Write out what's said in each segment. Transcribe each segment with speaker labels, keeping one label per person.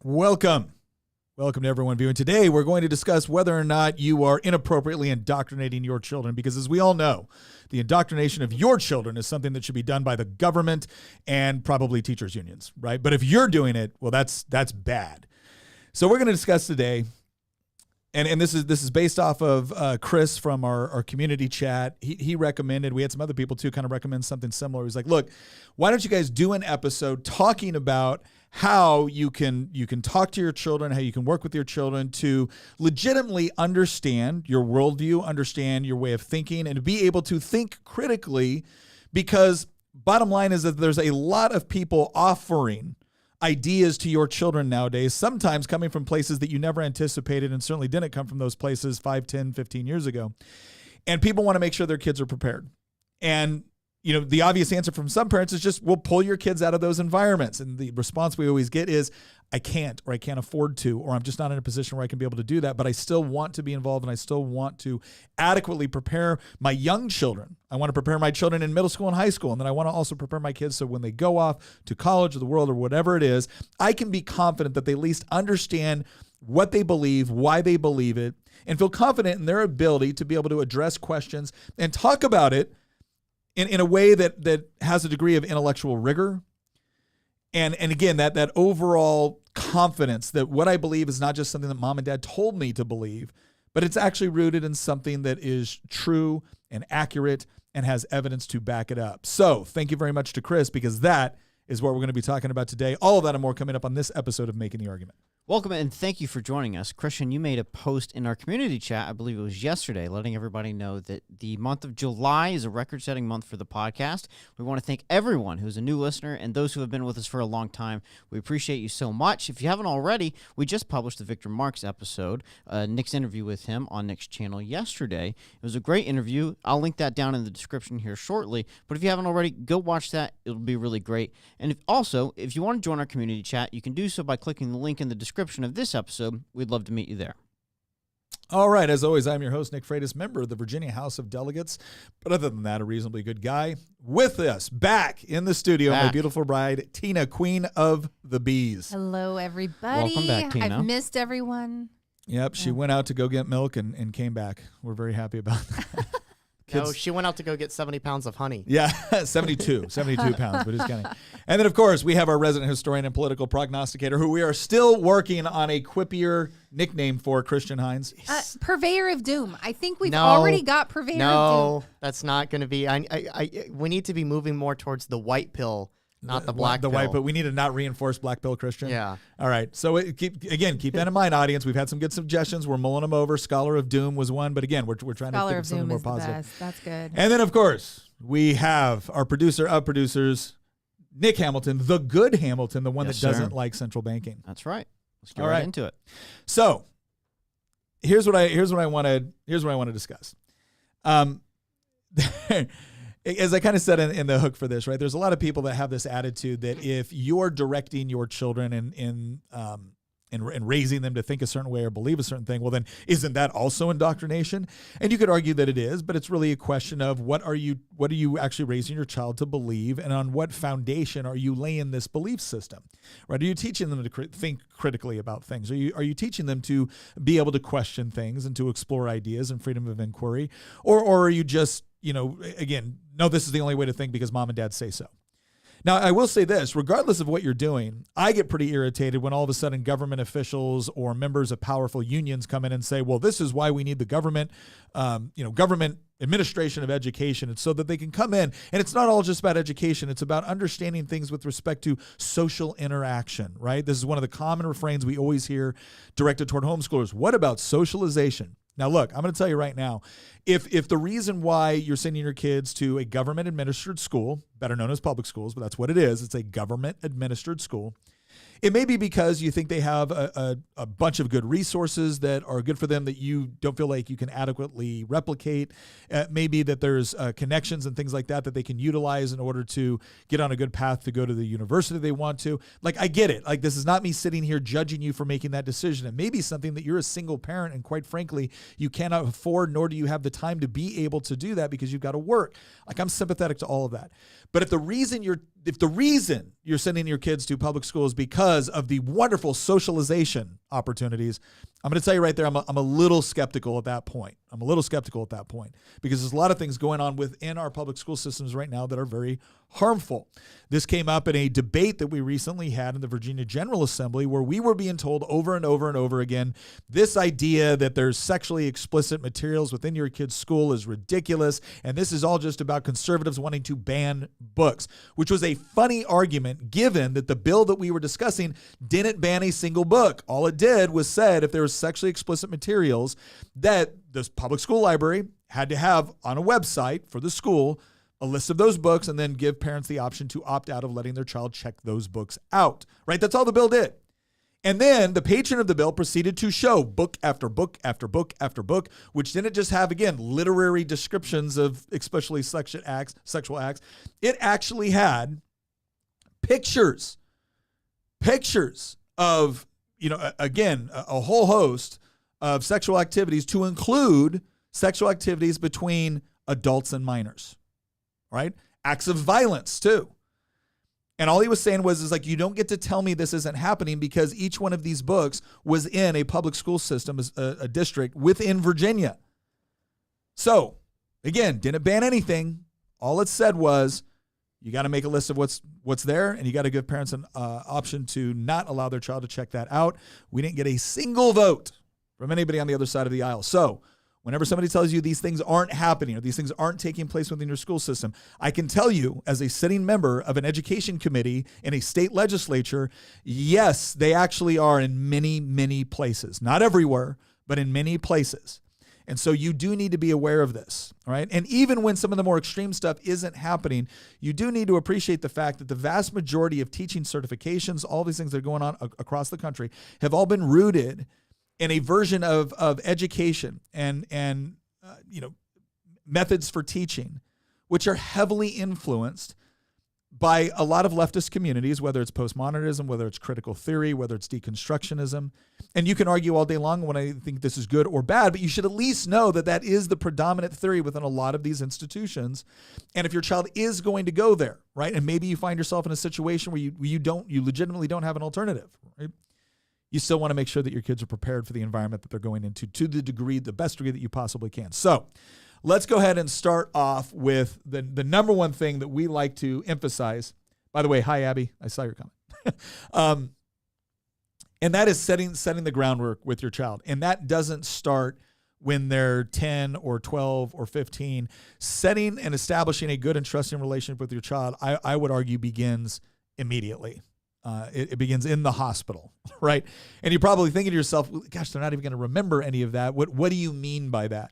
Speaker 1: Welcome. Welcome to everyone viewing. Today, we're going to discuss whether or not you are inappropriately indoctrinating your children, because as we all know, the indoctrination of your children is something that should be done by the government and probably teachers' unions, right? But if you're doing it, well, that's bad. So we're going to discuss today, and this is based off of Chris from our community chat. He recommended, we had some other people too kind of recommend something similar. He's like, look, why don't you guys do an episode talking about how you can talk to your children, how you can work with your children to legitimately understand your worldview, understand your way of thinking, and to be able to think critically, because bottom line is that there's a lot of people offering ideas to your children nowadays, sometimes coming from places that you never anticipated and certainly didn't come from those places 5, 10, 15 years ago. And people want to make sure their kids are prepared. And the obvious answer from some parents is just, we'll pull your kids out of those environments. And the response we always get is, I can't, or I can't afford to, or I'm just not in a position where I can be able to do that, but I still want to be involved and I still want to adequately prepare my young children. I want to prepare my children in middle school and high school, and then I want to also prepare my kids so when they go off to college or the world or whatever it is, I can be confident that they at least understand what they believe, why they believe it, and feel confident in their ability to be able to address questions and talk about it in a way that has a degree of intellectual rigor. And again, that overall confidence that what I believe is not just something that mom and dad told me to believe, but it's actually rooted in something that is true and accurate and has evidence to back it up. So thank you very much to Chris, because that is what we're going to be talking about today. All of that and more coming up on this episode of Making the Argument.
Speaker 2: Welcome, and thank you for joining us. Christian, you made a post in our community chat, I believe it was yesterday, letting everybody know that the month of July is a record-setting month for the podcast. We want to thank everyone who's a new listener and those who have been with us for a long time. We appreciate you so much. If you haven't already, we just published the Victor Marks episode, Nick's interview with him on Nick's channel yesterday. It was a great interview. I'll link that down in the description here shortly, but if you haven't already, go watch that. It'll be really great. And if you want to join our community chat, you can do so by clicking the link in the description of this episode. We'd love to meet you there.
Speaker 1: All right. As always, I'm your host, Nick Freitas, member of the Virginia House of Delegates. But other than that, a reasonably good guy. With us, back in the studio, my beautiful bride, Tina, Queen of the Bees.
Speaker 3: Hello, everybody.
Speaker 2: Welcome back, Tina.
Speaker 3: I've missed everyone.
Speaker 1: Yep. She went out to go get milk and came back. We're very happy about that.
Speaker 4: No, she went out to go get 70 pounds of honey.
Speaker 1: Yeah, 72 pounds, but just kidding. And then, of course, we have our resident historian and political prognosticator, who we are still working on a quippier nickname for, Christian Hines.
Speaker 3: Purveyor of Doom. I think we've already got Purveyor of Doom.
Speaker 4: No, that's not going to be. We need to be moving more towards the white pill, not the black pill.
Speaker 1: The white pill. We need to not reinforce black pill, Christian.
Speaker 4: Yeah.
Speaker 1: All right. So keep that in mind, audience. We've had some good suggestions. We're mulling them over. Scholar of Doom was one, but again, we're trying to think of something more positive.
Speaker 3: Scholar of Doom is the best. That's good.
Speaker 1: And then, of course, we have our producer of producers, Nick Hamilton, the good Hamilton, the one that doesn't like central banking.
Speaker 2: That's right. Let's get right into it.
Speaker 1: So here's what I want to discuss. As I kind of said in the hook for this, right? There's a lot of people that have this attitude that if you're directing your children in raising them to think a certain way or believe a certain thing, well, then isn't that also indoctrination? And you could argue that it is, but it's really a question of what are you actually raising your child to believe, and on what foundation are you laying this belief system, right? Are you teaching them to think critically about things? Are you teaching them to be able to question things and to explore ideas and freedom of inquiry, or are you just again, no, this is the only way to think because mom and dad say so? Now, I will say this, regardless of what you're doing, I get pretty irritated when all of a sudden government officials or members of powerful unions come in and say, well, this is why we need the government, government administration of education. It's so that they can come in, and it's not all just about education. It's about understanding things with respect to social interaction, right? This is one of the common refrains we always hear directed toward homeschoolers. What about socialization? Now, look, I'm going to tell you right now, if the reason why you're sending your kids to a government-administered school, better known as public schools, but that's what it is, it's a government-administered school, it may be because you think they have a bunch of good resources that are good for them that you don't feel like you can adequately replicate. Maybe that there's connections and things like that they can utilize in order to get on a good path to go to the university they want to. Like, I get it. Like, this is not me sitting here judging you for making that decision. It may be something that you're a single parent and, quite frankly, you cannot afford, nor do you have the time to be able to do that because you've got to work. Like, I'm sympathetic to all of that. But if the reason you're sending your kids to public schools because because of the wonderful socialization opportunities, I'm going to tell you right there, I'm a little skeptical at that point. I'm a little skeptical at that point because there's a lot of things going on within our public school systems right now that are very harmful. This came up in a debate that we recently had in the Virginia General Assembly where we were being told over and over and over again, this idea that there's sexually explicit materials within your kid's school is ridiculous, and this is all just about conservatives wanting to ban books, which was a funny argument given that the bill that we were discussing didn't ban a single book. All it did was said if there was sexually explicit materials that this public school library had to have on a website for the school a list of those books and then give parents the option to opt out of letting their child check those books out, right? That's all the bill did. And then the patron of the bill proceeded to show book after book after book after book, which didn't just have, again, literary descriptions of especially sexual acts. It actually had pictures of, again, a whole host of sexual activities to include sexual activities between adults and minors, right? Acts of violence too. And all he was saying was you don't get to tell me this isn't happening because each one of these books was in a public school system, a district within Virginia. So again, didn't ban anything. All it said was you got to make a list of what's there, and you got to give parents an option to not allow their child to check that out. We didn't get a single vote from anybody on the other side of the aisle. So whenever somebody tells you these things aren't happening or these things aren't taking place within your school system, I can tell you as a sitting member of an education committee in a state legislature, yes, they actually are in many, many places. Not everywhere, but in many places. And so you do need to be aware of this, all right? And even when some of the more extreme stuff isn't happening, you do need to appreciate the fact that the vast majority of teaching certifications, all these things that are going on across the country, have all been rooted in a version of education and methods for teaching, which are heavily influenced by a lot of leftist communities, whether it's postmodernism, whether it's critical theory, whether it's deconstructionism. And you can argue all day long when I think this is good or bad, but you should at least know that that is the predominant theory within a lot of these institutions. And if your child is going to go there, right, and maybe you find yourself in a situation where you legitimately don't have an alternative, right? You still want to make sure that your kids are prepared for the environment that they're going into to the best degree that you possibly can. So let's go ahead and start off with the number one thing that we like to emphasize. By the way, hi, Abby. I saw your comment. And that is setting the groundwork with your child. And that doesn't start when they're 10 or 12 or 15. Setting and establishing a good and trusting relationship with your child, I would argue, begins immediately. It begins in the hospital, right? And you're probably thinking to yourself, gosh, they're not even going to remember any of that. What do you mean by that?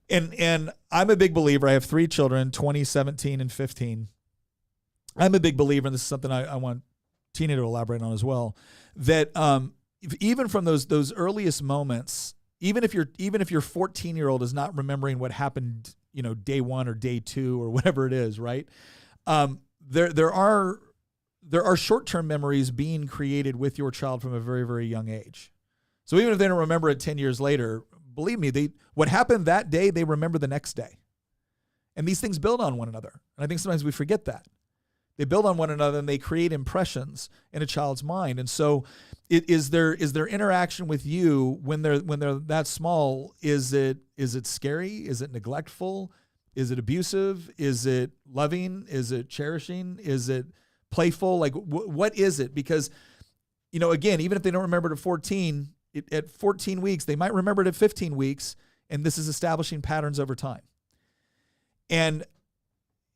Speaker 1: And I'm a big believer. I have 3 children, 20, 17, and 15. I'm a big believer, and this is something I want Tina to elaborate on as well, that even from those earliest moments, even if your 14-year-old is not remembering what happened, day 1 or day 2 or whatever it is, right? There are short-term memories being created with your child from a very, very young age. So even if they don't remember it 10 years later, believe me, what happened that day, they remember the next day. And these things build on one another. And I think sometimes we forget that. They build on one another and they create impressions in a child's mind. And so is their interaction with you when they're that small, is it scary? Is it neglectful? Is it abusive? Is it loving? Is it cherishing? Is it playful? What is it? Because, again, even if they don't remember it at 14, at 14 weeks, they might remember it at 15 weeks, and this is establishing patterns over time. And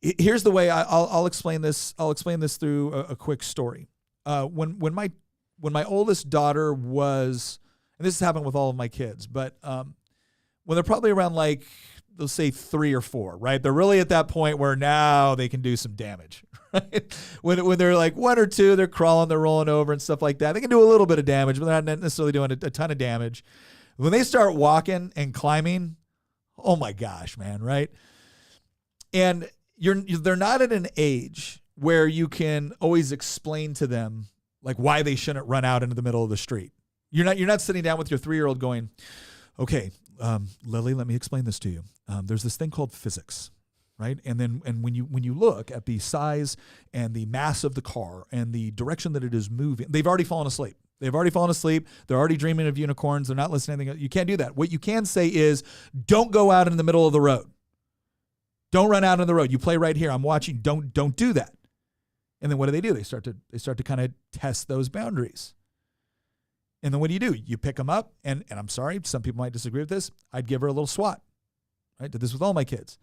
Speaker 1: here's the way I'll explain this. I'll explain this through a quick story. When my oldest daughter was, and this has happened with all of my kids, but when they're probably around let's say 3 or 4, right? They're really at that point where now they can do some damage, right? When they're 1 or 2, they're crawling, they're rolling over and stuff like that. They can do a little bit of damage, but they're not necessarily doing a ton of damage. When they start walking and climbing, oh my gosh, man, right? And they're not at an age where you can always explain to them why they shouldn't run out into the middle of the street. You're not sitting down with your 3-year-old going, okay, Lily, let me explain this to you. There's this thing called physics. right? And when you look at the size and the mass of the car and the direction that it is moving, they've already fallen asleep. They've already fallen asleep. They're already dreaming of unicorns. They're not listening to anything. You can't do that. What you can say is, don't go out in the middle of the road. Don't run out on the road. You play right here. I'm watching. Don't do that. And then what do? They start to kind of test those boundaries. And then what do? You pick them up, and I'm sorry, some people might disagree with this. I'd give her a little swat. Right? Did this with all my kids.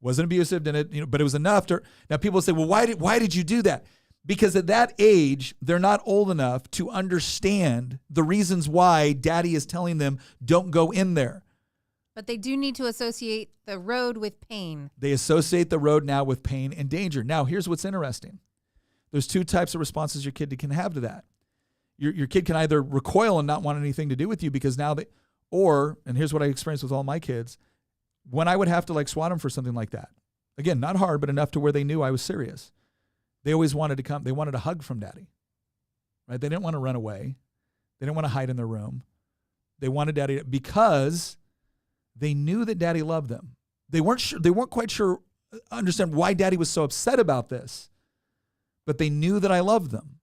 Speaker 1: Wasn't abusive, didn't it? But it was enough to. Now people say, well, why did you do that? Because at that age, they're not old enough to understand the reasons why daddy is telling them don't go in there.
Speaker 3: But they do need to associate the road with pain.
Speaker 1: They associate the road now with pain and danger. Now, here's what's interesting. There's two types of responses your kid can have to that. Your kid can either recoil and not want anything to do with you because now and here's what I experienced with all my kids, when I would have to swat them for something like that. Again, not hard, but enough to where they knew I was serious. They always wanted to come. They wanted a hug from daddy, right? They didn't want to run away. They didn't want to hide in their room. They wanted daddy because they knew that daddy loved them. They weren't quite sure, understand why daddy was so upset about this, but they knew that I loved them.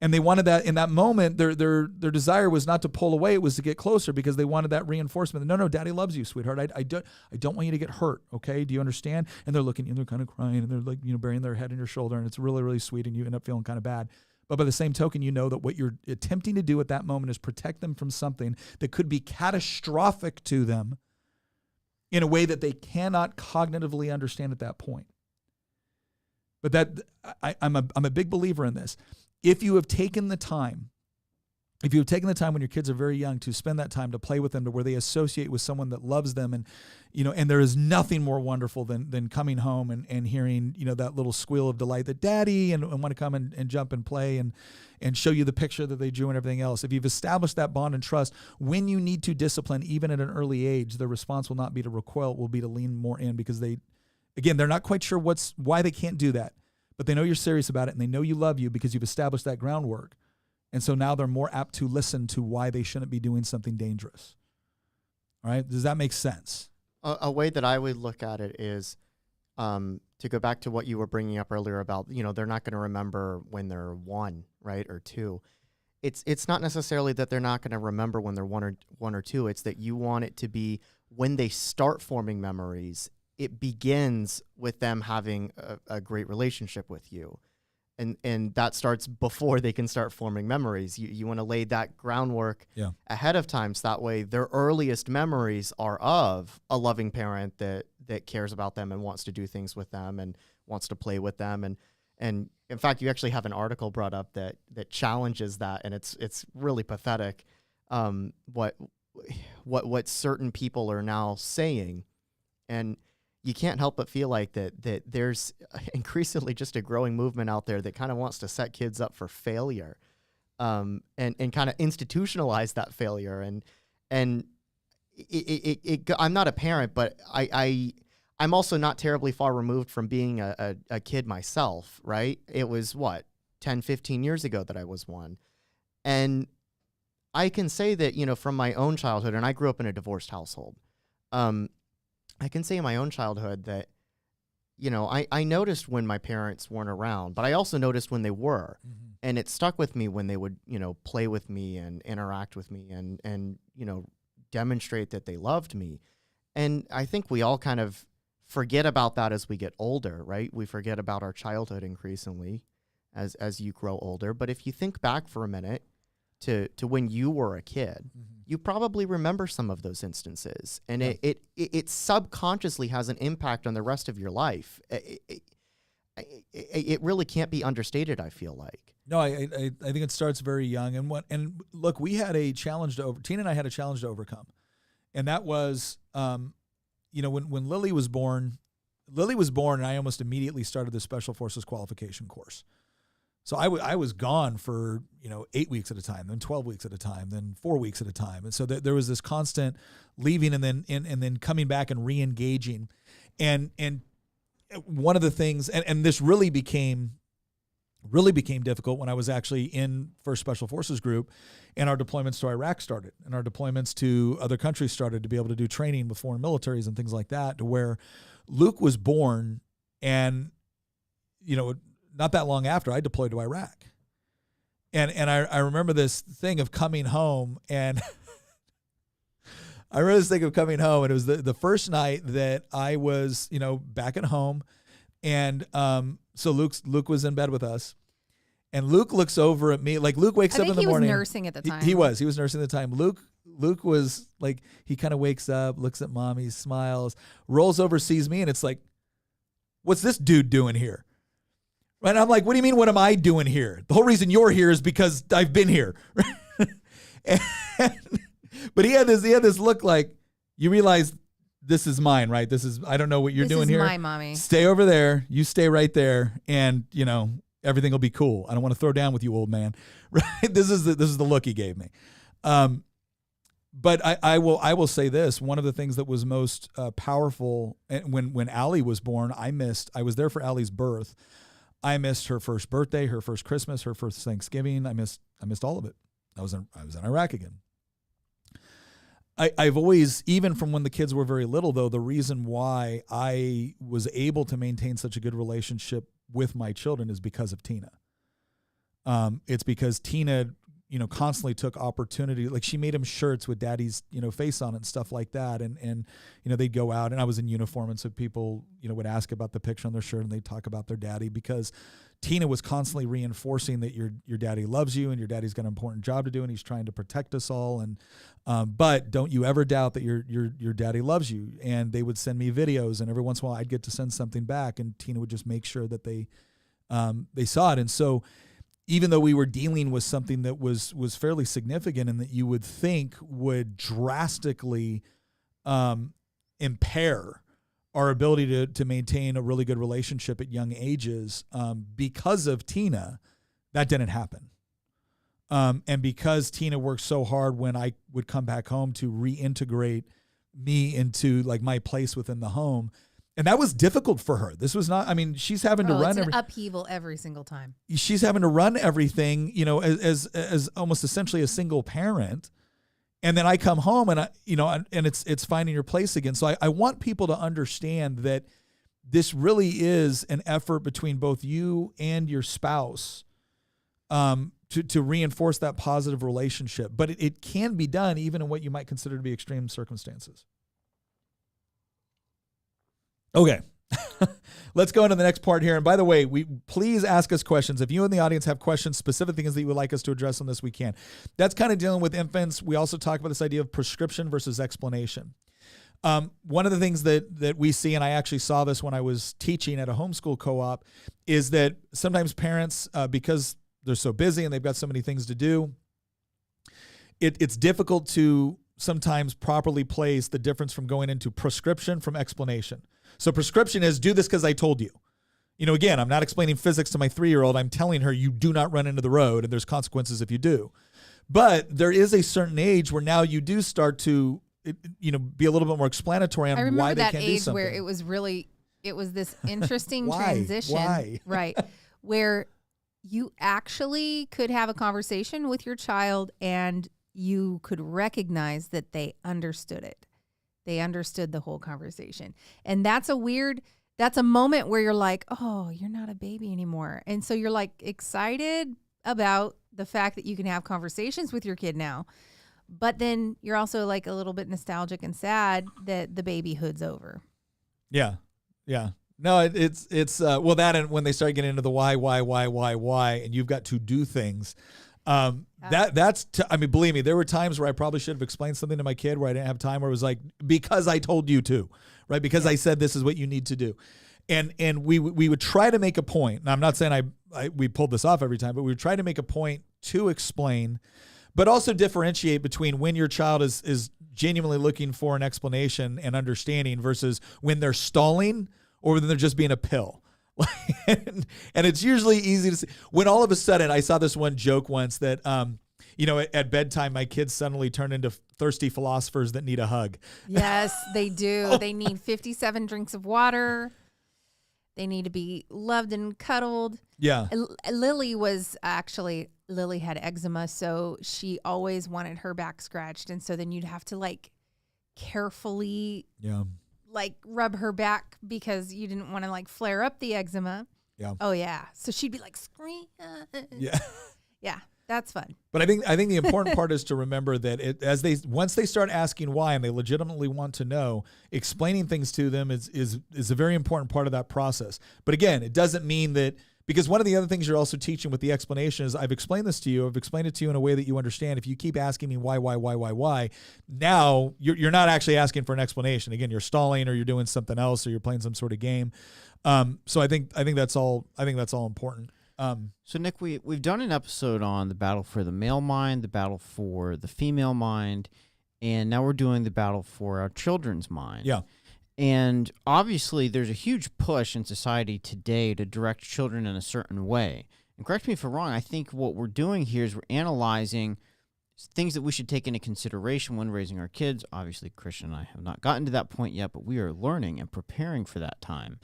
Speaker 1: And they wanted that in that moment. Their desire was not to pull away; it was to get closer because they wanted that reinforcement. No, daddy loves you, sweetheart. I don't want you to get hurt. Okay, do you understand? And they're looking, and they're kind of crying, and they're burying their head in your shoulder, and it's really, really sweet, and you end up feeling kind of bad. But by the same token, you know that what you're attempting to do at that moment is protect them from something that could be catastrophic to them in a way that they cannot cognitively understand at that point. But I'm a big believer in this. If you have taken the time when your kids are very young to spend that time to play with them to where they associate with someone that loves them, and there is nothing more wonderful than coming home and hearing, that little squeal of delight that daddy and want to come and jump and play and show you the picture that they drew and everything else. If you've established that bond and trust, when you need to discipline, even at an early age, the response will not be to recoil, it will be to lean more in because they're not quite sure why they can't do that. But they know you're serious about it, and they know you love you because you've established that groundwork. And so now they're more apt to listen to why they shouldn't be doing something dangerous. All right? Does that make sense?
Speaker 4: A way that I would look at it is to go back to what you were bringing up earlier about, they're not going to remember when they're 1, right, or 2. It's not necessarily that they're not going to remember when they're 1 or 2. It's that you want it to be when they start forming memories, it begins with them having a great relationship with you. And that starts before they can start forming memories. You want to lay that groundwork ahead of time, so that way their earliest memories are of a loving parent that cares about them and wants to do things with them and wants to play with them. And in fact, you actually have an article brought up that challenges that, and it's really pathetic. What certain people are now saying, and you can't help but feel like that there's increasingly just a growing movement out there that kind of wants to set kids up for failure, and kind of institutionalize that failure. And I'm not a parent, but I'm also not terribly far removed from being a kid myself, right? It was 10, 15 years ago that I was one. And I can say that, from my own childhood, and I grew up in a divorced household, I can say in my own childhood that, I noticed when my parents weren't around, but I also noticed when they were. Mm-hmm. And it stuck with me when they would, play with me and interact with me and demonstrate that they loved me. And I think we all kind of forget about that as we get older, right? We forget about our childhood increasingly as you grow older. But if you think back for a minute to when you were a kid, mm-hmm. you probably remember some of those instances, and it subconsciously has an impact on the rest of your life. It really can't be understated, I feel like.
Speaker 1: No, I think it starts very young. And look, we had a challenge Tina and I had a challenge to overcome. And that was, when Lily was born, and I almost immediately started the Special Forces qualification course. So I was gone for 8 weeks at a time, then 12 weeks at a time, then 4 weeks at a time, and so there was this constant leaving and then coming back and re-engaging, and one of the things, and this really became really became difficult when I was actually in 1st Special Forces Group, and our deployments to Iraq started, and our deployments to other countries started to be able to do training with foreign militaries and things like that, to where Luke was born, and not that long after, I deployed to Iraq. And I remember this thing of coming home, and I remember this thing of coming home, and it was the first night that I was, back at home. And so Luke was in bed with us, and Luke looks over at me, like Luke wakes up in the morning.
Speaker 3: He was nursing at the time.
Speaker 1: He was nursing at the time. Luke was like, he kind of wakes up, looks at mommy, smiles, rolls over, sees me, and it's like, what's this dude doing here? Right? And I'm like, what do you mean, what am I doing here? The whole reason you're here is because I've been here. But he had this look like, you realize this is mine, right? I don't know what you're doing here.
Speaker 3: This is my mommy.
Speaker 1: Stay over there. You stay right there, and everything will be cool. I don't want to throw down with you, old man. Right? This is the look he gave me. But I will say this: one of the things that was most powerful when Allie was born, I was there for Allie's birth. I missed her first birthday, her first Christmas, her first Thanksgiving. I missed all of it. I was in Iraq again. I've always, even from when the kids were very little, though, the reason why I was able to maintain such a good relationship with my children is because of Tina. It's because Tina, constantly took opportunity. Like, she made him shirts with daddy's, face on it and stuff like that. And they'd go out, and I was in uniform. And so people, would ask about the picture on their shirt, and they'd talk about their daddy, because Tina was constantly reinforcing that your daddy loves you, and your daddy's got an important job to do, and he's trying to protect us all. And but don't you ever doubt that your daddy loves you. And they would send me videos, and every once in a while I'd get to send something back, and Tina would just make sure that they saw it. And so even though we were dealing with something that was fairly significant and that you would think would drastically impair our ability to maintain a really good relationship at young ages, because of Tina, that didn't happen. And because Tina worked so hard when I would come back home to reintegrate me into like my place within the home, and that was difficult for her. This was not, she's having to run.
Speaker 3: It's an upheaval every single time.
Speaker 1: She's having to run everything, as almost essentially a single parent. And then I come home, and and it's finding your place again. So I want people to understand that this really is an effort between both you and your spouse, to reinforce that positive relationship. But it can be done even in what you might consider to be extreme circumstances. Okay. Let's go into the next part here. And by the way, please ask us questions. If you in the audience have questions, specific things that you would like us to address on this, we can. That's kind of dealing with infants. We also talk about this idea of prescription versus explanation. One of the things that we see, and I actually saw this when I was teaching at a homeschool co-op, is that sometimes parents, because they're so busy and they've got so many things to do, it's difficult to sometimes properly place the difference from going into prescription from explanation. So prescription is, do this because I told you. Again, I'm not explaining physics to my 3-year-old. I'm telling her, you do not run into the road, and there's consequences if you do. But there is a certain age where now you do start to, be a little bit more explanatory on why they can't do something. I remember that age
Speaker 3: where it was this interesting transition.
Speaker 1: Why?
Speaker 3: Right. Where you actually could have a conversation with your child, and you could recognize that they understood it. They understood the whole conversation. And that's a moment where you're like, oh, you're not a baby anymore. And so you're like excited about the fact that you can have conversations with your kid now. But then you're also like a little bit nostalgic and sad that the babyhood's over.
Speaker 1: Yeah. Yeah. No, it's well, that, and when they start getting into the why, and you've got to do things. Believe me, there were times where I probably should have explained something to my kid where I didn't have time, where it was like, because I told you to, right? Because I said this is what you need to do. And we would try to make a point. And I'm not saying we pulled this off every time, but we would try to make a point to explain, but also differentiate between when your child is genuinely looking for an explanation and understanding versus when they're stalling or when they're just being a pill. And it's usually easy to see when all of a sudden, I saw this one joke once that, at bedtime, my kids suddenly turn into thirsty philosophers that need a hug.
Speaker 3: Yes, they do. They need 57 drinks of water. They need to be loved and cuddled.
Speaker 1: Yeah.
Speaker 3: Lily had eczema, so she always wanted her back scratched. And so then you'd have to like carefully like rub her back because you didn't want to like flare up the eczema.
Speaker 1: Yeah.
Speaker 3: Oh yeah. So she'd be like, scream.
Speaker 1: Yeah.
Speaker 3: Yeah. That's fun.
Speaker 1: But I think the important part is to remember that once they start asking why and they legitimately want to know, explaining things to them is a very important part of that process. But again, it doesn't mean that, because one of the other things you're also teaching with the explanation is I've explained this to you. I've explained it to you in a way that you understand. If you keep asking me why, now you're not actually asking for an explanation. Again, you're stalling or you're doing something else or you're playing some sort of game. So I think that's all important.
Speaker 2: So Nick, we've done an episode on the battle for the male mind, the battle for the female mind, and now we're doing the battle for our children's mind.
Speaker 1: Yeah.
Speaker 2: And obviously there's a huge push in society today to direct children in a certain way. And correct me if I'm wrong, I think what we're doing here is we're analyzing things that we should take into consideration when raising our kids. Obviously, Christian and I have not gotten to that point yet, but we are learning and preparing for that time.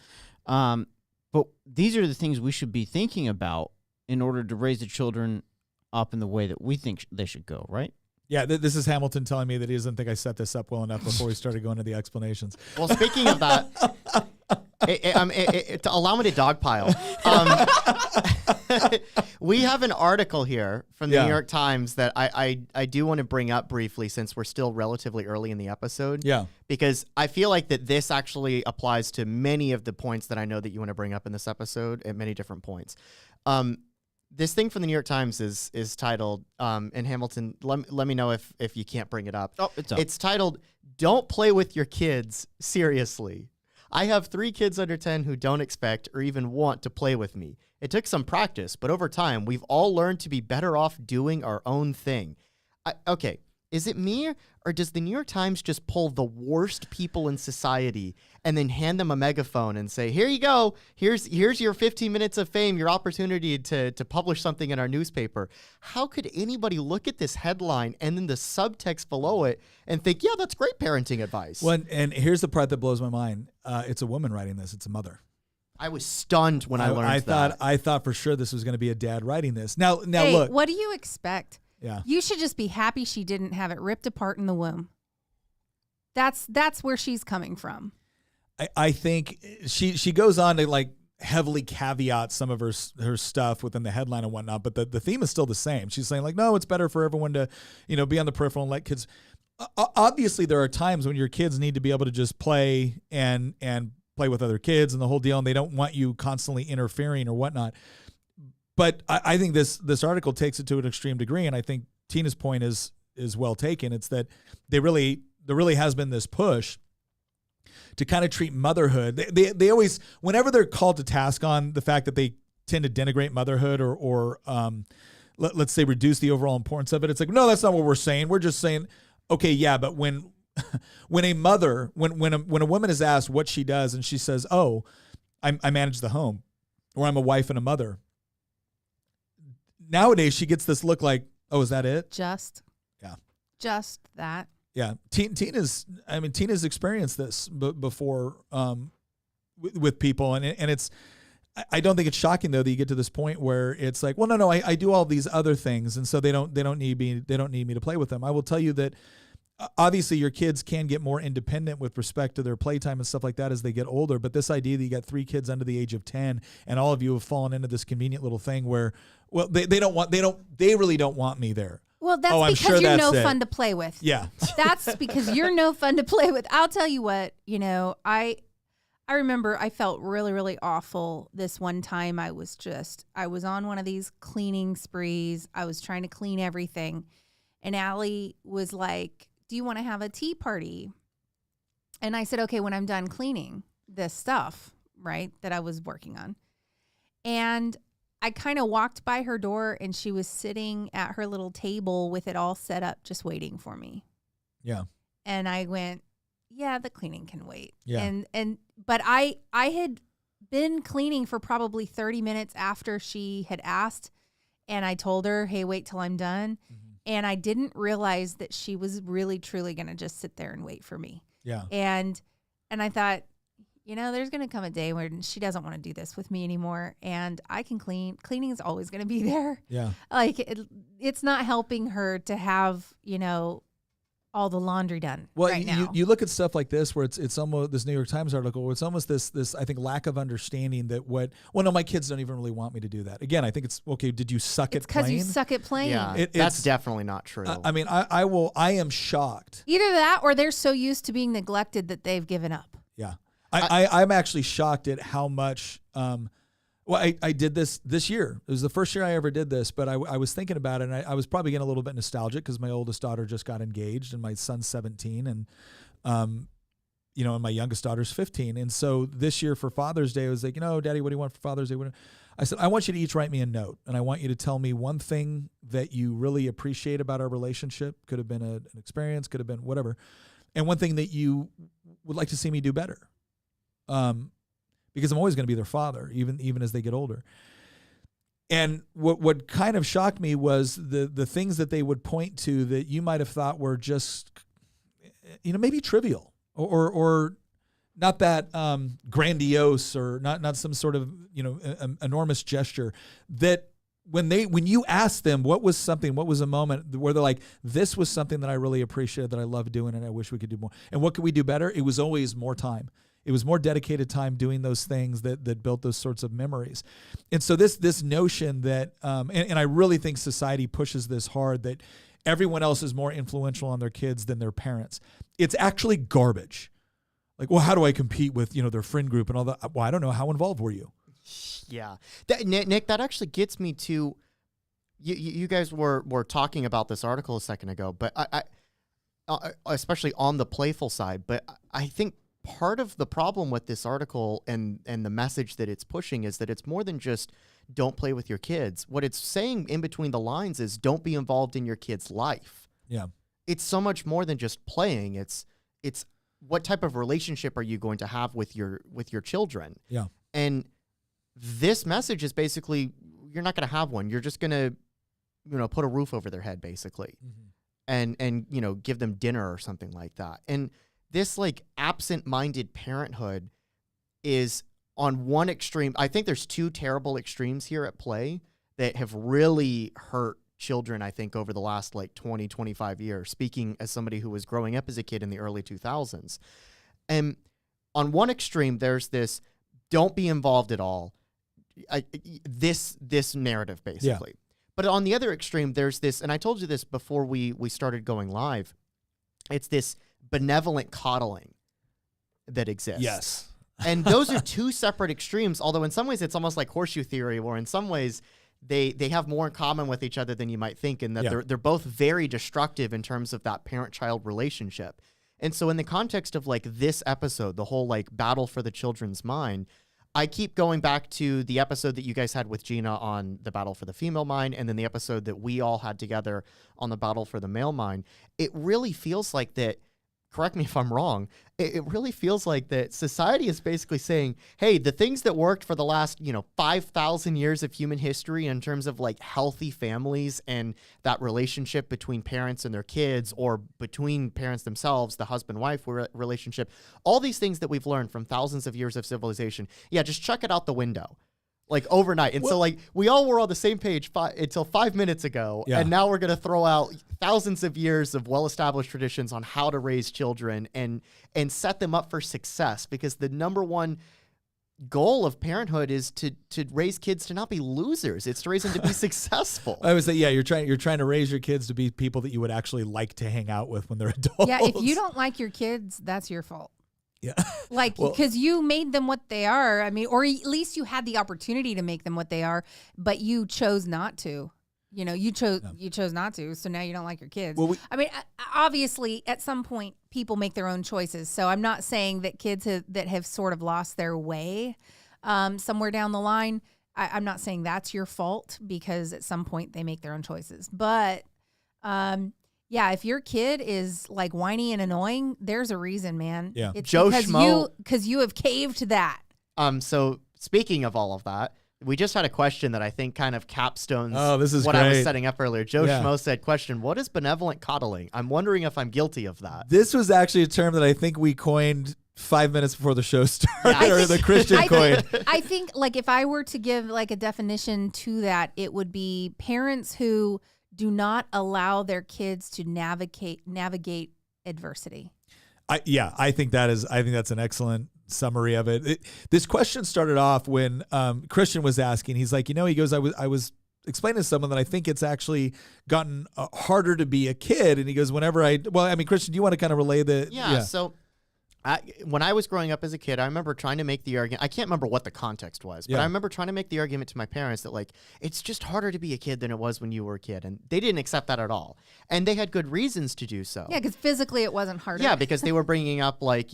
Speaker 2: But these are the things we should be thinking about in order to raise the children up in the way that we think they should go, right?
Speaker 1: Yeah, this is Hamilton telling me that he doesn't think I set this up well enough before we started going to the explanations.
Speaker 4: Well, speaking of that, allow me to dogpile. We have an article here from the New York Times that I do want to bring up briefly since we're still relatively early in the episode.
Speaker 1: Yeah.
Speaker 4: Because I feel like that this actually applies to many of the points that I know that you want to bring up in this episode at many different points. This thing from the New York Times is titled, and Hamilton, let me know if you can't bring it up.
Speaker 2: Oh, it's up.
Speaker 4: It's titled, "Don't Play with Your Kids Seriously. I have 3 kids under 10 who don't expect or even want to play with me. It took some practice, but over time, we've all learned to be better off doing our own thing." Okay, is it me or does the New York Times just pull the worst people in society and then hand them a megaphone and say, "Here you go. Here's your 15 minutes of fame, your opportunity to publish something in our newspaper"? How could anybody look at this headline and then the subtext below it and think, yeah, that's great parenting advice?
Speaker 1: Well, and here's the part that blows my mind. It's a woman writing this. It's a mother.
Speaker 4: I was stunned when I learned that.
Speaker 1: I thought for sure this was going to be a dad writing this. Now
Speaker 3: Hey,
Speaker 1: look.
Speaker 3: what do you expect?
Speaker 1: Yeah.
Speaker 3: You should just be happy she didn't have it ripped apart in the womb. That's where she's coming from.
Speaker 1: I think she goes on to like heavily caveat some of her stuff within the headline and whatnot, but the theme is still the same. She's saying like, no, it's better for everyone to, be on the peripheral and let kids. Obviously, there are times when your kids need to be able to just play and play with other kids and the whole deal, and they don't want you constantly interfering or whatnot. But I think this article takes it to an extreme degree, and I think Tina's point is well taken. It's that there really has been this push to kind of treat motherhood. They always, whenever they're called to task on the fact that they tend to denigrate motherhood or let's say reduce the overall importance of it, it's like, no, that's not what we're saying. We're just saying, okay, yeah, but when a woman is asked what she does and she says, oh, I manage the home, or I'm a wife and a mother. Nowadays, she gets this look like, oh, is that it?
Speaker 3: Just that.
Speaker 1: Yeah. Tina's experienced this before with people. And it's, I don't think it's shocking though, that you get to this point where it's like, well, no, I do all these other things. And so they don't need me to play with them. I will tell you that obviously your kids can get more independent with respect to their playtime and stuff like that as they get older. But this idea that you got 3 kids under the age of 10 and all of you have fallen into this convenient little thing where, well, they really don't want me there.
Speaker 3: Well, that's
Speaker 1: I'm
Speaker 3: because
Speaker 1: sure
Speaker 3: you're no
Speaker 1: that's
Speaker 3: fun to play with.
Speaker 1: Yeah.
Speaker 3: That's because you're no fun to play with. I'll tell you what, I remember I felt really, really awful this one time. I was on one of these cleaning sprees. I was trying to clean everything. And Allie was like, do you want to have a tea party? And I said, okay, when I'm done cleaning this stuff, right, that I was working on. And I kind of walked by her door and she was sitting at her little table with it all set up, just waiting for me.
Speaker 1: Yeah.
Speaker 3: And I went, yeah, the cleaning can wait.
Speaker 1: Yeah.
Speaker 3: But I had been cleaning for probably 30 minutes after she had asked. And I told her, hey, wait till I'm done. Mm-hmm. And I didn't realize that she was really, truly going to just sit there and wait for me.
Speaker 1: Yeah.
Speaker 3: And I thought, there's going to come a day when she doesn't want to do this with me anymore, and I can clean. Cleaning is always going to be there.
Speaker 1: Yeah.
Speaker 3: Like it's not helping her to have, all the laundry done right now.
Speaker 1: You look at stuff like this where it's almost this New York Times article where it's almost this I think lack of understanding that no, my kids don't even really want me to do that. Again, I think it's okay. Did you suck at playing?
Speaker 3: Because you suck at playing.
Speaker 4: Yeah, that's definitely not true.
Speaker 1: I mean, I am shocked.
Speaker 3: Either that or they're so used to being neglected that they've given up.
Speaker 1: Yeah. I'm actually shocked at how much, I did this year. It was the first year I ever did this, but I was thinking about it, and I was probably getting a little bit nostalgic because my oldest daughter just got engaged and my son's 17 and, and my youngest daughter's 15. And so this year for Father's Day, I was like, Daddy, what do you want for Father's Day? I said, I want you to each write me a note, and I want you to tell me one thing that you really appreciate about our relationship. Could have been an experience, could have been whatever. And one thing that you would like to see me do better. Because I'm always going to be their father, even as they get older. And what kind of shocked me was the things that they would point to that you might have thought were just, maybe trivial or not that grandiose or not some sort of enormous gesture. That when you ask them what was a moment where they're like, this was something that I really appreciated, that I love doing, and I wish we could do more. And what could we do better? It was always more time. It was more dedicated time doing those things that built those sorts of memories. And so this notion that, and I really think society pushes this hard, that everyone else is more influential on their kids than their parents. It's actually garbage. Like, well, how do I compete with, their friend group and all that? Well, I don't know. How involved were you?
Speaker 4: Yeah. Nick, that actually gets me to, you guys were talking about this article a second ago, but I especially on the playful side, but I think part of the problem with this article and the message that it's pushing is that it's more than just don't play with your kids. What it's saying in between the lines is don't be involved in your kid's life.
Speaker 1: Yeah.
Speaker 4: It's so much more than just playing. It's what type of relationship are you going to have with your children?
Speaker 1: Yeah.
Speaker 4: And this message is basically, you're not going to have one. You're just going to, put a roof over their head basically. Mm-hmm. And give them dinner or something like that. And this absent-minded parenthood is on one extreme. I think there's two terrible extremes here at play that have really hurt children, I think, over the last 20, 25 years, speaking as somebody who was growing up as a kid in the early 2000s. And on one extreme, there's this don't be involved at all, this narrative, basically. Yeah. But on the other extreme, there's this, and I told you this before we started going live, it's this benevolent coddling that exists.
Speaker 1: Yes.
Speaker 4: And those are two separate extremes, although in some ways it's almost like horseshoe theory, where in some ways they have more in common with each other than you might think, and that they're both very destructive in terms of that parent-child relationship. And so in the context of this episode, the whole battle for the children's mind, I keep going back to the episode that you guys had with Gina on the battle for the female mind, and then the episode that we all had together on the battle for the male mind. It really feels like that, correct me if I'm wrong, it really feels like that society is basically saying, hey, the things that worked for the last, 5,000 years of human history in terms of healthy families and that relationship between parents and their kids, or between parents themselves, the husband-wife relationship, all these things that we've learned from thousands of years of civilization, just chuck it out the window. Overnight. And so we all were on the same page until 5 minutes ago. Yeah. And now we're going to throw out thousands of years of well-established traditions on how to raise children and set them up for success, because the number one goal of parenthood is to raise kids to not be losers. It's to raise them to be successful.
Speaker 1: I would say, you're trying to raise your kids to be people that you would actually like to hang out with when they're adults.
Speaker 3: Yeah. If you don't like your kids, that's your fault.
Speaker 1: Yeah.
Speaker 3: Because you made them what they are. I mean, or at least you had the opportunity to make them what they are, but you chose not to. You chose not to. So now you don't like your kids.
Speaker 1: Well,
Speaker 3: I mean, obviously, at some point, people make their own choices. So I'm not saying that kids that have sort of lost their way somewhere down the line, I'm not saying that's your fault, because at some point they make their own choices. But yeah, if your kid is whiny and annoying, there's a reason, man.
Speaker 1: Yeah.
Speaker 3: It's
Speaker 4: Joe
Speaker 3: because
Speaker 4: Schmo.
Speaker 3: you have caved to that.
Speaker 4: So speaking of all of that, we just had a question that I think kind of capstones
Speaker 1: what
Speaker 4: I was setting up earlier. Joe Schmo said, question, what is benevolent coddling? I'm wondering if I'm guilty of that.
Speaker 1: This was actually a term that I think we coined 5 minutes before the show started,
Speaker 3: I
Speaker 1: or
Speaker 3: think-
Speaker 1: the Christian coin.
Speaker 3: I think like if I were to give like a definition to that, it would be parents who do not allow their kids to navigate adversity.
Speaker 1: I think that's an excellent summary of it. This question started off when Christian was asking. He's like, he goes, I was explaining to someone that I think it's actually gotten harder to be a kid. And he goes, Christian, do you want to kind of relay the?
Speaker 4: Yeah. So when I was growing up as a kid, I remember trying to make the argument. I can't remember what the context was, but I remember trying to make the argument to my parents that like, it's just harder to be a kid than it was when you were a kid. And they didn't accept that at all. And they had good reasons to do so.
Speaker 3: Yeah, because physically it wasn't harder.
Speaker 4: Yeah, because they were bringing up like,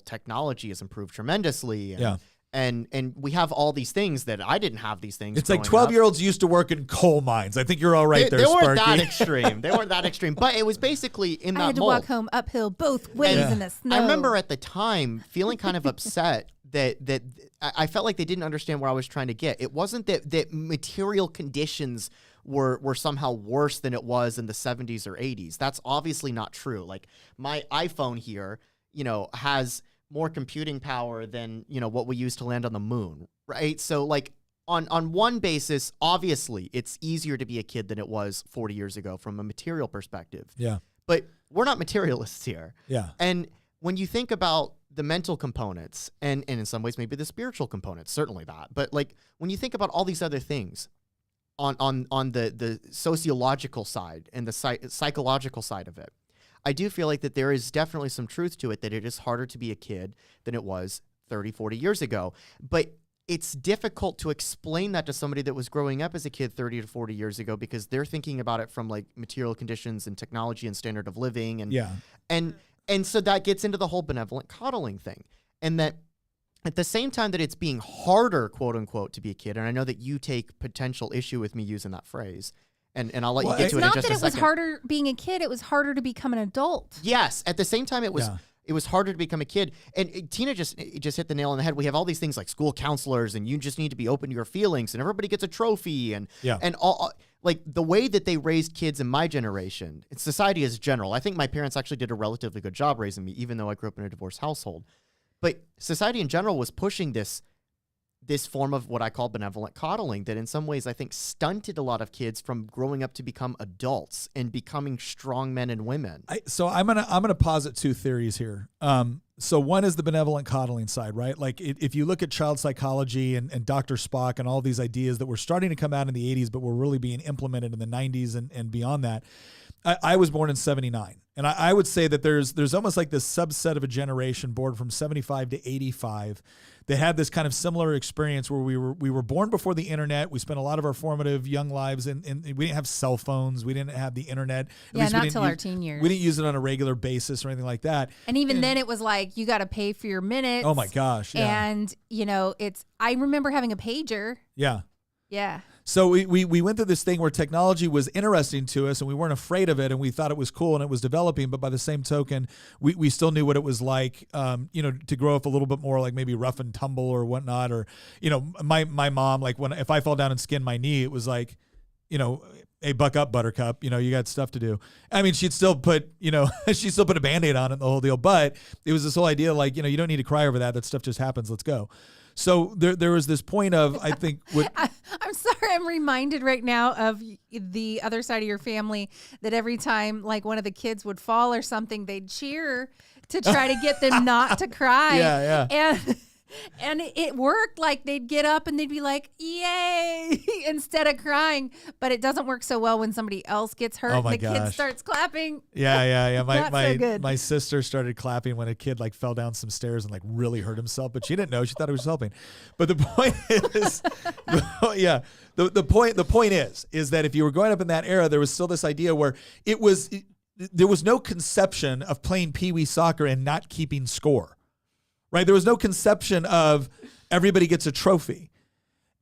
Speaker 4: technology has improved tremendously. And we have all these things that I didn't have these things.
Speaker 1: It's like
Speaker 4: growing up.
Speaker 1: 12-year-olds used to work in coal mines. I think you're all right there,
Speaker 4: They weren't
Speaker 1: Sparky.
Speaker 4: that extreme. They weren't that extreme. But it was basically in that
Speaker 3: I had to
Speaker 4: mold.
Speaker 3: walk home uphill both ways in the snow.
Speaker 4: I remember at the time feeling kind of upset that I felt like they didn't understand where I was trying to get. It wasn't that material conditions were somehow worse than it was in the 70s or 80s. That's obviously not true. Like my iPhone here, has more computing power than, what we use to land on the moon, right? So like on one basis, obviously it's easier to be a kid than it was 40 years ago from a material perspective.
Speaker 1: Yeah.
Speaker 4: But we're not materialists here.
Speaker 1: Yeah.
Speaker 4: And when you think about the mental components and in some ways maybe the spiritual components, certainly that. But like when you think about all these other things on the sociological side and the psychological side of it, I do feel like that there is definitely some truth to it, that it is harder to be a kid than it was 30, 40 years ago. But it's difficult to explain that to somebody that was growing up as a kid 30 to 40 years ago, because they're thinking about it from like material conditions and technology and standard of living. And so that gets into the whole benevolent coddling thing. And that at the same time that it's being harder, quote unquote, to be a kid, and I know that you take potential issue with me using that phrase, and I'll let you get to it in
Speaker 3: It's not
Speaker 4: just
Speaker 3: that
Speaker 4: a
Speaker 3: it was
Speaker 4: second.
Speaker 3: harder being a kid; it was harder to become an adult.
Speaker 4: Yes, at the same time, it was harder to become a kid. And Tina just hit the nail on the head. We have all these things like school counselors, and you just need to be open to your feelings, and everybody gets a trophy, and all like the way that they raised kids in my generation, it's society as general. I think my parents actually did a relatively good job raising me, even though I grew up in a divorced household. But society in general was pushing this form of what I call benevolent coddling that in some ways I think stunted a lot of kids from growing up to become adults and becoming strong men and women.
Speaker 1: So I'm gonna posit two theories here. So one is the benevolent coddling side, right? Like if you look at child psychology and Dr. Spock and all these ideas that were starting to come out in the 80s, but were really being implemented in the 90s and beyond that. I was born in 79. And I would say that there's almost like this subset of a generation born from 75 to 85 that had this kind of similar experience where we were born before the internet. We spent a lot of our formative young lives and we didn't have cell phones. We didn't have the internet.
Speaker 3: Not till our teen years.
Speaker 1: We didn't use it on a regular basis or anything like that.
Speaker 3: And even then it was like, you got to pay for your minutes.
Speaker 1: Oh my gosh. Yeah.
Speaker 3: And I remember having a pager.
Speaker 1: Yeah.
Speaker 3: Yeah.
Speaker 1: So we went through this thing where technology was interesting to us and we weren't afraid of it and we thought it was cool and it was developing. But by the same token, we still knew what it was like, to grow up a little bit more like maybe rough and tumble or whatnot. Or, my mom, like if I fell down and skinned my knee, it was like, hey, buck up, buttercup, you got stuff to do. I mean, she'd still put a Band-Aid on it and the whole deal. But it was this whole idea like, you don't need to cry over that. That stuff just happens. Let's go. So there was this point of, I think,
Speaker 3: I'm sorry, I'm reminded right now of the other side of your family that every time like one of the kids would fall or something, they'd cheer to try to get them not to cry.
Speaker 1: Yeah.
Speaker 3: And it worked. Like they'd get up and they'd be like, yay, instead of crying. But it doesn't work so well when somebody else gets hurt and the kid starts clapping.
Speaker 1: Yeah.
Speaker 3: So good.
Speaker 1: My sister started clapping when a kid like fell down some stairs and like really hurt himself, but she didn't know. She thought it was helping. But the point is, the point is that if you were growing up in that era, there was still this idea where there was no conception of playing peewee soccer and not keeping score. Right, there was no conception of everybody gets a trophy,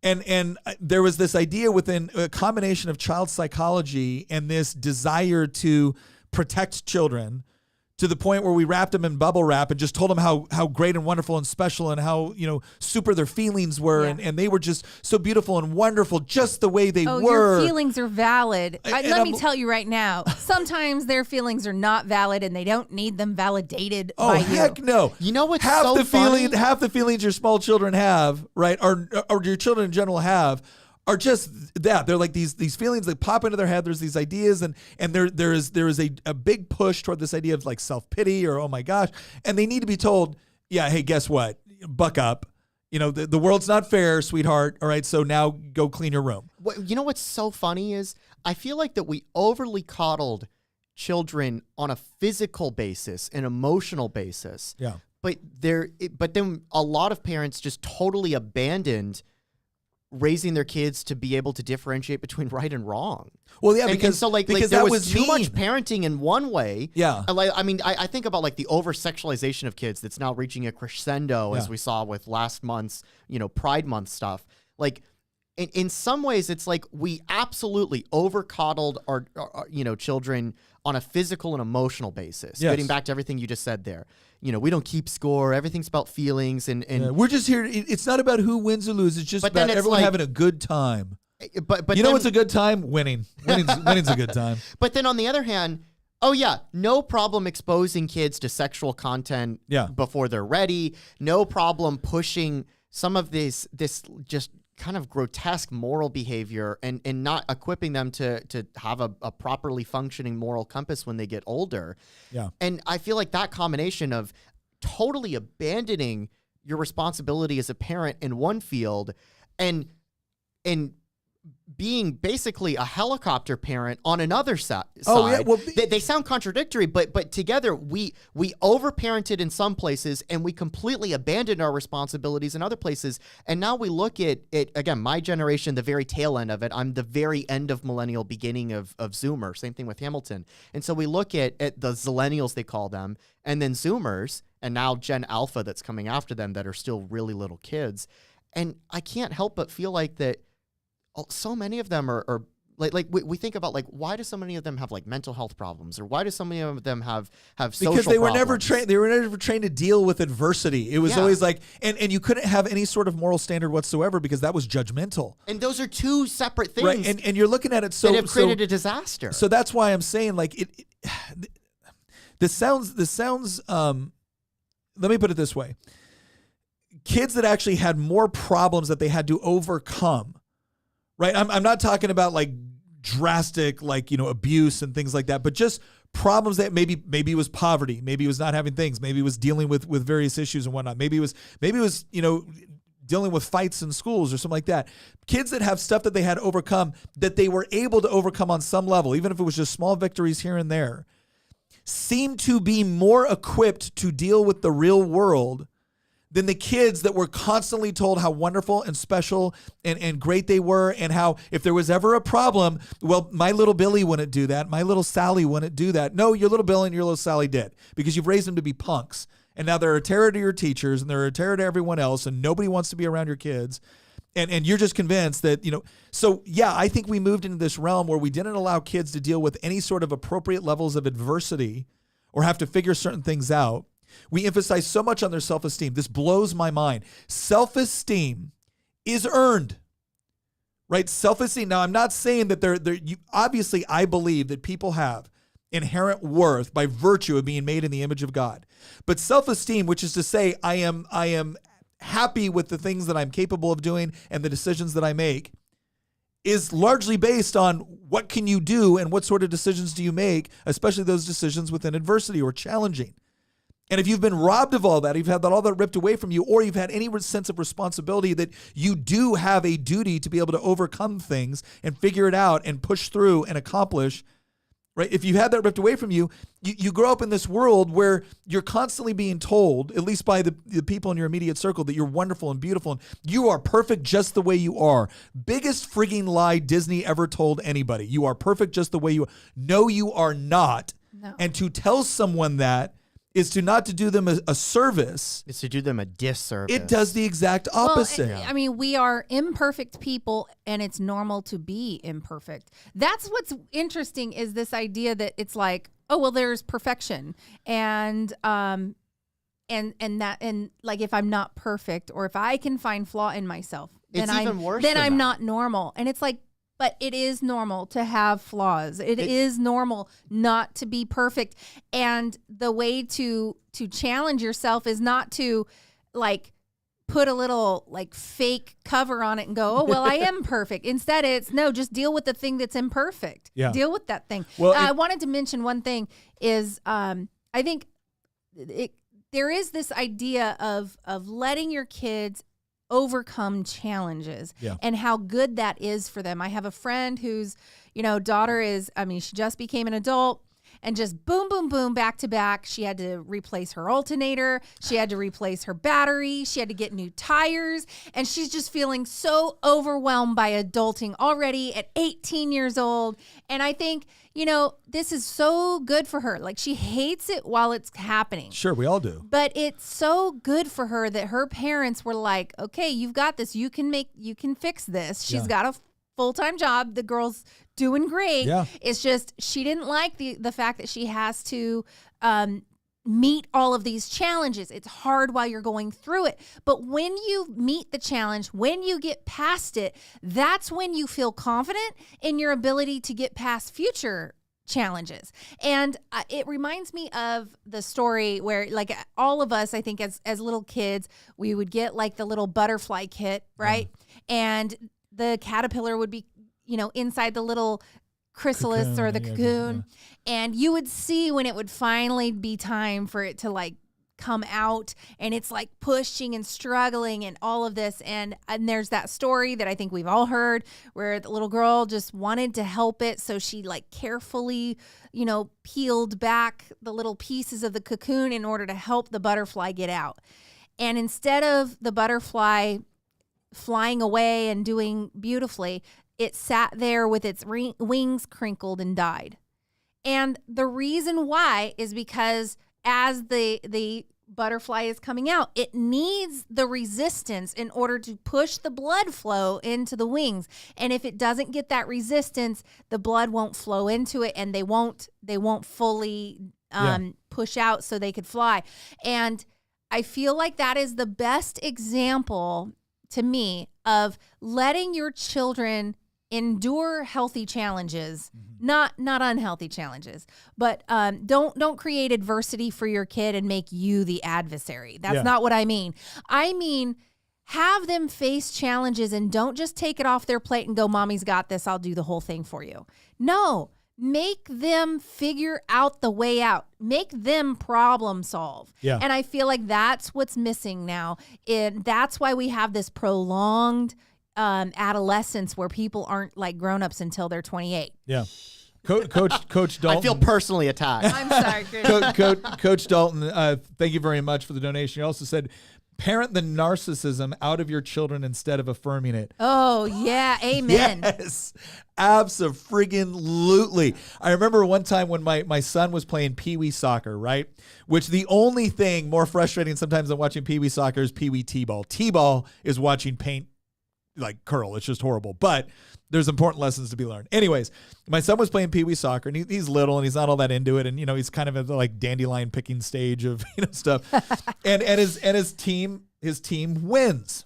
Speaker 1: and there was this idea within a combination of child psychology and this desire to protect children, to the point where we wrapped them in bubble wrap and just told them how great and wonderful and special and how, super their feelings were.
Speaker 3: Yeah.
Speaker 1: And they were just so beautiful and wonderful just the way they were.
Speaker 3: Your feelings are valid. Let me
Speaker 1: I'm-
Speaker 3: tell you right now, sometimes their feelings are not valid and they don't need them validated
Speaker 1: Oh,
Speaker 3: by
Speaker 1: heck
Speaker 3: you.
Speaker 1: no.
Speaker 4: You know what's
Speaker 1: half
Speaker 4: so
Speaker 1: the
Speaker 4: funny?
Speaker 1: Half the feelings your small children have, right, or your children in general have, are just that. They're like these feelings that pop into their head. There's these ideas, and there is a big push toward this idea of like self-pity or, oh my gosh, and they need to be told, yeah, hey, guess what? Buck up. The world's not fair, sweetheart. All right, so now go clean your room.
Speaker 4: You know what's so funny is I feel like that we overly coddled children on a physical basis, an emotional basis.
Speaker 1: Yeah.
Speaker 4: But then a lot of parents just totally abandoned raising their kids to be able to differentiate between right and wrong.
Speaker 1: Well, yeah,
Speaker 4: And
Speaker 1: because
Speaker 4: so like
Speaker 1: because
Speaker 4: there
Speaker 1: that
Speaker 4: was too much
Speaker 1: mean.
Speaker 4: parenting in one way.
Speaker 1: Yeah.
Speaker 4: I think about like the over sexualization of kids that's now reaching a crescendo, as
Speaker 1: Yeah.
Speaker 4: we saw with last month's Pride Month stuff. Like in some ways, it's like we absolutely over coddled our children on a physical and emotional basis.
Speaker 1: Yes.
Speaker 4: Getting back to everything you just said there. We don't keep score. Everything's about feelings and
Speaker 1: We're just here. It's not about who wins or loses. It's just
Speaker 4: But then
Speaker 1: about
Speaker 4: it's
Speaker 1: everyone
Speaker 4: like-
Speaker 1: having a good time.
Speaker 4: but
Speaker 1: What's a good time? Winning. Winning's a good time.
Speaker 4: But then on the other hand, oh yeah, no problem exposing kids to sexual content
Speaker 1: Yeah.
Speaker 4: before they're ready. No problem pushing some of this just kind of grotesque moral behavior and not equipping them to have a properly functioning moral compass when they get older.
Speaker 1: Yeah.
Speaker 4: And I feel like that combination of totally abandoning your responsibility as a parent in one field and being basically a helicopter parent on another side.
Speaker 1: Oh, yeah, well,
Speaker 4: they sound contradictory, but together we overparented in some places and we completely abandoned our responsibilities in other places. And now we look at it again, my generation, the very tail end of it. I'm the very end of millennial, beginning of Zoomer. Same thing with Hamilton. And so we look at the Zillennials, they call them, and then Zoomers, and now Gen Alpha that's coming after them that are still really little kids. And I can't help but feel like that. So many of them are like we think about like, why do so many of them have like mental health problems, or why do so many of them have social
Speaker 1: Because they were
Speaker 4: problems?
Speaker 1: never trained. They were never trained to deal with adversity. It was
Speaker 4: Yeah.
Speaker 1: always like, and you couldn't have any sort of moral standard whatsoever because that was judgmental,
Speaker 4: And those are two separate things
Speaker 1: right? And you're looking at it
Speaker 4: that have created a disaster.
Speaker 1: So that's why I'm saying like this sounds. Let me put it this way: kids that actually had more problems that they had to overcome. Right, I'm not talking about like drastic abuse and things like that, but just problems that maybe it was poverty, maybe it was not having things, maybe it was dealing with various issues and whatnot, maybe it was dealing with fights in schools or something like that. Kids that have stuff that they had to overcome, that they were able to overcome on some level, even if it was just small victories here and there, seem to be more equipped to deal with the real world than the kids that were constantly told how wonderful and special and great they were, and how if there was ever a problem, well, my little Billy wouldn't do that. My little Sally wouldn't do that. No, your little Billy and your little Sally did, because you've raised them to be punks. And now they're a terror to your teachers and they're a terror to everyone else, and nobody wants to be around your kids. And you're just convinced that, so yeah, I think we moved into this realm where we didn't allow kids to deal with any sort of appropriate levels of adversity or have to figure certain things out. We emphasize so much on their self-esteem. This blows my mind. Self-esteem is earned, right? Self-esteem. Now, I'm not saying that obviously, I believe that people have inherent worth by virtue of being made in the image of God. But self-esteem, which is to say, I am happy with the things that I'm capable of doing and the decisions that I make, is largely based on what can you do and what sort of decisions do you make, especially those decisions within adversity or challenging. And if you've been robbed of all that, you've had all that ripped away from you, or you've had any sense of responsibility that you do have a duty to be able to overcome things and figure it out and push through and accomplish, right? If you had that ripped away from you, you grow up in this world where you're constantly being told, at least by the people in your immediate circle, that you're wonderful and beautiful and you are perfect just the way you are. Biggest frigging lie Disney ever told anybody. You are perfect just the way you are. No, you are not.
Speaker 3: No.
Speaker 1: And to tell someone that is to not to do them a service.
Speaker 4: It's to do them a disservice.
Speaker 1: It does the exact opposite.
Speaker 3: Well, I mean, we are imperfect people, and it's normal to be imperfect. That's what's interesting, is this idea that it's like, oh, well, there's perfection. And like, if I'm not perfect, or if I can find flaw in myself, then
Speaker 4: It's even worse
Speaker 3: then
Speaker 4: than
Speaker 3: I'm
Speaker 4: that.
Speaker 3: not normal. And it's like, but it is normal to have flaws. It is normal not to be perfect. And the way to challenge yourself is not to like put a little like fake cover on it and go, oh, well, I am perfect. Instead, it's no, just deal with the thing that's imperfect.
Speaker 1: Yeah.
Speaker 3: Deal with that thing.
Speaker 1: Well,
Speaker 3: I wanted to mention one thing is I think there is this idea of letting your kids overcome challenges and how good that is for them. I have a friend whose, daughter is, she just became an adult, and just boom, boom, boom, back to back. She had to replace her alternator. She had to replace her battery. She had to get new tires. And she's just feeling so overwhelmed by adulting already at 18 years old. And I think, this is so good for her. Like, she hates it while it's happening.
Speaker 1: Sure, we all do.
Speaker 3: But it's so good for her that her parents were like, okay, you've got this. You can fix this. She's got a full-time job. The girl's doing great.
Speaker 1: Yeah.
Speaker 3: It's just she didn't like the fact that she has to meet all of these challenges. It's hard while you're going through it. But when you meet the challenge, when you get past it, that's when you feel confident in your ability to get past future challenges. And it reminds me of the story where, like, all of us, I think as little kids, we would get like the little butterfly kit, right? And the caterpillar would be, inside the little chrysalis
Speaker 1: Cocoon,
Speaker 3: or the cocoon. And you would see when it would finally be time for it to like come out, and it's like pushing and struggling and all of this. And there's that story that I think we've all heard where the little girl just wanted to help it. So she like carefully, peeled back the little pieces of the cocoon in order to help the butterfly get out. And instead of the butterfly flying away and doing beautifully, it sat there with its wings crinkled and died. And the reason why is because as the butterfly is coming out, it needs the resistance in order to push the blood flow into the wings. And if it doesn't get that resistance, the blood won't flow into it, and they won't fully push out so they could fly. And I feel like that is the best example to me of letting your children endure healthy challenges, not unhealthy challenges, but don't create adversity for your kid and make you the adversary. That's not what I mean. I mean, have them face challenges and don't just take it off their plate and go, mommy's got this, I'll do the whole thing for you. No, make them figure out the way out. Make them problem solve.
Speaker 1: Yeah.
Speaker 3: And I feel like that's what's missing now. That's why we have this prolonged adolescence where people aren't like grown-ups until they're 28.
Speaker 1: Yeah. Coach Dalton.
Speaker 4: I feel personally attacked.
Speaker 3: I'm sorry, Chris.
Speaker 1: Coach Dalton, thank you very much for the donation. You also said, parent the narcissism out of your children instead of affirming it.
Speaker 3: Oh, yeah. Amen.
Speaker 1: Yes, abso-friggin-lutely. I remember one time when my son was playing Pee-wee soccer, right? Which the only thing more frustrating sometimes than watching Pee-wee soccer is Pee-wee T-ball. T-ball is watching paint like curl. It's just horrible. But there's important lessons to be learned. Anyways, my son was playing Pee-wee soccer, and he's little, and he's not all that into it. And, he's kind of at the like dandelion picking stage of, stuff. and his team wins.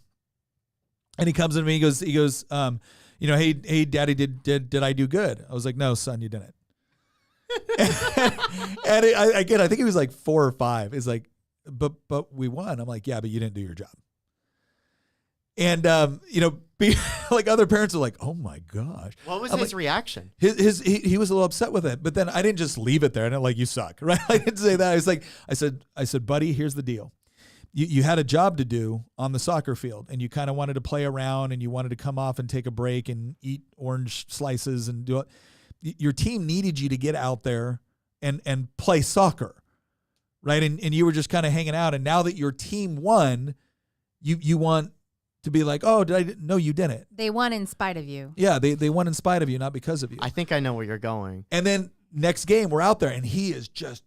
Speaker 1: And he comes to me, he goes, hey, Daddy, did I do good? I was like, no, son, you didn't. and I think he was like 4 or 5. He's like, but we won. I'm like, yeah, but you didn't do your job. And, like other parents are like, oh my gosh.
Speaker 4: What was
Speaker 1: I'm
Speaker 4: his
Speaker 1: like,
Speaker 4: reaction?
Speaker 1: He was a little upset with it, but then I didn't just leave it there and like, you suck, right? I didn't say that. I was like, I said, buddy, here's the deal. You had a job to do on the soccer field, and you kind of wanted to play around, and you wanted to come off and take a break and eat orange slices and do it. Your team needed you to get out there and play soccer, right? And you were just kind of hanging out. And now that your team won, you want to be like, oh, no, you didn't.
Speaker 3: They won in spite of you.
Speaker 1: Yeah, they won in spite of you, not because of you.
Speaker 4: I think I know where you're going.
Speaker 1: And then next game, we're out there, and he is just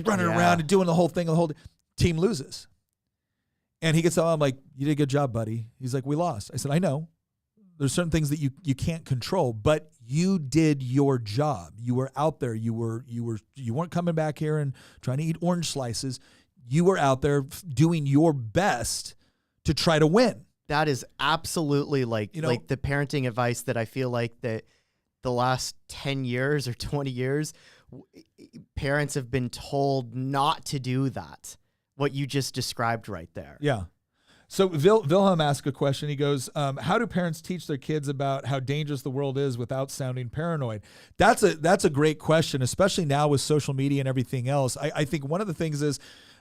Speaker 1: running around and doing the whole thing. The whole team loses. And he gets out. I'm like, you did a good job, buddy. He's like, we lost. I said, I know. There's certain things that you can't control, but you did your job. You were out there. You weren't coming back here and trying to eat orange slices. You were out there doing your best to try to win.
Speaker 4: That is absolutely like the parenting advice that I feel like that the last 10 years or 20 years, parents have been told not to do that. What you just described right there.
Speaker 1: Yeah. So Wilhelm asked a question. He goes, how do parents teach their kids about how dangerous the world is without sounding paranoid? That's a great question, especially now with social media and everything else. I think one of the things is,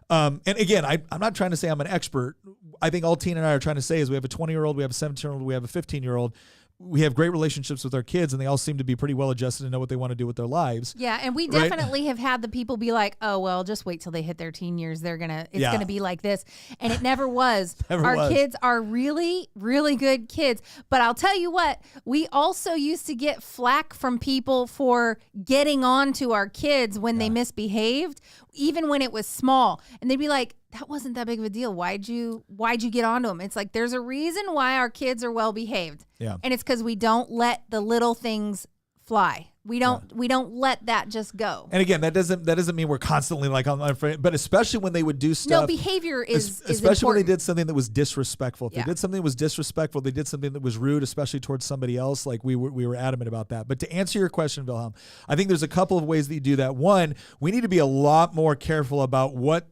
Speaker 1: and again, I'm not trying to say I'm an expert. I think all Tina and I are trying to say is we have a 20-year-old, we have a 17-year-old, we have a 15-year-old. We have great relationships with our kids, and they all seem to be pretty well adjusted and know what they want to do with their lives.
Speaker 3: Yeah, and we definitely have had the people be like, "Oh, well, just wait till they hit their teen years. It's gonna be like this," and it never was. Our kids are really, really good kids. But I'll tell you what, we also used to get flack from people for getting on to our kids when they misbehaved, even when it was small, and they'd be like, that wasn't that big of a deal. Why'd you get onto them? It's like, there's a reason why our kids are well behaved.
Speaker 1: Yeah.
Speaker 3: And it's because we don't let the little things fly. We don't let that just go.
Speaker 1: And again, that doesn't mean we're constantly like on, but especially when they would do stuff.
Speaker 3: No, behavior is
Speaker 1: especially
Speaker 3: important.
Speaker 1: when they did something that was disrespectful. If
Speaker 3: Yeah.
Speaker 1: they did something that was disrespectful, they did something that was rude, especially towards somebody else. Like we were adamant about that. But to answer your question, Wilhelm, I think there's a couple of ways that you do that. One, we need to be a lot more careful about what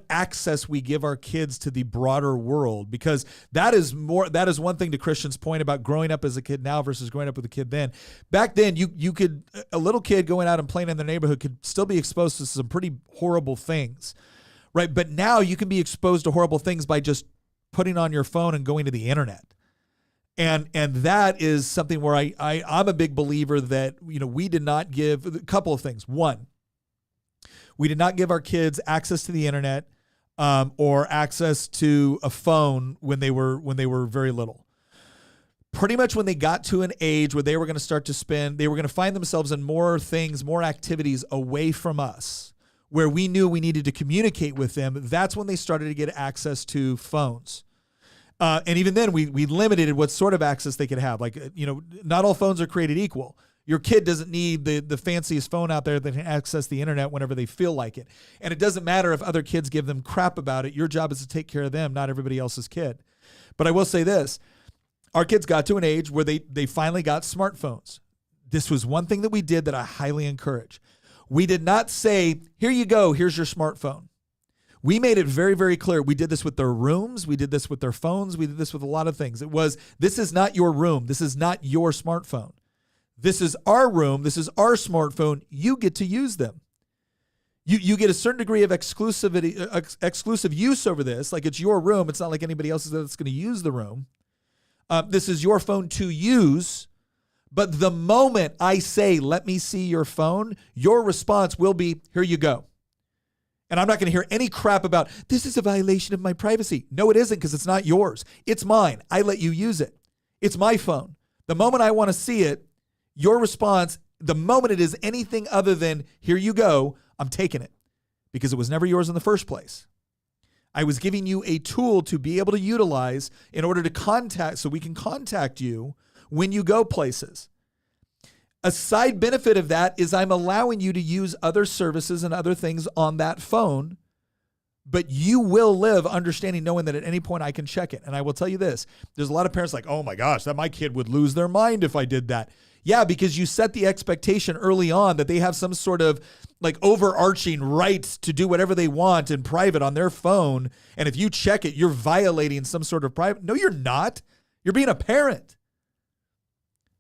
Speaker 1: access we give our kids to the broader world, because that is one thing to Christian's point about growing up as a kid now versus growing up with a kid then. Back then, you could, a little kid going out and playing in the neighborhood could still be exposed to some pretty horrible things, right? But now you can be exposed to horrible things by just putting on your phone and going to the internet. And that is something where I'm a big believer that, we did not give a couple of things. One, we did not give our kids access to the internet or access to a phone when they were very little. Pretty much when they got to an age where they were going to start to they were going to find themselves in more things, more activities away from us, where we knew we needed to communicate with them. That's when they started to get access to phones. And even then, we limited what sort of access they could have. Like, not all phones are created equal. Your kid doesn't need the fanciest phone out there that can access the internet whenever they feel like it. And it doesn't matter if other kids give them crap about it. Your job is to take care of them, not everybody else's kid. But I will say this. Our kids got to an age where they finally got smartphones. This was one thing that we did that I highly encourage. We did not say, here you go, here's your smartphone. We made it very, very clear. We did this with their rooms. We did this with their phones. We did this with a lot of things. It was, this is not your room. This is not your smartphone. This is our room. This is our smartphone. You get to use them. You get a certain degree of exclusive use over this. Like, it's your room. It's not like anybody else that's going to use the room. This is your phone to use. But the moment I say, let me see your phone, your response will be, here you go. And I'm not going to hear any crap about, this is a violation of my privacy. No, it isn't, because it's not yours. It's mine. I let you use it. It's my phone. The moment I want to see it, your response, the moment it is anything other than, here you go, I'm taking it, because it was never yours in the first place. I was giving you a tool to be able to utilize in order to contact, so we can contact you when you go places. A side benefit of that is I'm allowing you to use other services and other things on that phone, but you will live understanding, knowing that at any point I can check it. And I will tell you this, there's a lot of parents like, oh my gosh, that my kid would lose their mind if I did that. Yeah, because you set the expectation early on that they have some sort of like overarching right to do whatever they want in private on their phone. And if you check it, you're violating some sort of private. No, you're not. You're being a parent.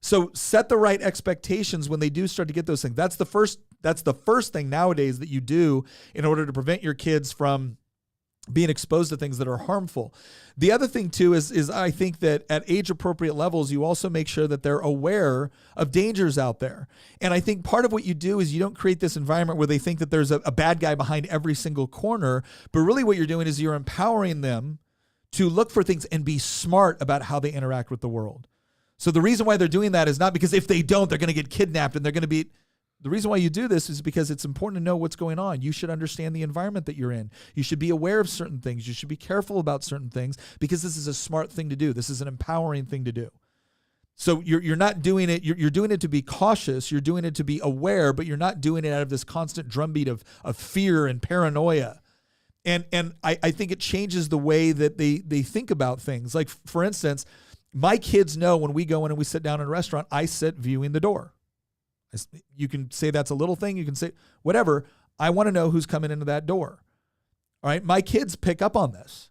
Speaker 1: So set the right expectations when they do start to get those things. That's the first thing nowadays that you do in order to prevent your kids from being exposed to things that are harmful. The other thing too is I think that at age appropriate levels, you also make sure that they're aware of dangers out there. And I think part of what you do is you don't create this environment where they think that there's a bad guy behind every single corner, but really what you're doing is you're empowering them to look for things and be smart about how they interact with the world. So the reason why they're doing that is not because if they don't, they're going to get kidnapped and they're going to be... The reason why you do this is because it's important to know what's going on. You should understand the environment that you're in. You should be aware of certain things. You should be careful about certain things because this is a smart thing to do. This is an empowering thing to do. So you're not doing it. You're doing it to be cautious. You're doing it to be aware, but you're not doing it out of this constant drumbeat of fear and paranoia. And I think it changes the way that they think about things. Like, for instance, my kids know when we go in and we sit down in a restaurant, I sit viewing the door. You can say that's a little thing. You can say whatever. I want to know who's coming into that door. All right. My kids pick up on this.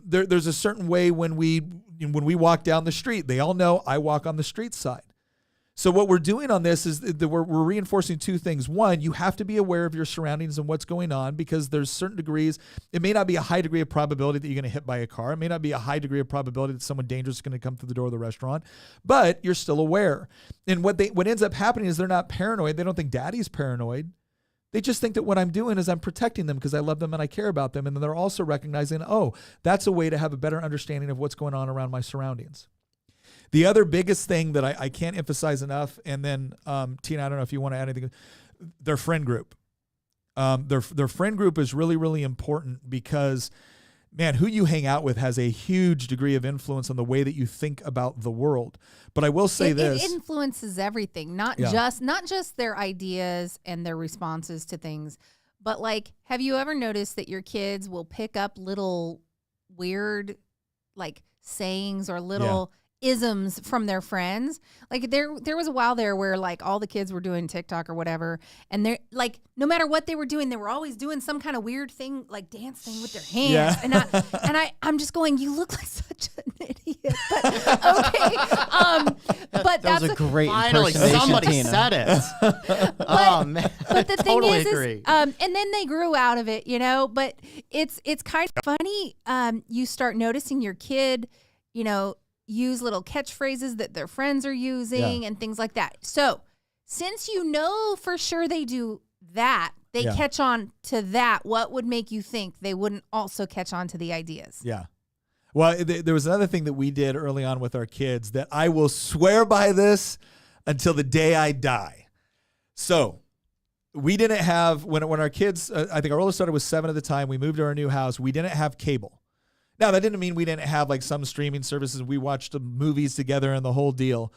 Speaker 1: There's a certain way when we walk down the street, they all know I walk on the street side. So what we're doing on this is that we're reinforcing two things. One, you have to be aware of your surroundings and what's going on, because there's certain degrees. It may not be a high degree of probability that you're going to hit by a car. It may not be a high degree of probability that someone dangerous is going to come through the door of the restaurant, but you're still aware. And what ends up happening is they're not paranoid. They don't think daddy's paranoid. They just think that what I'm doing is I'm protecting them because I love them and I care about them. And then they're also recognizing, oh, that's a way to have a better understanding of what's going on around my surroundings. The other biggest thing that I can't emphasize enough, and then Tina, I don't know if you want to add anything, their friend group. Their friend group is really, really important because, man, who you hang out with has a huge degree of influence on the way that you think about the world. But I will say this.
Speaker 3: It influences everything, not just their ideas and their responses to things, but like, have you ever noticed that your kids will pick up little weird, like, sayings or little isms from their friends? Like, there was a while there where, like, all the kids were doing TikTok or whatever, and they're like, no matter what they were doing, they were always doing some kind of weird thing, like dancing with their hands. Yeah. I'm just going, you look like such an idiot. But okay. But
Speaker 2: that was a great
Speaker 4: finally somebody
Speaker 2: Tina.
Speaker 4: said it. Oh man.
Speaker 3: But the thing
Speaker 4: Totally
Speaker 3: is
Speaker 4: agree.
Speaker 3: and then they grew out of it, you know, but it's kind of funny. You start noticing your kid, you know, use little catchphrases that their friends are using and things like that. So since you know for sure they do that, they catch on to that, what would make you think they wouldn't also catch on to the ideas?
Speaker 1: Yeah. Well, there was another thing that we did early on with our kids that I will swear by this until the day I die. So we didn't have, when our kids, I think our oldest daughter was 7 at the time, we moved to our new house, we didn't have cable. Now, that didn't mean we didn't have like some streaming services. We watched the movies together and the whole deal.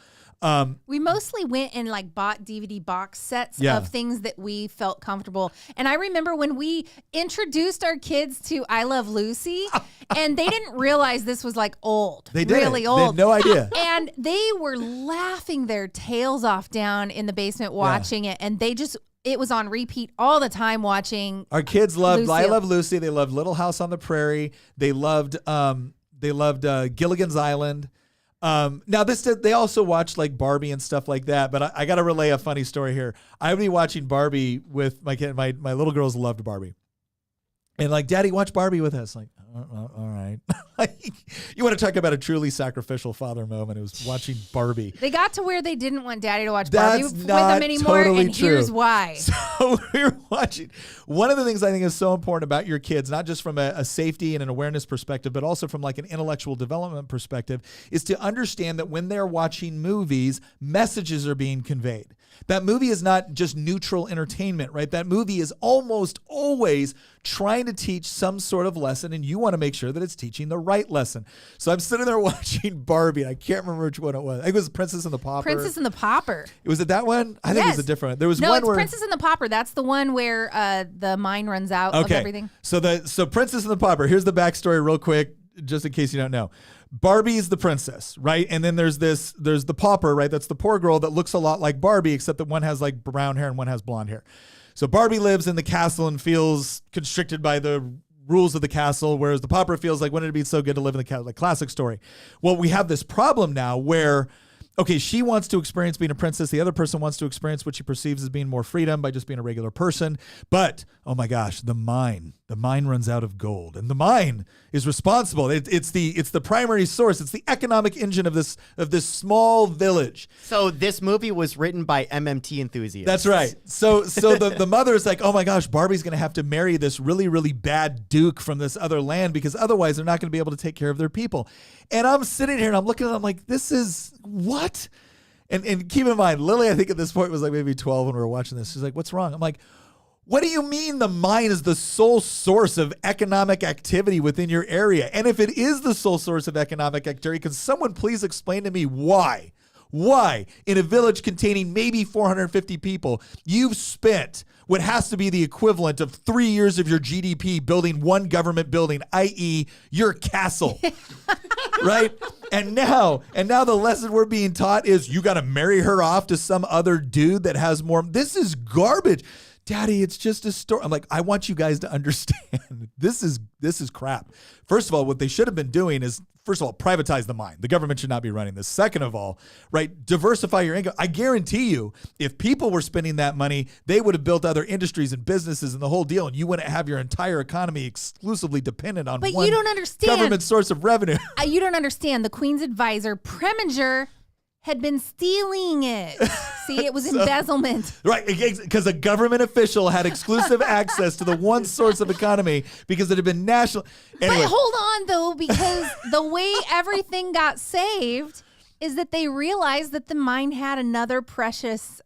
Speaker 3: We mostly went and like bought DVD box sets of things that we felt comfortable. And I remember when we introduced our kids to I Love Lucy, and they didn't realize this was like old.
Speaker 1: They did.
Speaker 3: Really old.
Speaker 1: They had no idea.
Speaker 3: And they were laughing their tails off down in the basement watching it. And it was on repeat all the time watching.
Speaker 1: Our kids loved
Speaker 3: Lucy.
Speaker 1: I Love Lucy. They loved Little House on the Prairie. They loved Gilligan's Island. Now they also watched like Barbie and stuff like that. But I got to relay a funny story here. I would be watching Barbie with my kid. My little girls loved Barbie. And like, Daddy, watch Barbie with us. Like, all right. Like, you want to talk about a truly sacrificial father moment? It was watching Barbie.
Speaker 3: They got to where they didn't want Daddy to watch
Speaker 1: That's
Speaker 3: Barbie with
Speaker 1: not
Speaker 3: them anymore,
Speaker 1: totally
Speaker 3: and
Speaker 1: true.
Speaker 3: here's why.
Speaker 1: So we were watching. One of the things I think is so important about your kids, not just from a safety and an awareness perspective, but also from like an intellectual development perspective, is to understand that when they're watching movies, messages are being conveyed. That movie is not just neutral entertainment, right? That movie is almost always trying to teach some sort of lesson, and you want to make sure that it's teaching the right lesson. So I'm sitting there watching Barbie, and I can't remember which one it was. I think it was Princess and the Pauper.
Speaker 3: Princess and the Pauper.
Speaker 1: Was it that one? I think it was a different one. There was one
Speaker 3: it's
Speaker 1: where
Speaker 3: Princess and the Pauper. That's the one where the mine runs out of everything.
Speaker 1: So Princess and the Pauper. Here's the backstory real quick, just in case you don't know. Barbie's the princess, right? And then there's the pauper, right? That's the poor girl that looks a lot like Barbie, except that one has like brown hair and one has blonde hair. So Barbie lives in the castle and feels constricted by the rules of the castle, whereas the pauper feels like, wouldn't it be so good to live in the castle? Like, classic story. Well, we have this problem now where, okay, she wants to experience being a princess. The other person wants to experience what she perceives as being more freedom by just being a regular person. But, oh my gosh, the mine runs out of gold, and the mine is responsible. It's the primary source. It's the economic engine of this small village.
Speaker 4: So this movie was written by MMT enthusiasts.
Speaker 1: That's right. So the mother is like, oh my gosh, Barbie's going to have to marry this really, really bad duke from this other land because otherwise they're not going to be able to take care of their people. And I'm sitting here and I'm looking at it, I'm like, this is what? And keep in mind, Lily, I think at this point was like maybe 12 when we were watching this. She's like, what's wrong? I'm like, What do you mean the mine is the sole source of economic activity within your area? And if it is the sole source of economic activity, can someone please explain to me why? Why, in a village containing maybe 450 people, you've spent what has to be the equivalent of 3 years of your GDP building one government building, i.e. your castle, right? And now the lesson we're being taught is you got to marry her off to some other dude that has more. This is garbage. Daddy, it's just a story. I'm like, I want you guys to understand this is crap. First of all, what they should have been doing is, first of all, privatize the mine. The government should not be running this. Second of all, right, diversify your income. I guarantee you, if people were spending that money, they would have built other industries and businesses and the whole deal, and you wouldn't have your entire economy exclusively dependent on
Speaker 3: But
Speaker 1: one
Speaker 3: you don't understand.
Speaker 1: government source of revenue.
Speaker 3: You don't understand. The Queen's advisor, Preminger, had been stealing it. See, it was embezzlement.
Speaker 1: Right, because a government official had exclusive access to the one source of economy because it had been national. Anyway.
Speaker 3: But hold on, though, because the way everything got saved is that they realized that the mine had another precious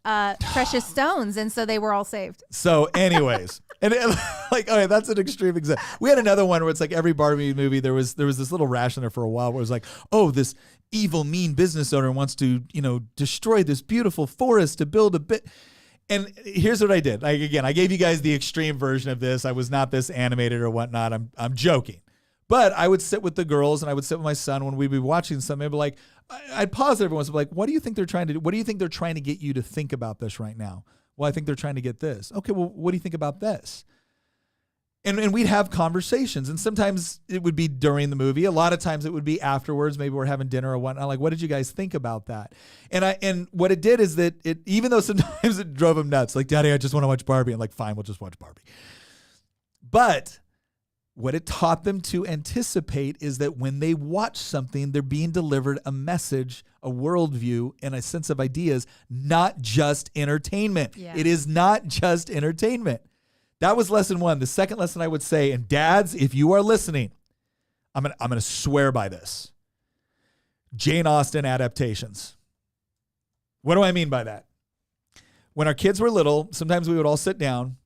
Speaker 3: stones, and so they were all saved.
Speaker 1: So anyways, like, okay, that's an extreme example. We had another one where it's like every Barbie movie, there was this little rash in there for a while where it was like, oh, this evil, mean business owner wants to, destroy this beautiful forest to build a bit. And here's what I did. I gave you guys the extreme version of this. I was not this animated or whatnot. I'm joking. But I would sit with the girls and I would sit with my son when we'd be watching something. I'd be like, I'd pause it every once in a while, like, what do you think they're trying to do? What do you think they're trying to get you to think about this right now? Well, I think they're trying to get this. Okay, well, what do you think about this? And we'd have conversations, and sometimes it would be during the movie. A lot of times it would be afterwards. Maybe we're having dinner or whatnot. Like, what did you guys think about that? And what it did is that it, even though sometimes it drove him nuts, like, Daddy, I just want to watch Barbie. I'm like, fine, we'll just watch Barbie. But what it taught them to anticipate is that when they watch something, they're being delivered a message, a worldview, and a sense of ideas, not just entertainment.
Speaker 3: Yeah.
Speaker 1: It is not just entertainment. That was lesson one. The second lesson I would say, and dads, if you are listening, I'm gonna swear by this. Jane Austen adaptations. What do I mean by that? When our kids were little, sometimes we would all sit down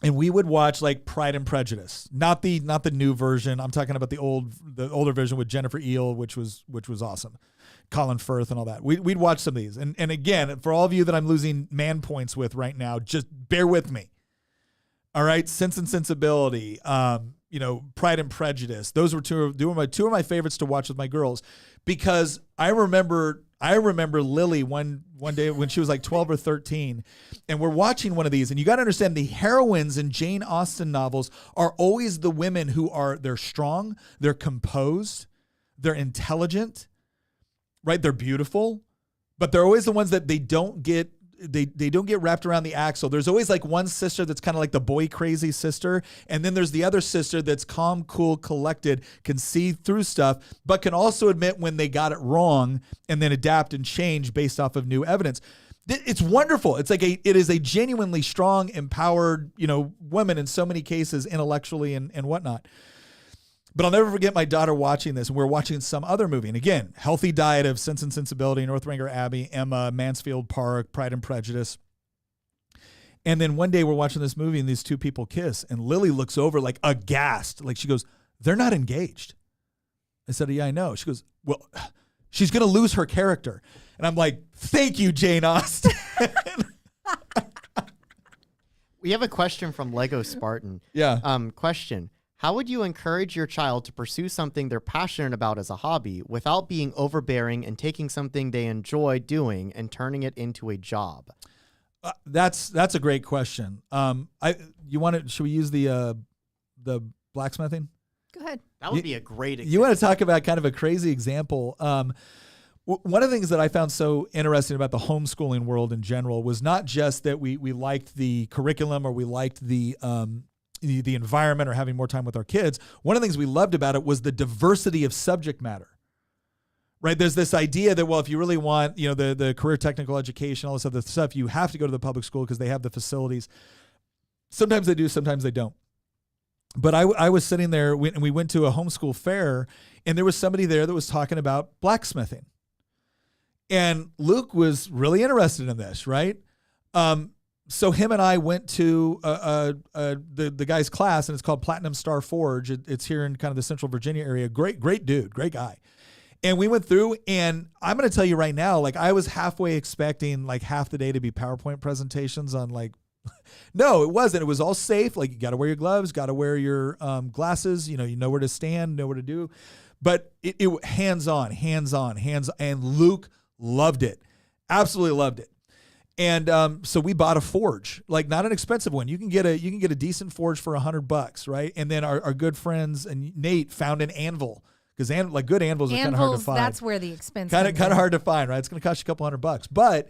Speaker 1: and we would watch like Pride and Prejudice, not the new version. I'm talking about the older version with Jennifer Eel, which was awesome. Colin Firth and all that. We'd watch some of these, and again, for all of you that I'm losing man points with right now, just bear with me. All right, Sense and Sensibility, Pride and Prejudice. Those were two of my favorites to watch with my girls, because I remember Lily one day when she was like 12 or 13, and we're watching one of these, and you got to understand the heroines in Jane Austen novels are always the women they're strong, they're composed, they're intelligent, right? They're beautiful, but they're always the ones that they don't get wrapped around the axle. There's always like one sister that's kind of like the boy crazy sister. And then there's the other sister that's calm, cool, collected, can see through stuff, but can also admit when they got it wrong and then adapt and change based off of new evidence. It's wonderful. It's like it is a genuinely strong, empowered, woman in so many cases, intellectually and whatnot. But I'll never forget my daughter watching this, and we're watching some other movie. And again, healthy diet of Sense and Sensibility, Northanger Abbey, Emma, Mansfield Park, Pride and Prejudice. And then one day we're watching this movie and these two people kiss, and Lily looks over like aghast. Like she goes, they're not engaged. I said, yeah, I know. She goes, well, she's going to lose her character. And I'm like, thank you, Jane Austen.
Speaker 4: We have a question from Lego Spartan.
Speaker 1: Yeah.
Speaker 4: Question. How would you encourage your child to pursue something they're passionate about as a hobby without being overbearing and taking something they enjoy doing and turning it into a job?
Speaker 1: That's a great question. Should we use the blacksmithing?
Speaker 3: Go ahead.
Speaker 4: That would be a great example.
Speaker 1: You want to talk about kind of a crazy example? One of the things that I found so interesting about the homeschooling world in general was not just that we liked the curriculum or we liked the environment or having more time with our kids. One of the things we loved about it was the diversity of subject matter, right? There's this idea that, well, if you really want, the career technical education, all this other stuff, you have to go to the public school because they have the facilities. Sometimes they do, sometimes they don't. But I was sitting there and we went to a homeschool fair, and there was somebody there that was talking about blacksmithing. And Luke was really interested in this, right? So him and I went to the guy's class, and it's called Platinum Star Forge. It's here in kind of the Central Virginia area. Great dude, great guy. And we went through, and I'm going to tell you right now, like I was halfway expecting like half the day to be PowerPoint presentations on like, no, it wasn't. It was all safe. Like you got to wear your gloves, got to wear your glasses. You know where to stand, know what to do. But it hands-on. And Luke loved it. Absolutely loved it. And so we bought a forge, like not an expensive one. You can get a decent forge for $100, right? And then our good friends and Nate found an anvil, because like good anvils are kind of hard to find.
Speaker 3: That's where the expense
Speaker 1: kind of hard to find, right? It's going to cost you a couple $100. But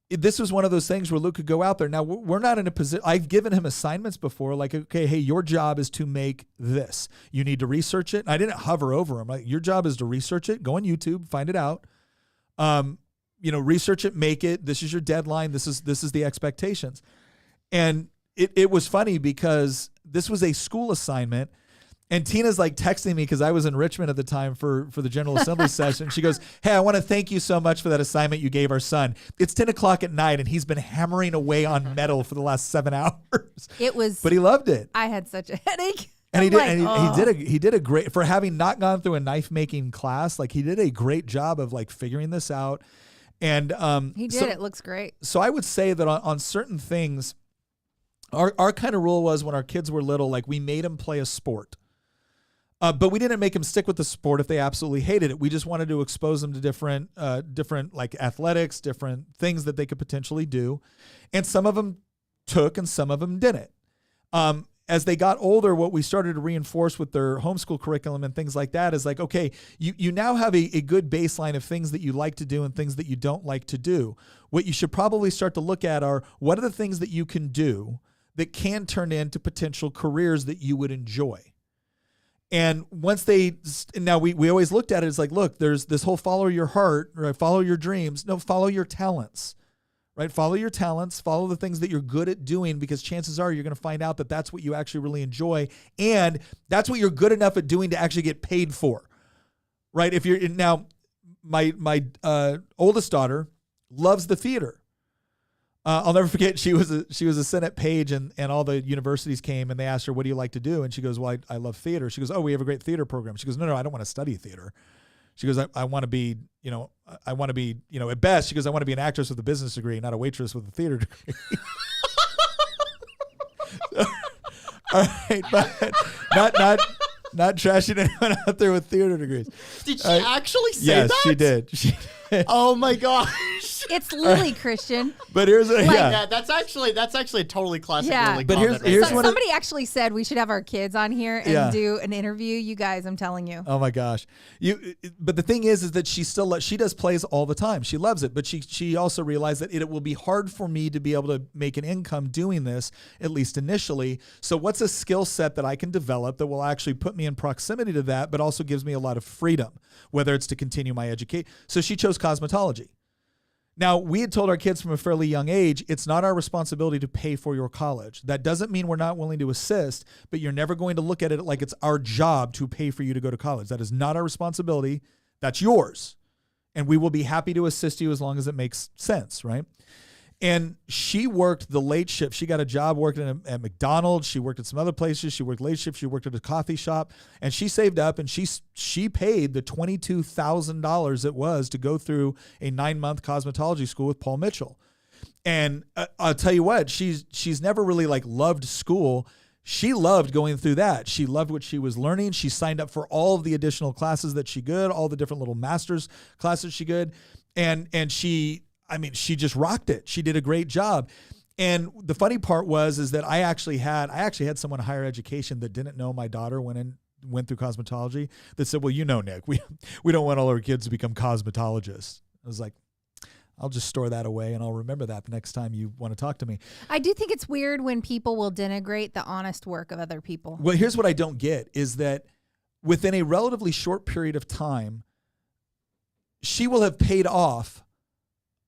Speaker 1: this was one of those things where Luke could go out there. Now we're not in a position. I've given him assignments before, like, okay, hey, your job is to make this. You need to research it. And I didn't hover over him. Like, your job is to research it. Go on YouTube, find it out. Research it, make it. This is your deadline. This is the expectations. And it was funny because this was a school assignment. And Tina's like texting me because I was in Richmond at the time for the General Assembly session. She goes, hey, I want to thank you so much for that assignment you gave our son. It's 10 o'clock at night, and he's been hammering away on metal for the last 7 hours. But he loved it.
Speaker 3: I had such a headache.
Speaker 1: And he did a great, for having not gone through a knife making class, like he did a great job of like figuring this out. And
Speaker 3: he did. It looks great.
Speaker 1: So I would say that on certain things, our kind of rule was when our kids were little, like we made them play a sport. But we didn't make them stick with the sport if they absolutely hated it. We just wanted to expose them to different like athletics, different things that they could potentially do. And some of them took and some of them didn't. As they got older, what we started to reinforce with their homeschool curriculum and things like that is like, okay, you now have a good baseline of things that you like to do and things that you don't like to do. What you should probably start to look at are what are the things that you can do that can turn into potential careers that you would enjoy. And once we always looked at it as like, look, there's this whole follow your heart, right? Follow your dreams. No, follow your talents, right? Follow your talents, follow the things that you're good at doing, because chances are you're going to find out that that's what you actually really enjoy. And that's what you're good enough at doing to actually get paid for, right? If you're now, my oldest daughter loves the theater. I'll never forget, she was a Senate page, and all the universities came and they asked her, what do you like to do? And she goes, well, I love theater. She goes, oh, we have a great theater program. She goes, no, I don't want to study theater. She goes, I want to be, at best, she goes, I want to be an actress with a business degree, not a waitress with a theater degree. All right, but not trashing anyone out there with theater degrees.
Speaker 4: Did she actually say
Speaker 1: yes,
Speaker 4: that?
Speaker 1: Yes, she did.
Speaker 4: Oh my gosh.
Speaker 3: It's Lily, Christian.
Speaker 1: But here's
Speaker 4: that's actually a totally classic Lily.
Speaker 1: But
Speaker 4: comment
Speaker 1: here's
Speaker 3: So,
Speaker 1: what
Speaker 3: somebody actually said we should have our kids on here and do an interview. You guys, I'm telling you.
Speaker 1: Oh my gosh. But the thing is that she does plays all the time. She loves it, but she also realized that it will be hard for me to be able to make an income doing this, at least initially. So what's a skill set that I can develop that will actually put me in proximity to that, but also gives me a lot of freedom, whether it's to continue my education. So she chose cosmetology. Now, we had told our kids from a fairly young age, it's not our responsibility to pay for your college. That doesn't mean we're not willing to assist, but you're never going to look at it like it's our job to pay for you to go to college. That is not our responsibility. That's yours. And we will be happy to assist you as long as it makes sense, right? And she worked the late shift. She got a job working at McDonald's. She worked at some other places. She worked late shift. She worked at a coffee shop. And she saved up, and she paid the $22,000 it was to go through a 9-month cosmetology school with Paul Mitchell. And I'll tell you what, she's never really like loved school. She loved going through that. She loved what she was learning. She signed up for all of the additional classes that she could, all the different little master's classes she could. And she just rocked it. She did a great job. And the funny part is that I actually had someone in higher education that didn't know my daughter went through cosmetology that said, well, Nick, we don't want all our kids to become cosmetologists. I was like, I'll just store that away and I'll remember that the next time you want to talk to me.
Speaker 3: I do think it's weird when people will denigrate the honest work of other people.
Speaker 1: Well, here's what I don't get is that within a relatively short period of time, she will have paid off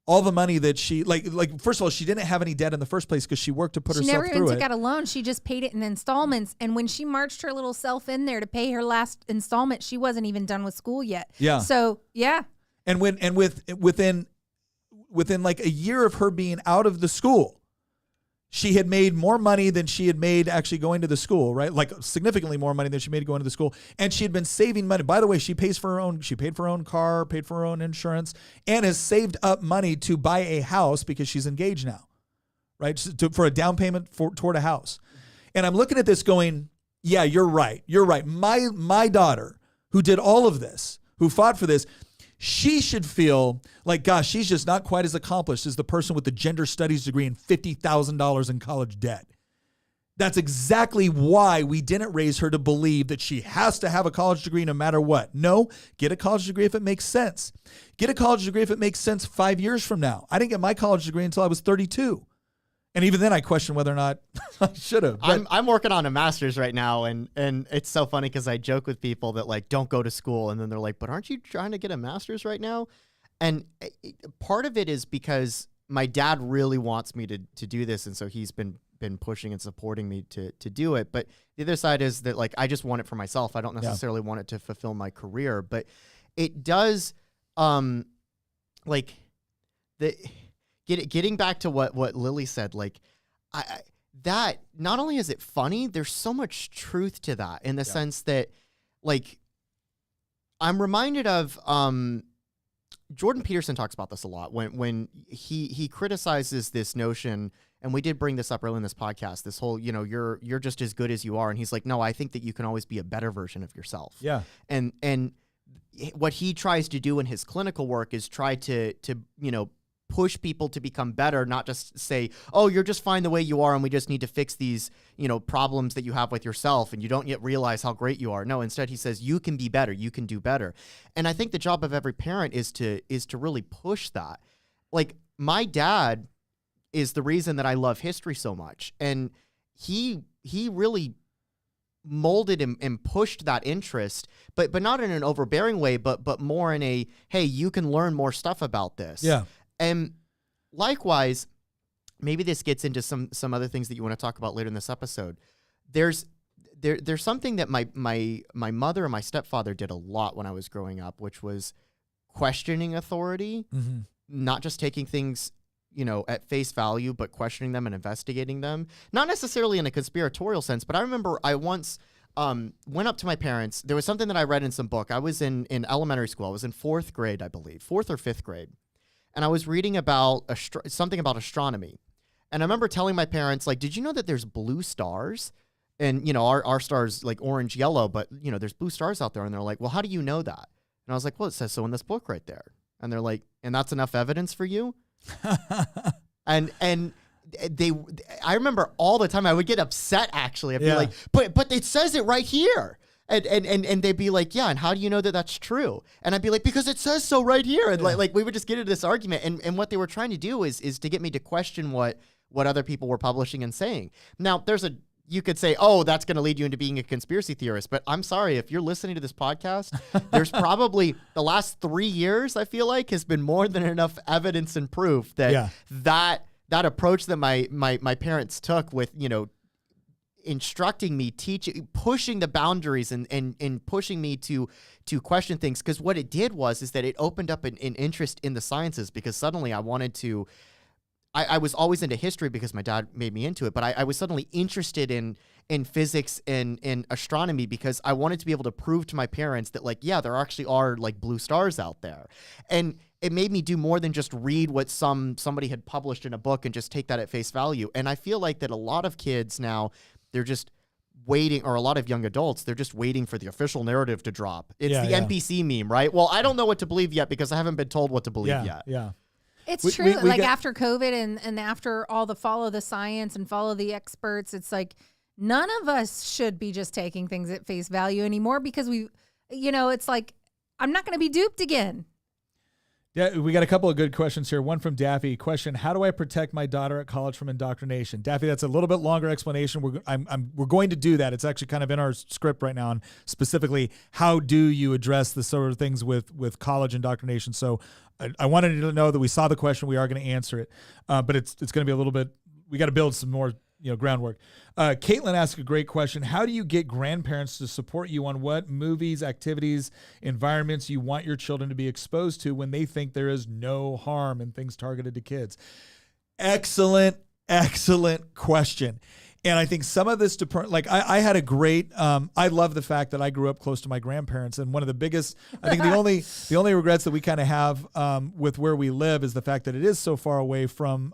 Speaker 1: all the money that she like. First of all, she didn't have any debt in the first place because she worked to put herself through it.
Speaker 3: She never even took out a loan. She just paid it in installments. And when she marched her little self in there to pay her last installment, she wasn't even done with school yet.
Speaker 1: Yeah.
Speaker 3: So yeah.
Speaker 1: And within within like a year of her being out of the school, she had made more money than she had made actually going to the school, right? Like significantly more money than she made going to the school. And she had been saving money. By the way, she paid for her own car, paid for her own insurance, and has saved up money to buy a house because she's engaged now, right? For a down payment toward a house. And I'm looking at this going, yeah, you're right. You're right. My daughter, who did all of this, who fought for this, she should feel like, gosh, she's just not quite as accomplished as the person with the gender studies degree and $50,000 in college debt. That's exactly why we didn't raise her to believe that she has to have a college degree no matter what. No, get a college degree if it makes sense. Get a college degree if it makes sense 5 years from now. I didn't get my college degree until I was 32. And even then I question whether or not I should have.
Speaker 4: I'm working on a master's right now, and it's so funny because I joke with people that like don't go to school, and then they're like, but aren't you trying to get a master's right now? And part of it is because my dad really wants me to do this, and so he's been pushing and supporting me to do it. But the other side is that like I just want it for myself. I don't necessarily want it to fulfill my career, but it does like the getting back to what Lily said, like that not only is it funny, there's so much truth to that in the sense that like I'm reminded of Jordan Peterson talks about this a lot when he criticizes this notion, and we did bring this up early in this podcast, this whole, you're just as good as you are. And he's like, no, I think that you can always be a better version of yourself.
Speaker 1: Yeah.
Speaker 4: And what he tries to do in his clinical work is try to push people to become better, not just say, oh, you're just fine the way you are and we just need to fix these, problems that you have with yourself and you don't yet realize how great you are. No, instead he says, you can be better, you can do better. And I think the job of every parent is to really push that. Like my dad is the reason that I love history so much. And he really molded and pushed that interest, but not in an overbearing way, but more in a, hey, you can learn more stuff about this.
Speaker 1: Yeah.
Speaker 4: And likewise, maybe this gets into some other things that you want to talk about later in this episode. There's something that my mother and my stepfather did a lot when I was growing up, which was questioning authority, not just taking things, at face value, but questioning them and investigating them. Not necessarily in a conspiratorial sense, but I remember I once went up to my parents. There was something that I read in some book. I was in elementary school. I was in fourth grade, I believe, 4th or 5th grade. And I was reading about something about astronomy. And I remember telling my parents, like, did you know that there's blue stars? And, our star's like orange, yellow, but, there's blue stars out there. And they're like, well, how do you know that? And I was like, well, it says so in this book right there. And they're like, and that's enough evidence for you? and I remember all the time I would get upset, actually. I'd be like, but it says it right here. And they'd be like, yeah, and how do you know that that's true? And I'd be like, because it says so right here. And like we would just get into this argument. And what they were trying to do is to get me to question what other people were publishing and saying. Now, you could say, oh, that's going to lead you into being a conspiracy theorist. But I'm sorry, if you're listening to this podcast, there's probably the last 3 years, I feel like, has been more than enough evidence and proof that that approach that my parents took with, instructing me, teaching, pushing the boundaries and pushing me to question things. Because what it did is that it opened up an interest in the sciences, because suddenly I wanted to, I was always into history because my dad made me into it, but I was suddenly interested in physics and in astronomy because I wanted to be able to prove to my parents that, like, yeah, there actually are like blue stars out there. And it made me do more than just read what somebody had published in a book and just take that at face value. And I feel like that a lot of kids now, they're just waiting, or a lot of young adults, they're just waiting for the official narrative to drop. It's the NPC meme, right? Well, I don't know what to believe yet because I haven't been told what to believe yet.
Speaker 1: Yeah.
Speaker 3: It's true. After COVID and after all the follow the science and follow the experts, it's like none of us should be just taking things at face value anymore because it's like, I'm not going to be duped again.
Speaker 1: Yeah, we got a couple of good questions here. One from Daffy. Question: how do I protect my daughter at college from indoctrination? Daffy, that's a little bit longer explanation. We're going to do that. It's actually kind of in our script right now, and specifically, how do you address the sort of things with college indoctrination? So I wanted you to know that we saw the question. We are going to answer it, but it's going to be a little bit. We got to build some more groundwork. Caitlin asked a great question. How do you get grandparents to support you on what movies, activities, environments you want your children to be exposed to when they think there is no harm in things targeted to kids? Excellent question. And I think some of this, like I had a great, I love the fact that I grew up close to my grandparents. And one of the biggest, I think the only regrets that we kind of have with where we live is the fact that it is so far away from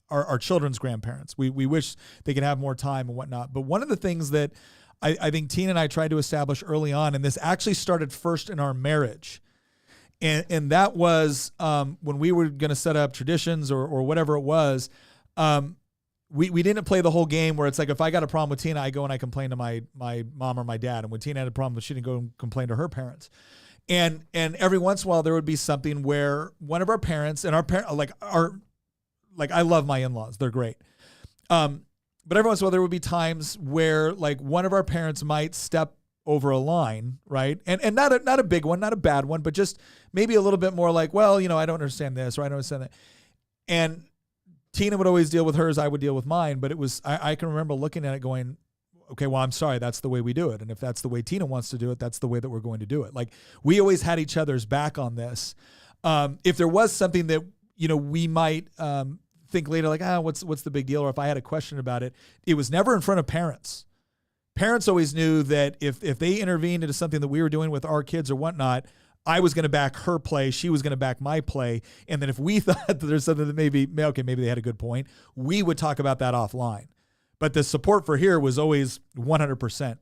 Speaker 1: our children's grandparents. We wish they could have more time and whatnot. But one of the things that I think Tina and I tried to establish early on, and this actually started first in our marriage, and that was when we were going to set up traditions or whatever it was, we didn't play the whole game where it's like, if I got a problem with Tina, I go and I complain to my mom or my dad. And when Tina had a problem, she didn't go and complain to her parents. And every once in a while there would be something where one of our parents and I love my in-laws. They're great. But every once in a while there would be times where like one of our parents might step over a line, right? And not a big one, not a bad one, but just maybe a little bit more like, well, I don't understand this or I don't understand that. And Tina would always deal with hers, I would deal with mine, but it was, I can remember looking at it going, okay, well, I'm sorry, that's the way we do it. And if that's the way Tina wants to do it, that's the way that we're going to do it. Like, we always had each other's back on this. If there was something that, we might think later, like, what's the big deal? Or if I had a question about it, it was never in front of parents. Parents always knew that if they intervened into something that we were doing with our kids or whatnot, I was going to back her play. She was going to back my play. And then if we thought that there's something that maybe they had a good point, we would talk about that offline. But the support for here was always 100%.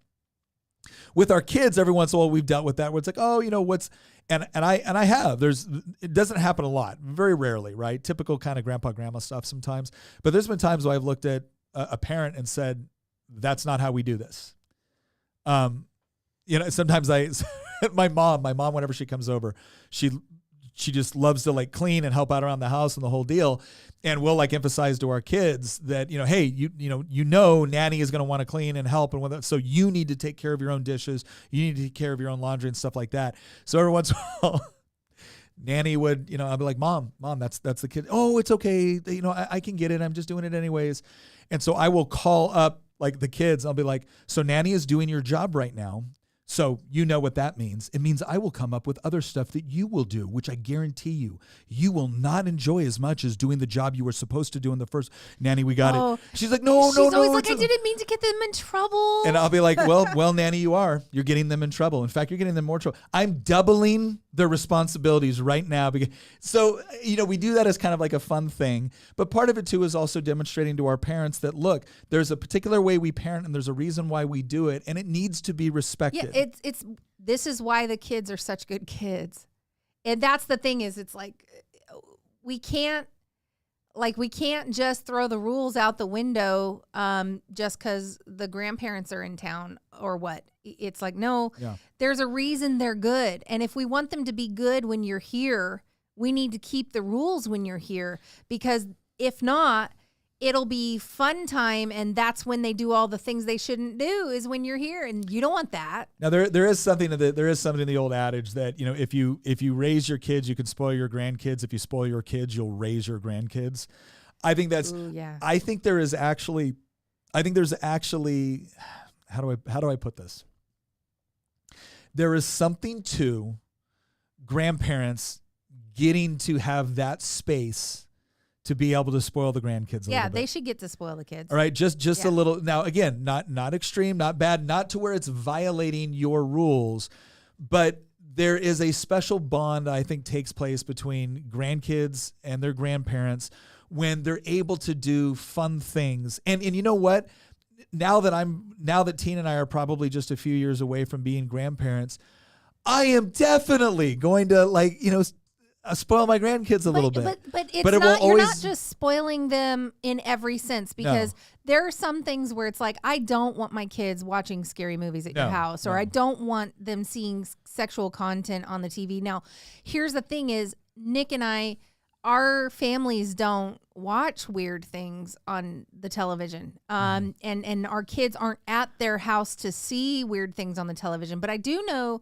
Speaker 1: With our kids, every once in a while we've dealt with that where it's like, and I have. It doesn't happen a lot, very rarely, right? Typical kind of grandpa, grandma stuff sometimes. But there's been times where I've looked at a parent and said, that's not how we do this. Sometimes my mom, whenever she comes over, she just loves to like clean and help out around the house and the whole deal. And we'll like emphasize to our kids that, hey, Nanny is going to want to clean and help. And so you need to take care of your own dishes. You need to take care of your own laundry and stuff like that. So every once in a while, Nanny would, I'd be like, Mom, that's the kid. Oh, it's okay. I can get it. I'm just doing it anyways. And so I will call up like the kids. I'll be like, so Nanny is doing your job right now. So you know what that means. It means I will come up with other stuff that you will do, which I guarantee you will not enjoy as much as doing the job you were supposed to do in the first. Nanny, we got it. She's like, no.
Speaker 3: She's always like, I didn't mean to get them in trouble.
Speaker 1: And I'll be like, well, Nanny, you're getting them in trouble. In fact, you're getting them more trouble. I'm doubling their responsibilities right now. So, we do that as kind of like a fun thing. But part of it too is also demonstrating to our parents that, look, there's a particular way we parent and there's a reason why we do it. And it needs to be respected.
Speaker 3: Yeah, this is why the kids are such good kids. And that's the thing is, it's like, we can't just throw the rules out the window just because the grandparents are in town or what. It's like, no, There's a reason they're good. And if we want them to be good when you're here, we need to keep the rules when you're here, because if not, it'll be fun time, and that's when they do all the things they shouldn't do, is when you're here, and you don't want that.
Speaker 1: Now there is something in the old adage that if you raise your kids, you can spoil your grandkids. If you spoil your kids, you'll raise your grandkids. I think that's.
Speaker 3: Ooh, yeah.
Speaker 1: I think there's actually. How do I put this? There is something to grandparents getting to have that space to be able to spoil the grandkids a little bit.
Speaker 3: They should get to spoil the kids.
Speaker 1: All right, just a little. Now, again, not extreme, not bad, not to where it's violating your rules, but there is a special bond I think takes place between grandkids and their grandparents when they're able to do fun things. And you know what? Now that Tina and I are probably just a few years away from being grandparents, I am definitely going to spoil my grandkids a little bit.
Speaker 3: But you're not just spoiling them in every sense, because there are some things where it's like, I don't want my kids watching scary movies at your house, or I don't want them seeing sexual content on the TV. Now, here's the thing is, Nick and I, our families don't watch weird things on the television. And our kids aren't at their house to see weird things on the television. But I do know,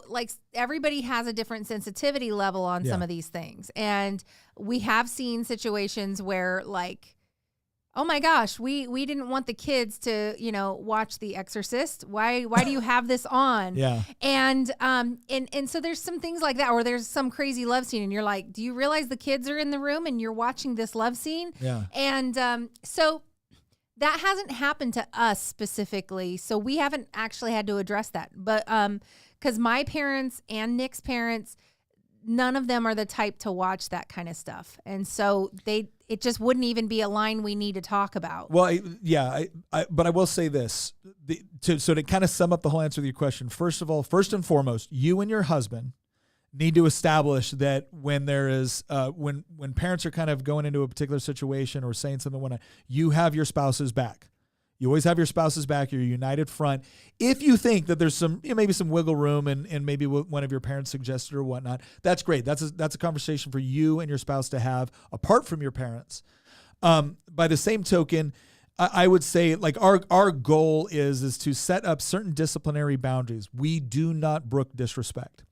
Speaker 3: like, everybody has a different sensitivity level on some of these things. And we have seen situations where, like, oh my gosh, we didn't want the kids to, watch The Exorcist. Why do you have this on?
Speaker 1: Yeah.
Speaker 3: And so there's some things like that, or there's some crazy love scene and you're like, do you realize the kids are in the room and you're watching this love scene?
Speaker 1: Yeah.
Speaker 3: And so that hasn't happened to us specifically. So we haven't actually had to address that. But because my parents and Nick's parents, none of them are the type to watch that kind of stuff. And so it just wouldn't even be a line we need to talk about.
Speaker 1: Well, but I will say this, so to kind of sum up the whole answer to your question, first of all, first and foremost, you and your husband need to establish that when there is, when parents are kind of going into a particular situation or saying something, you have your spouse's back. You always have your spouse's back. You're a united front. If you think that there's some, maybe some wiggle room and maybe one of your parents suggested or whatnot, that's great. That's a conversation for you and your spouse to have apart from your parents. By the same token, I would say like our goal is to set up certain disciplinary boundaries. We do not brook disrespect.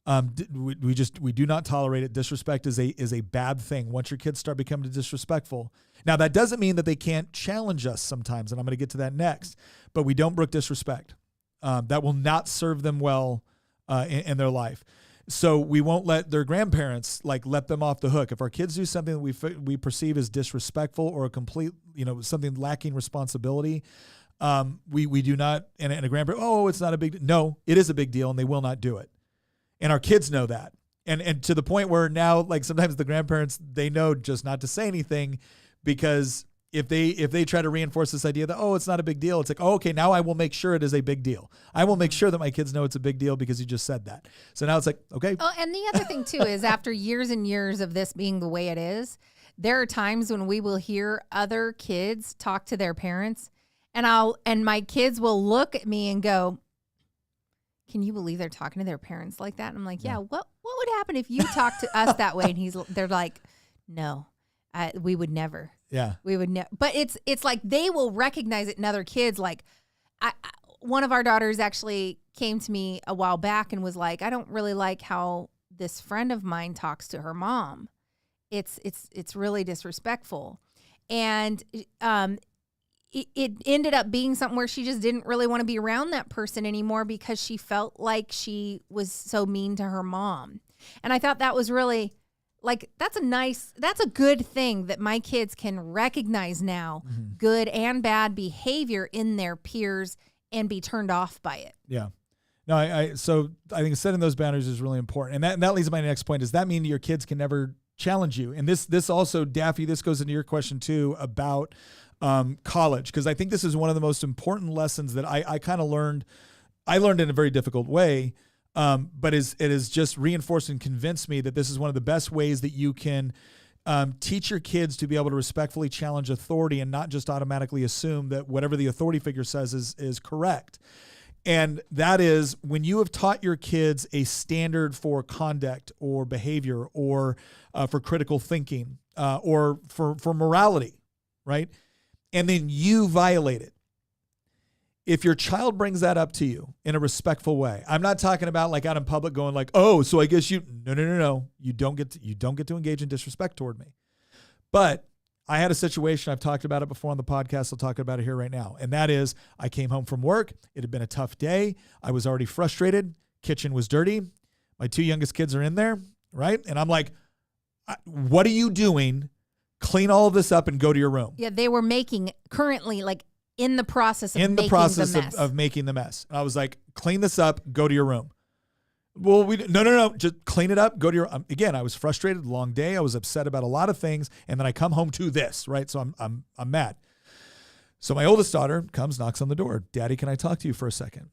Speaker 1: We do not tolerate it. Disrespect is a bad thing. Once your kids start becoming disrespectful. Now that doesn't mean that they can't challenge us sometimes, and I'm going to get to that next, but we don't brook disrespect. That will not serve them well in their life. So we won't let their grandparents let them off the hook. If our kids do something that we perceive as disrespectful or a complete, something lacking responsibility, we do not, and a grandparent, it's not a big deal. No, it is a big deal, and they will not do it. And our kids know that. And to the point where now, sometimes the grandparents, they know just not to say anything, because if they try to reinforce this idea that, it's not a big deal, it's like, okay, now I will make sure it is a big deal. I will make sure that my kids know it's a big deal because you just said that. So now it's like, okay.
Speaker 3: Oh, and the other thing too is after years and years of this being the way it is, there are times when we will hear other kids talk to their parents, and my kids will look at me and go, can you believe they're talking to their parents like that? And I'm like, yeah, what would happen if you talked to us that way? And they're like, no, we would never.
Speaker 1: Yeah.
Speaker 3: We would never. But it's like they will recognize it in other kids. Like one of our daughters actually came to me a while back and was like, I don't really like how this friend of mine talks to her mom. It's really disrespectful. And it ended up being something where she just didn't really want to be around that person anymore because she felt like she was so mean to her mom. And I thought that was really that's a good thing that my kids can recognize now, good and bad behavior in their peers and be turned off by it.
Speaker 1: Yeah. No, so I think setting those boundaries is really important. And that leads to my next point. Does that mean your kids can never challenge you? And this also, Daffy, this goes into your question too about college, because I think this is one of the most important lessons that I kind of learned. I learned in a very difficult way, but it has just reinforced and convinced me that this is one of the best ways that you can teach your kids to be able to respectfully challenge authority and not just automatically assume that whatever the authority figure says is correct. And that is when you have taught your kids a standard for conduct or behavior or for critical thinking or for morality, right? And then you violate it. If your child brings that up to you in a respectful way, I'm not talking about out in public going so I guess no. You don't get to engage in disrespect toward me. But I had a situation, I've talked about it before on the podcast, I'll talk about it here right now. And that is, I came home from work. It had been a tough day. I was already frustrated. Kitchen was dirty. My two youngest kids are in there, right? And I'm like, what are you doing? Clean all of this up and go to your room.
Speaker 3: Yeah, they were currently in the process of
Speaker 1: making the mess. And I was like, clean this up, go to your room. Well, no, just clean it up, go to your again, I was frustrated, long day, I was upset about a lot of things, and then I come home to this, right? So I'm mad. So my oldest daughter comes, knocks on the door. Daddy, can I talk to you for a second?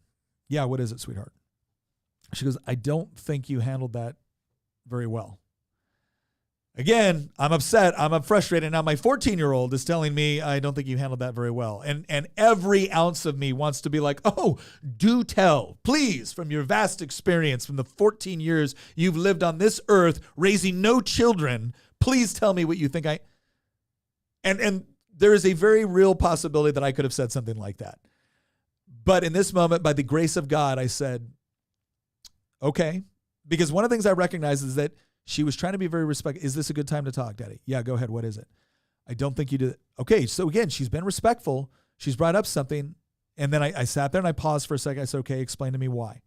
Speaker 1: Yeah, what is it, sweetheart? She goes, I don't think you handled that very well. Again, I'm upset. I'm frustrated. Now my 14-year-old is telling me, I don't think you handled that very well. And every ounce of me wants to be like, do tell, please, from your vast experience, from the 14 years you've lived on this earth, raising no children, please tell me what you think and there is a very real possibility that I could have said something like that. But in this moment, by the grace of God, I said, okay. Because one of the things I recognize is that she was trying to be very respectful. Is this a good time to talk, Daddy? Yeah, go ahead. What is it? I don't think you did. Okay, so again, she's been respectful. She's brought up something. And then I sat there and I paused for a second. I said, okay, explain to me why.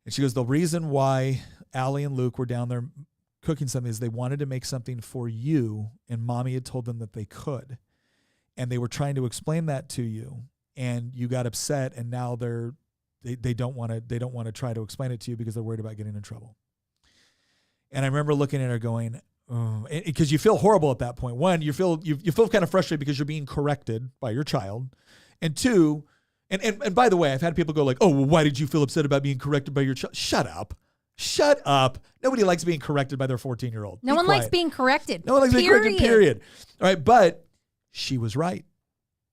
Speaker 1: And she goes, the reason why Allie and Luke were down there cooking something is they wanted to make something for you, and Mommy had told them that they could. And they were trying to explain that to you, and you got upset, and now they don't want to try to explain it to you because they're worried about getting in trouble. And I remember looking at her going, because you feel horrible at that point. One, you feel kind of frustrated because you're being corrected by your child. And two, and by the way, I've had people go like, oh, well, why did you feel upset about being corrected by your child? Shut up. Shut up. Nobody likes being corrected by their 14-year-old.
Speaker 3: No one likes being corrected.
Speaker 1: No one likes being corrected, period. All right, but she was right.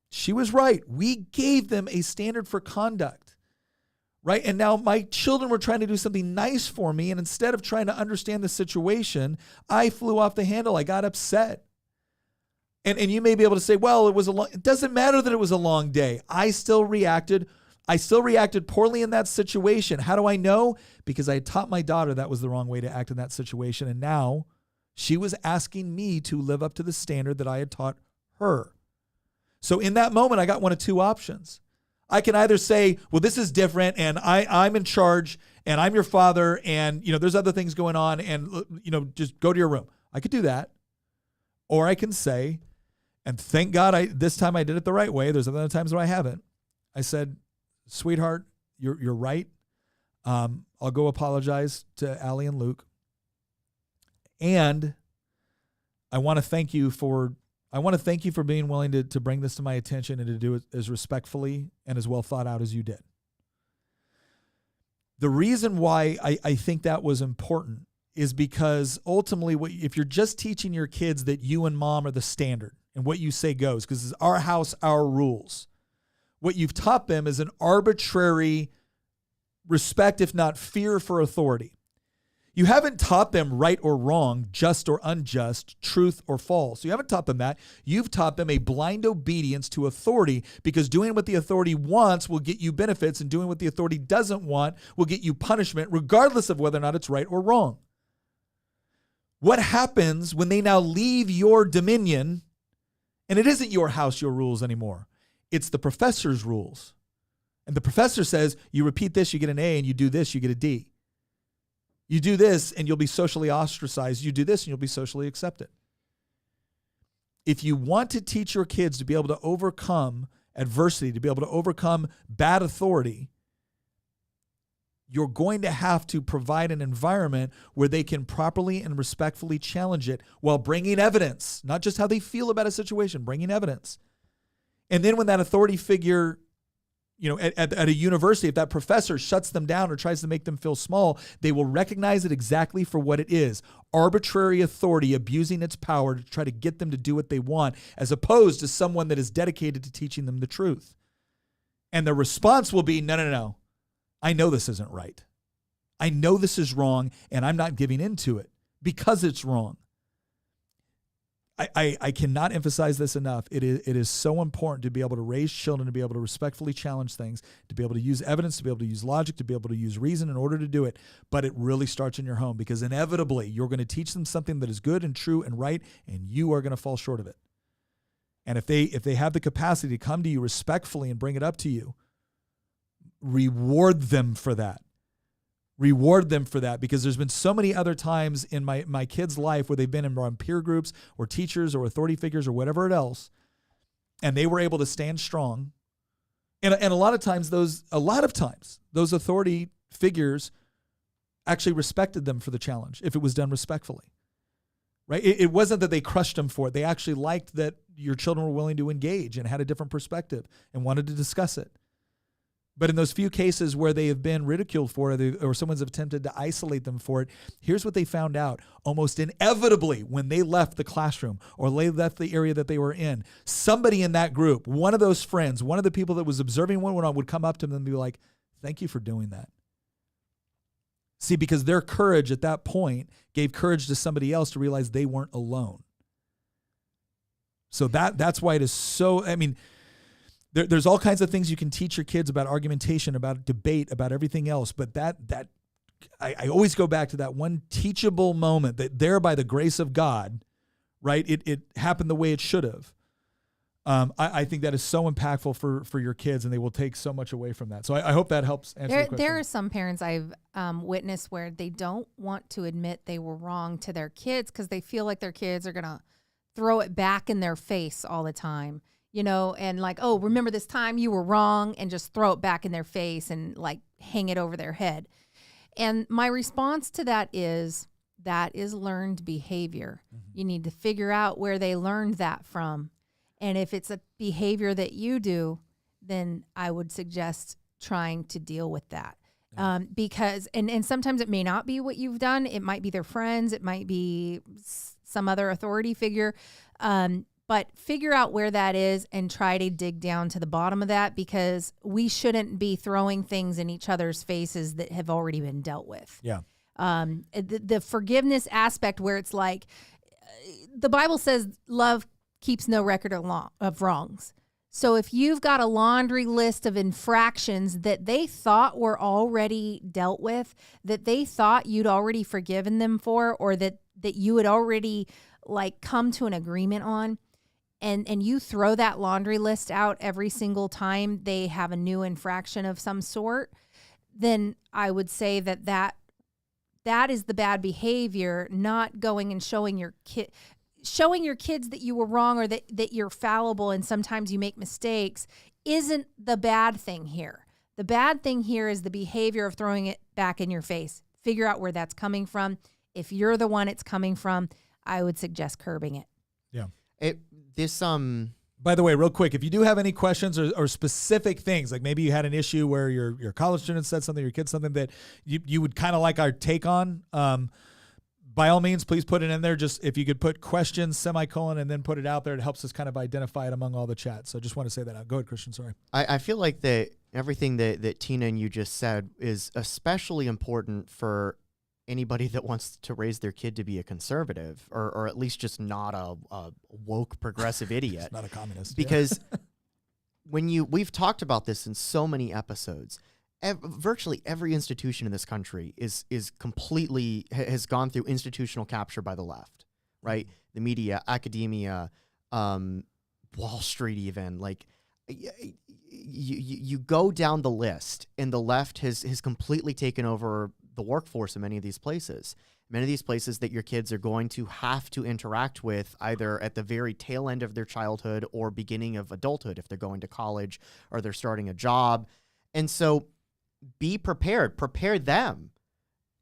Speaker 1: She was right. We gave them a standard for conduct, right? And now my children were trying to do something nice for me, and instead of trying to understand the situation, I flew off the handle. I got upset. And you may be able to say, well, it doesn't matter that it was a long day. I still reacted poorly in that situation. How do I know? Because I had taught my daughter that was the wrong way to act in that situation. And now she was asking me to live up to the standard that I had taught her. So in that moment, I got one of two options. I can either say, well, this is different and I'm in charge and I'm your father and, there's other things going on and, just go to your room. I could do that. Or I can say, and thank God this time I did it the right way. There's other times where I haven't. I said, sweetheart, you're right. I'll go apologize to Allie and Luke. And I want to thank you for being willing to bring this to my attention and to do it as respectfully and as well thought out as you did. The reason why I think that was important is because ultimately if you're just teaching your kids that you and mom are the standard and what you say goes, because it's our house, our rules, what you've taught them is an arbitrary respect, if not fear, for authority. You haven't taught them right or wrong, just or unjust, truth or false. You haven't taught them that. You've taught them a blind obedience to authority because doing what the authority wants will get you benefits and doing what the authority doesn't want will get you punishment regardless of whether or not it's right or wrong. What happens when they now leave your dominion and it isn't your house, your rules anymore? It's the professor's rules. And the professor says, you repeat this, you get an A, and you do this, you get a D. You do this, and you'll be socially ostracized. You do this, and you'll be socially accepted. If you want to teach your kids to be able to overcome adversity, to be able to overcome bad authority, you're going to have to provide an environment where they can properly and respectfully challenge it while bringing evidence, not just how they feel about a situation, bringing evidence. And then when that authority figure, at a university, if that professor shuts them down or tries to make them feel small, they will recognize it exactly for what it is. Arbitrary authority abusing its power to try to get them to do what they want, as opposed to someone that is dedicated to teaching them the truth. And the response will be, no. I know this isn't right. I know this is wrong, and I'm not giving in to it because it's wrong. I cannot emphasize this enough. It is so important to be able to raise children, to be able to respectfully challenge things, to be able to use evidence, to be able to use logic, to be able to use reason in order to do it. But it really starts in your home because inevitably you're going to teach them something that is good and true and right, and you are going to fall short of it. And if they have the capacity to come to you respectfully and bring it up to you, reward them for that. Reward them for that, because there's been so many other times in my kids' life where they've been in peer groups or teachers or authority figures or whatever else, and they were able to stand strong. And a lot of times those authority figures actually respected them for the challenge if it was done respectfully. Right? It wasn't that they crushed them for it. They actually liked that your children were willing to engage and had a different perspective and wanted to discuss it. But in those few cases where they have been ridiculed for it or someone's attempted to isolate them for it, here's what they found out. Almost inevitably, when they left the classroom or they left the area that they were in, somebody in that group, one of those friends, one of the people that was observing what went on would come up to them and be like, thank you for doing that. See, because their courage at that point gave courage to somebody else to realize they weren't alone. So that's why it is so, there's all kinds of things you can teach your kids about argumentation, about debate, about everything else. But I always go back to that one teachable moment that there by the grace of God, right? It happened the way it should have. I think that is so impactful for your kids, and they will take so much away from that. So I hope that helps answer the question.
Speaker 3: There are some parents I've witnessed where they don't want to admit they were wrong to their kids because they feel like their kids are going to throw it back in their face all the time, and like, oh, remember this time you were wrong, and just throw it back in their face and like hang it over their head. And my response to that is learned behavior. Mm-hmm. You need to figure out where they learned that from. And if it's a behavior that you do, then I would suggest trying to deal with that. Yeah. Because sometimes it may not be what you've done. It might be their friends. It might be some other authority figure. But figure out where that is and try to dig down to the bottom of that, because we shouldn't be throwing things in each other's faces that have already been dealt with.
Speaker 1: Yeah.
Speaker 3: The forgiveness aspect, where it's like the Bible says love keeps no record of wrongs. So if you've got a laundry list of infractions that they thought were already dealt with, that they thought you'd already forgiven them for, or that you had already like come to an agreement on, and you throw that laundry list out every single time they have a new infraction of some sort, then I would say that is the bad behavior, not going and showing your kids that you were wrong, or that you're fallible and sometimes you make mistakes, isn't the bad thing here. The bad thing here is the behavior of throwing it back in your face. Figure out where that's coming from. If you're the one it's coming from, I would suggest curbing it.
Speaker 1: Yeah. By the way, real quick, if you do have any questions or specific things, like maybe you had an issue where your college student said something, your kid something that you would kind of like our take on, by all means, please put it in there. Just if you could put questions, semicolon, and then put it out there, it helps us kind of identify it among all the chat. So just want to say that out. Go ahead, Christian. Sorry.
Speaker 4: I feel like that everything that Tina and you just said is especially important for anybody that wants to raise their kid to be a conservative, or at least just not a woke progressive idiot.
Speaker 1: Not a communist.
Speaker 4: Because we've talked about this in so many episodes. Virtually every institution in this country is completely has gone through institutional capture by the left, right? The media, academia, Wall Street, even like you go down the list, and the left has completely taken over the workforce in many of these places. Many of these places that your kids are going to have to interact with either at the very tail end of their childhood or beginning of adulthood, if they're going to college or they're starting a job. And so be prepared. Prepare them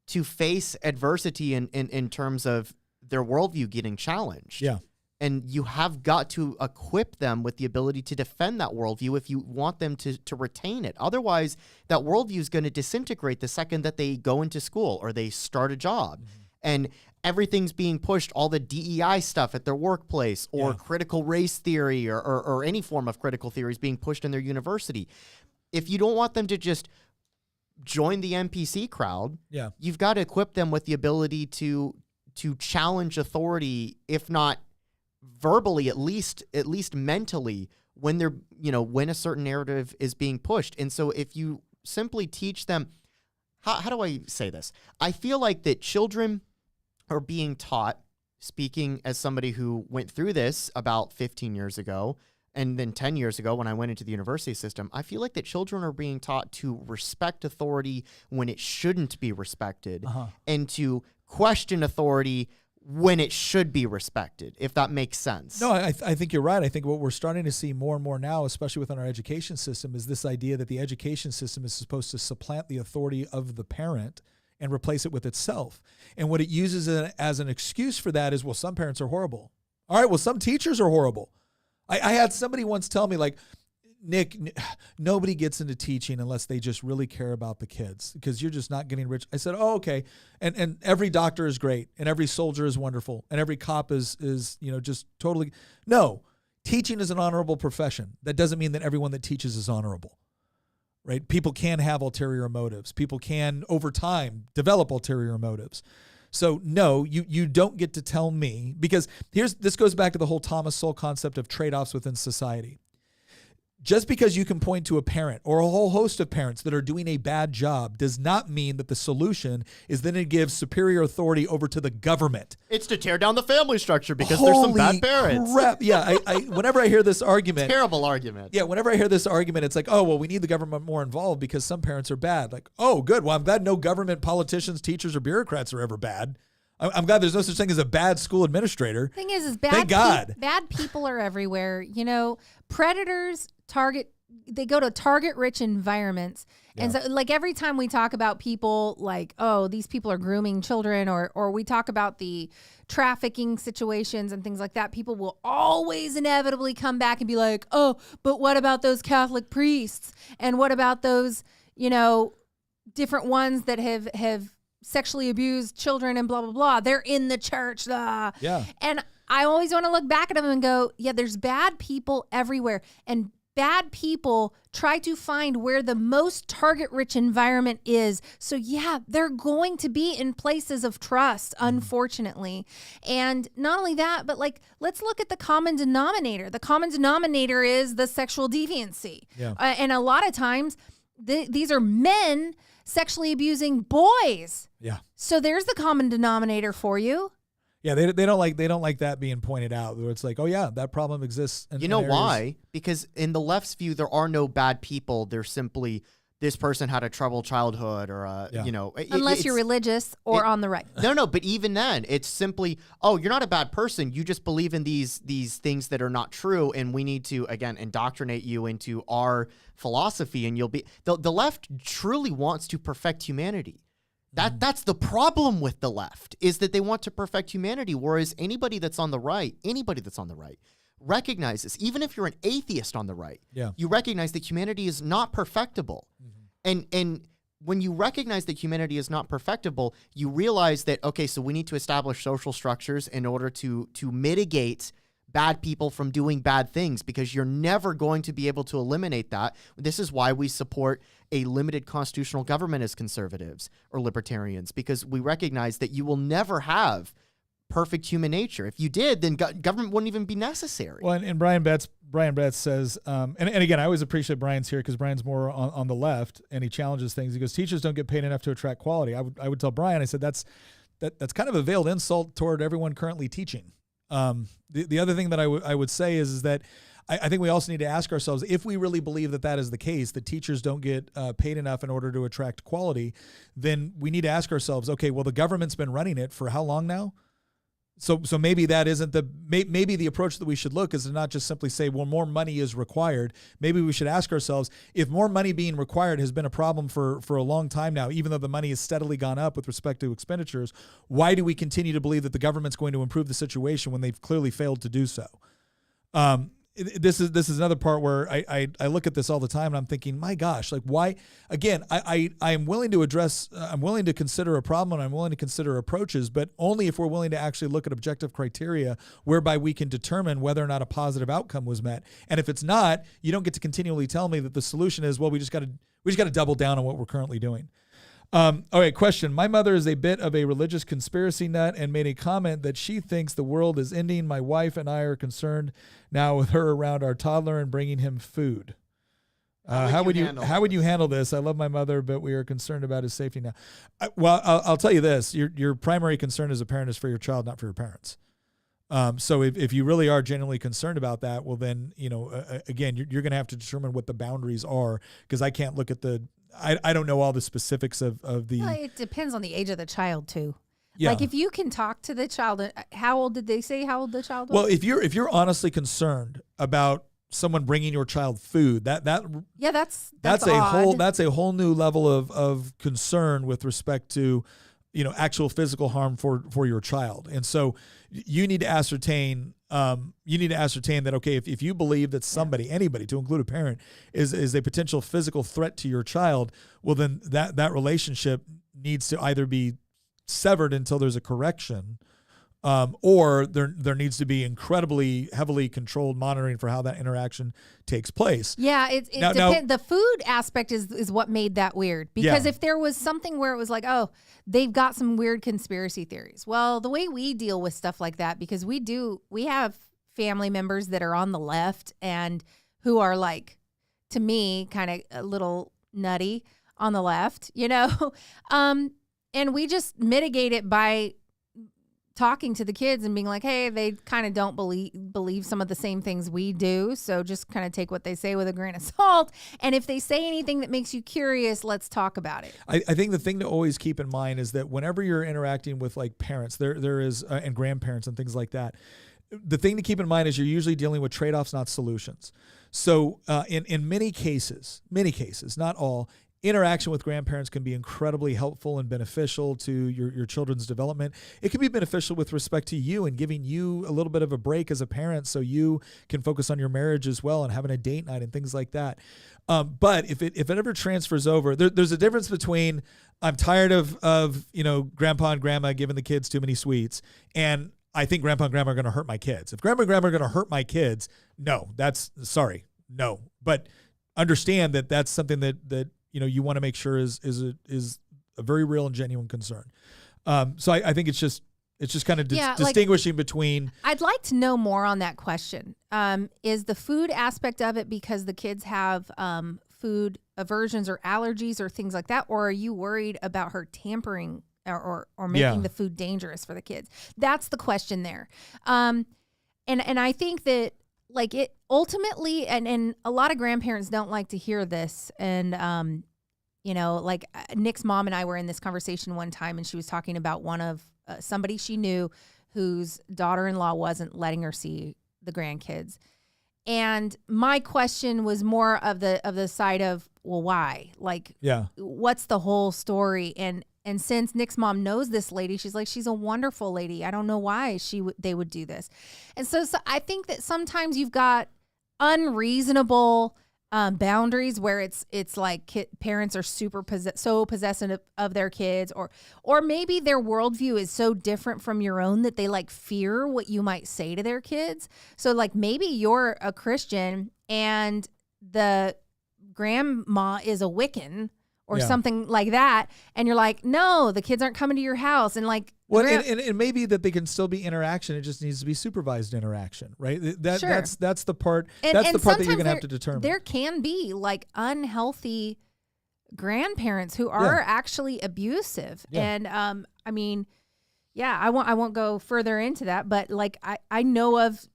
Speaker 4: to face adversity in terms of their worldview getting challenged.
Speaker 1: Yeah.
Speaker 4: And you have got to equip them with the ability to defend that worldview if you want them to retain it. Otherwise, that worldview is going to disintegrate the second that they go into school or they start a job. Mm-hmm. And everything's being pushed, all the DEI stuff at their workplace, or critical race theory or any form of critical theory is being pushed in their university. If you don't want them to just join the NPC crowd, you've got to equip them with the ability to challenge authority, if not verbally, at least mentally, when they're, when a certain narrative is being pushed. And so if you simply teach them, how do I say this? I feel like that children are being taught, speaking as somebody who went through this about 15 years ago, and then 10 years ago when I went into the university system, I feel like that children are being taught to respect authority when it shouldn't be respected, and to question authority when it should be respected, if that makes sense.
Speaker 1: No, I think you're right. I think what we're starting to see more and more now, especially within our education system, is this idea that the education system is supposed to supplant the authority of the parent and replace it with itself. And what it uses as an excuse for that is, well, some parents are horrible. All right, well, some teachers are horrible. I had somebody once tell me, like, Nick, nobody gets into teaching unless they just really care about the kids, because you're just not getting rich. I said, oh, okay. And every doctor is great, and every soldier is wonderful, and every cop is just totally. No, teaching is an honorable profession. That doesn't mean that everyone that teaches is honorable, right? People can have ulterior motives. People can, over time, develop ulterior motives. So no, you don't get to tell me, because this goes back to the whole Thomas Sowell concept of trade-offs within society. Just because you can point to a parent or a whole host of parents that are doing a bad job does not mean that the solution is then to give superior authority over to the government.
Speaker 4: It's to tear down the family structure because there's some bad parents.
Speaker 1: Crap. Yeah, whenever I hear this argument.
Speaker 4: Terrible argument.
Speaker 1: Yeah, whenever I hear this argument, it's like, oh, well, we need the government more involved because some parents are bad. Like, oh, good. Well, I'm glad no government politicians, teachers, or bureaucrats are ever bad. I'm glad there's no such thing as a bad school administrator.
Speaker 3: Thing is
Speaker 1: Thank God.
Speaker 3: Bad people are everywhere. You know, predators they go to target-rich environments. Yeah. And so, like, every time we talk about people like, oh, these people are grooming children, or we talk about the trafficking situations and things like that, people will always inevitably come back and be like, oh, but what about those Catholic priests? And what about those, you know, different ones that have sexually abused children and blah, blah, blah. They're in the church.
Speaker 1: Yeah.
Speaker 3: And I always want to look back at them and go, yeah, there's bad people everywhere. And bad people try to find where the most target-rich environment is. So, yeah, they're going to be in places of trust, unfortunately. And not only that, but, like, let's look at the common denominator. The common denominator is the sexual deviancy. Yeah. And a lot of times, these are men sexually abusing boys.
Speaker 1: Yeah.
Speaker 3: So there's the common denominator for you.
Speaker 1: Yeah, they don't like that being pointed out. Where it's like, oh yeah, that problem exists.
Speaker 4: You know why? Because in the left's view, there are no bad people. There's simply this person had a troubled childhood, or you know,
Speaker 3: unless you're religious or on the right.
Speaker 4: No, but even then, it's simply, oh, you're not a bad person. You just believe in these things that are not true, and we need to again indoctrinate you into our philosophy, and you'll be the left truly wants to perfect humanity. That's the problem with the left, is that they want to perfect humanity, whereas anybody that's on the right recognizes, even if you're an atheist on the right, you recognize that humanity is not perfectible. And when you recognize that humanity is not perfectible, you realize that, okay, so we need to establish social structures in order to mitigate bad people from doing bad things, because you're never going to be able to eliminate that. This is why we support a limited constitutional government as conservatives or libertarians, because we recognize that you will never have perfect human nature. If you did, then government wouldn't even be necessary.
Speaker 1: Well, and Brian Betts says, and again, I always appreciate Brian's here because Brian's more on the left, and he challenges things. He goes, teachers don't get paid enough to attract quality. I would tell Brian, I said, that's kind of a veiled insult toward everyone currently teaching. The other thing that I would say is that I think we also need to ask ourselves, if we really believe that is the case, that teachers don't get paid enough in order to attract quality, then we need to ask ourselves, okay, well, the government's been running it for how long now? So maybe that isn't maybe the approach that we should look is to not just simply say, well, more money is required. Maybe we should ask ourselves, if more money being required has been a problem for a long time now, even though the money has steadily gone up with respect to expenditures, why do we continue to believe that the government's going to improve the situation when they've clearly failed to do so? This is another part where I look at this all the time and I'm thinking, my gosh, like why? Again, I am willing to address, I'm willing to consider a problem, and I'm willing to consider approaches, but only if we're willing to actually look at objective criteria whereby we can determine whether or not a positive outcome was met. And if it's not, you don't get to continually tell me that the solution is, well, we just got to double down on what we're currently doing. All right, question. My mother is a bit of a religious conspiracy nut and made a comment that she thinks the world is ending. My wife and I are concerned now with her around our toddler and bringing him food. How would you handle this? I love my mother, but we are concerned about his safety now. I'll tell you this. Your primary concern as a parent is for your child, not for your parents. So if you really are genuinely concerned about that, well then, again, you're going to have to determine what the boundaries are, because I can't look at I don't know all the specifics of the.
Speaker 3: Well, it depends on the age of the child too.
Speaker 1: Yeah.
Speaker 3: Like if you can talk to the child, how old did they say how old the child was?
Speaker 1: Well, if you're honestly concerned about someone bringing your child food, that's a whole new level of concern with respect to, actual physical harm for your child. And so you need to ascertain that, okay, if you believe that anybody, to include a parent, is a potential physical threat to your child, well, then that relationship needs to either be severed until there's a correction, or there needs to be incredibly heavily controlled monitoring for how that interaction takes place.
Speaker 3: Yeah, it depends. The food aspect is what made that weird, because if there was something where it was like, oh, they've got some weird conspiracy theories. Well, the way we deal with stuff like that, because we have family members that are on the left and who are like to me, kind of a little nutty on the left, and we just mitigate it by talking to the kids and being like, hey, they kind of don't believe some of the same things we do. So just kind of take what they say with a grain of salt. And if they say anything that makes you curious, let's talk about it.
Speaker 1: I think the thing to always keep in mind is that whenever you're interacting with like parents, there is and grandparents and things like that, the thing to keep in mind is you're usually dealing with trade-offs, not solutions. So in many cases, not all, interaction with grandparents can be incredibly helpful and beneficial to your children's development. It can be beneficial with respect to you and giving you a little bit of a break as a parent so you can focus on your marriage as well and having a date night and things like that. But if it ever transfers over, there's a difference between I'm tired of grandpa and grandma giving the kids too many sweets and I think grandpa and grandma are going to hurt my kids. If grandpa and grandma are going to hurt my kids, no. But understand that that's something that you want to make sure is a very real and genuine concern. So I think it's just kind of distinguishing between.
Speaker 3: I'd like to know more on that question. Is the food aspect of it because the kids have food aversions or allergies or things like that, or are you worried about her tampering or making the food dangerous for the kids? That's the question there. And I think that like it ultimately, and a lot of grandparents don't like to hear this. And, like Nick's mom and I were in this conversation one time and she was talking about one of somebody she knew whose daughter-in-law wasn't letting her see the grandkids. And my question was more of the side of, well, why? Like, what's the whole story? And since Nick's mom knows this lady, she's like, she's a wonderful lady. I don't know why they would do this. And so I think that sometimes you've got unreasonable boundaries where it's like parents are so possessive of their kids, or maybe their worldview is so different from your own that they like fear what you might say to their kids. So like maybe you're a Christian and the grandma is a Wiccan or something like that, and you're like, no, the kids aren't coming to your house, and like,
Speaker 1: well, and maybe that they can still be interaction. It just needs to be supervised interaction, right? That's the part. That's the part that you're going to have to determine.
Speaker 3: There can be like unhealthy grandparents who are actually abusive, and I mean, I won't go further into that, but like I know of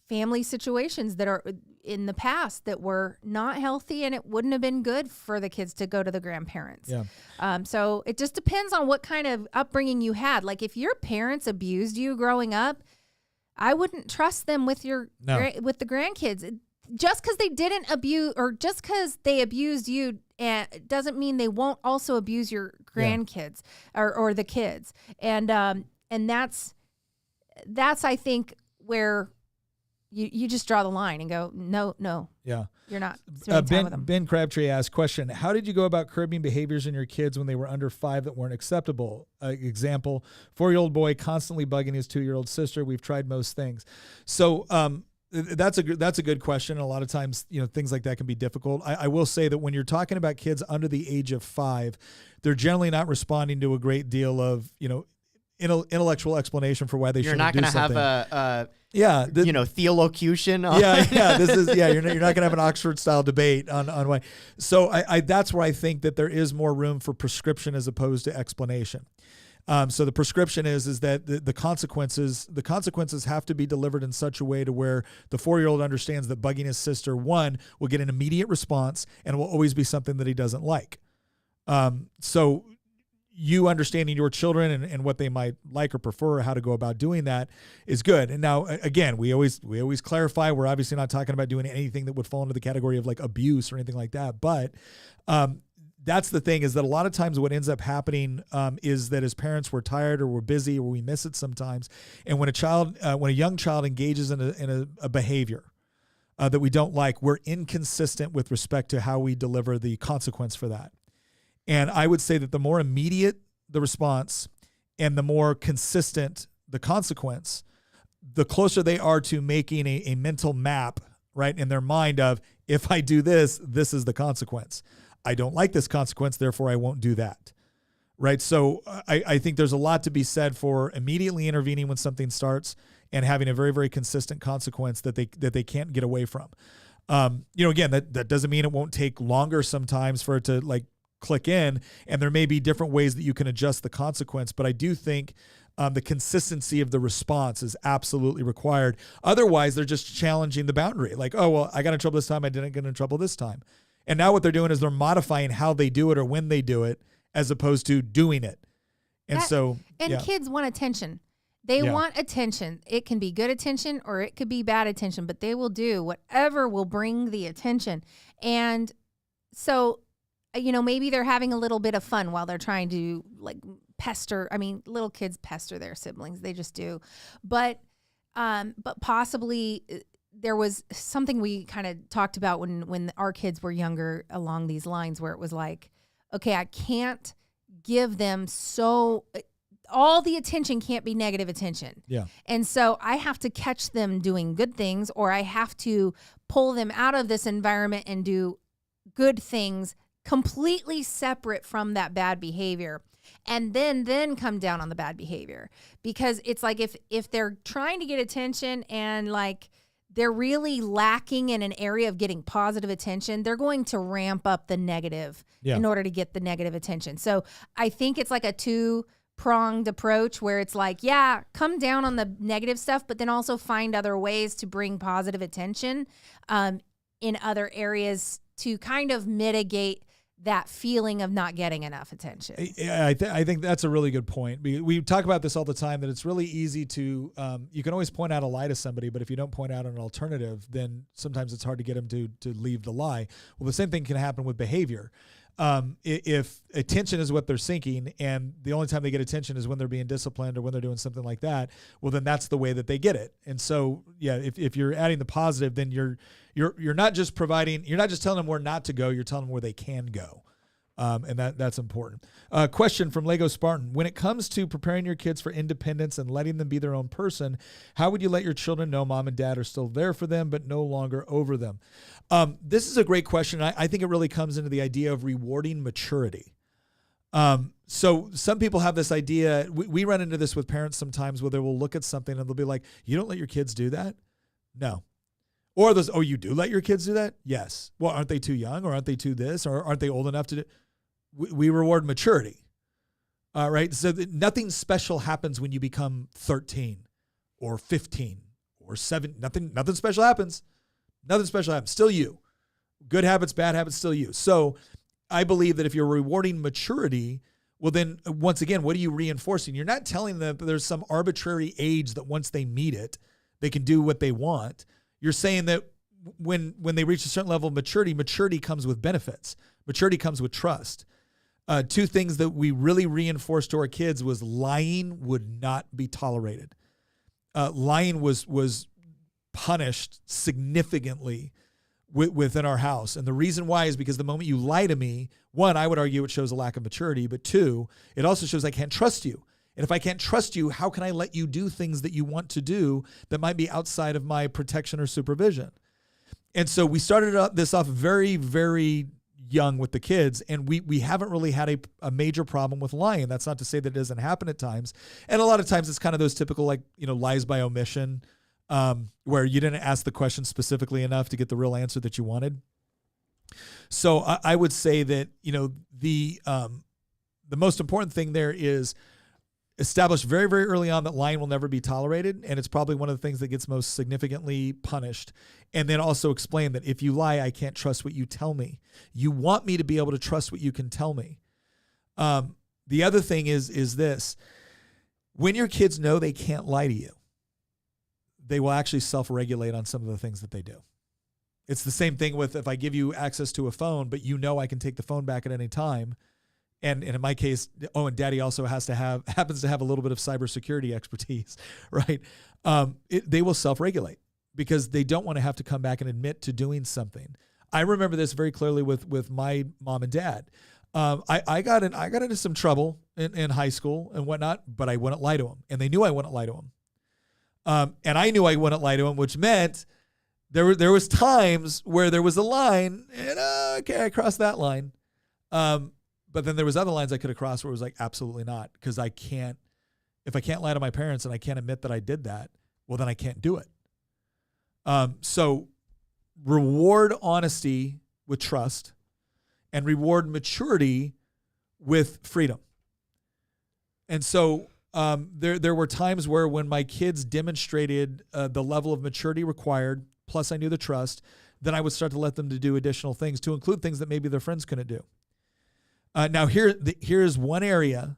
Speaker 3: family situations that are in the past that were not healthy, and it wouldn't have been good for the kids to go to the grandparents. So it just depends on what kind of upbringing you had. Like if your parents abused you growing up, I wouldn't trust them with with the grandkids. Just because they didn't abuse, or just because they abused you, doesn't mean they won't also abuse your grandkids or the kids. And that's I think where you just draw the line and go, no, you're not spending time with them.
Speaker 1: Ben Crabtree asked, question, how did you go about curbing behaviors in your kids when they were under 5 that weren't acceptable? Example, 4-year-old boy constantly bugging his 2-year-old sister. We've tried most things. So that's a good question. And a lot of times, things like that can be difficult. I will say that when you're talking about kids under the age of 5, they're generally not responding to a great deal of, intellectual explanation for why they shouldn't do something.
Speaker 4: You're not going to have theolocution.
Speaker 1: You're not going to have an Oxford style debate on why. So I that's where I think that there is more room for prescription as opposed to explanation. So the prescription is that the consequences have to be delivered in such a way to where the 4-year-old understands that bugging his sister, one, will get an immediate response and will always be something that he doesn't like. So you understanding your children and what they might like or prefer, or how to go about doing that is good. And now, again, we always clarify, we're obviously not talking about doing anything that would fall into the category of like abuse or anything like that. But that's the thing, is that a lot of times what ends up happening is that as parents, we're tired or we're busy or we miss it sometimes. And when a young child engages in a behavior that we don't like, we're inconsistent with respect to how we deliver the consequence for that. And I would say that the more immediate the response and the more consistent the consequence, the closer they are to making a mental map, right, in their mind of, if I do this, this is the consequence. I don't like this consequence, therefore I won't do that, right? So I think there's a lot to be said for immediately intervening when something starts and having a very, very consistent consequence that they can't get away from. Again, that doesn't mean it won't take longer sometimes for it to like click in, and there may be different ways that you can adjust the consequence. But I do think the consistency of the response is absolutely required. Otherwise, they're just challenging the boundary. Like, oh, well, I got in trouble this time. I didn't get in trouble this time. And now what they're doing is they're modifying how they do it or when they do it as opposed to doing it. And
Speaker 3: kids want attention. They want attention. It can be good attention or it could be bad attention, but they will do whatever will bring the attention. And so, maybe they're having a little bit of fun while they're trying to like pester. I mean, little kids pester their siblings. They just do. But possibly there was something we kind of talked about when our kids were younger along these lines where it was like, okay, I can't give them all the attention can't be negative attention.
Speaker 1: Yeah.
Speaker 3: And so I have to catch them doing good things, or I have to pull them out of this environment and do good things completely separate from that bad behavior. And then come down on the bad behavior. Because it's like if they're trying to get attention and like they're really lacking in an area of getting positive attention, they're going to ramp up the negative in order to get the negative attention. So I think it's like a two-pronged approach where it's like, yeah, come down on the negative stuff, but then also find other ways to bring positive attention in other areas to kind of mitigate that feeling of not getting enough attention.
Speaker 1: I think that's a really good point. We talk about this all the time, that it's really easy to, you can always point out a lie to somebody, but if you don't point out an alternative, then sometimes it's hard to get them to leave the lie. Well, the same thing can happen with behavior. If attention is what they're seeking and the only time they get attention is when they're being disciplined or when they're doing something like that, well, then that's the way that they get it. And so, if you're adding the positive, then you're not just telling them where not to go, you're telling them where they can go. And that's important. Question from Lego Spartan. When it comes to preparing your kids for independence and letting them be their own person, how would you let your children know mom and dad are still there for them, but no longer over them? This is a great question. I think it really comes into the idea of rewarding maturity. So some people have this idea. We run into this with parents sometimes where they will look at something and they'll be like, you don't let your kids do that? No. Or those, oh, you do let your kids do that? Yes. Well, aren't they too young, or aren't they too this, or aren't they old enough to do? We reward maturity. Right? So nothing special happens when you become 13 or 15 or 7. Nothing special happens. Nothing special happens. Still you. Good habits, bad habits, still you. So I believe that if you're rewarding maturity, well, then once again, what are you reinforcing? You're not telling them that there's some arbitrary age that once they meet it, they can do what they want. You're saying that when they reach a certain level of maturity comes with benefits. Maturity comes with trust. Two things that we really reinforced to our kids was lying would not be tolerated. Lying was punished significantly within our house. And the reason why is because the moment you lie to me, one, I would argue it shows a lack of maturity, but two, it also shows I can't trust you. And if I can't trust you, how can I let you do things that you want to do that might be outside of my protection or supervision? And so we started this off very, very young with the kids, and we haven't really had a major problem with lying. That's not to say that it doesn't happen at times. And a lot of times it's kind of those typical, like, lies by omission, where you didn't ask the question specifically enough to get the real answer that you wanted. So I would say that, the most important thing there is establish very, very early on that lying will never be tolerated, and it's probably one of the things that gets most significantly punished. And then also explain that if you lie, I can't trust what you tell me. You want me to be able to trust what you can tell me. The other thing is this. When your kids know they can't lie to you, they will actually self-regulate on some of the things that they do. It's the same thing with if I give you access to a phone, but I can take the phone back at any time. And in my case, and daddy also happens to have a little bit of cybersecurity expertise, right? They will self-regulate because they don't want to have to come back and admit to doing something. I remember this very clearly with my mom and dad. I got into some trouble in high school and whatnot, but I wouldn't lie to them, and they knew I wouldn't lie to them. And I knew I wouldn't lie to them, which meant there was times where there was a line, and okay, I crossed that line. But then there was other lines I could have crossed where it was like, absolutely not, because if I can't lie to my parents and I can't admit that I did that, well, then I can't do it. So reward honesty with trust and reward maturity with freedom. And so there were times where when my kids demonstrated the level of maturity required, plus I knew the trust, then I would start to let them to do additional things, to include things that maybe their friends couldn't do. Now here's one area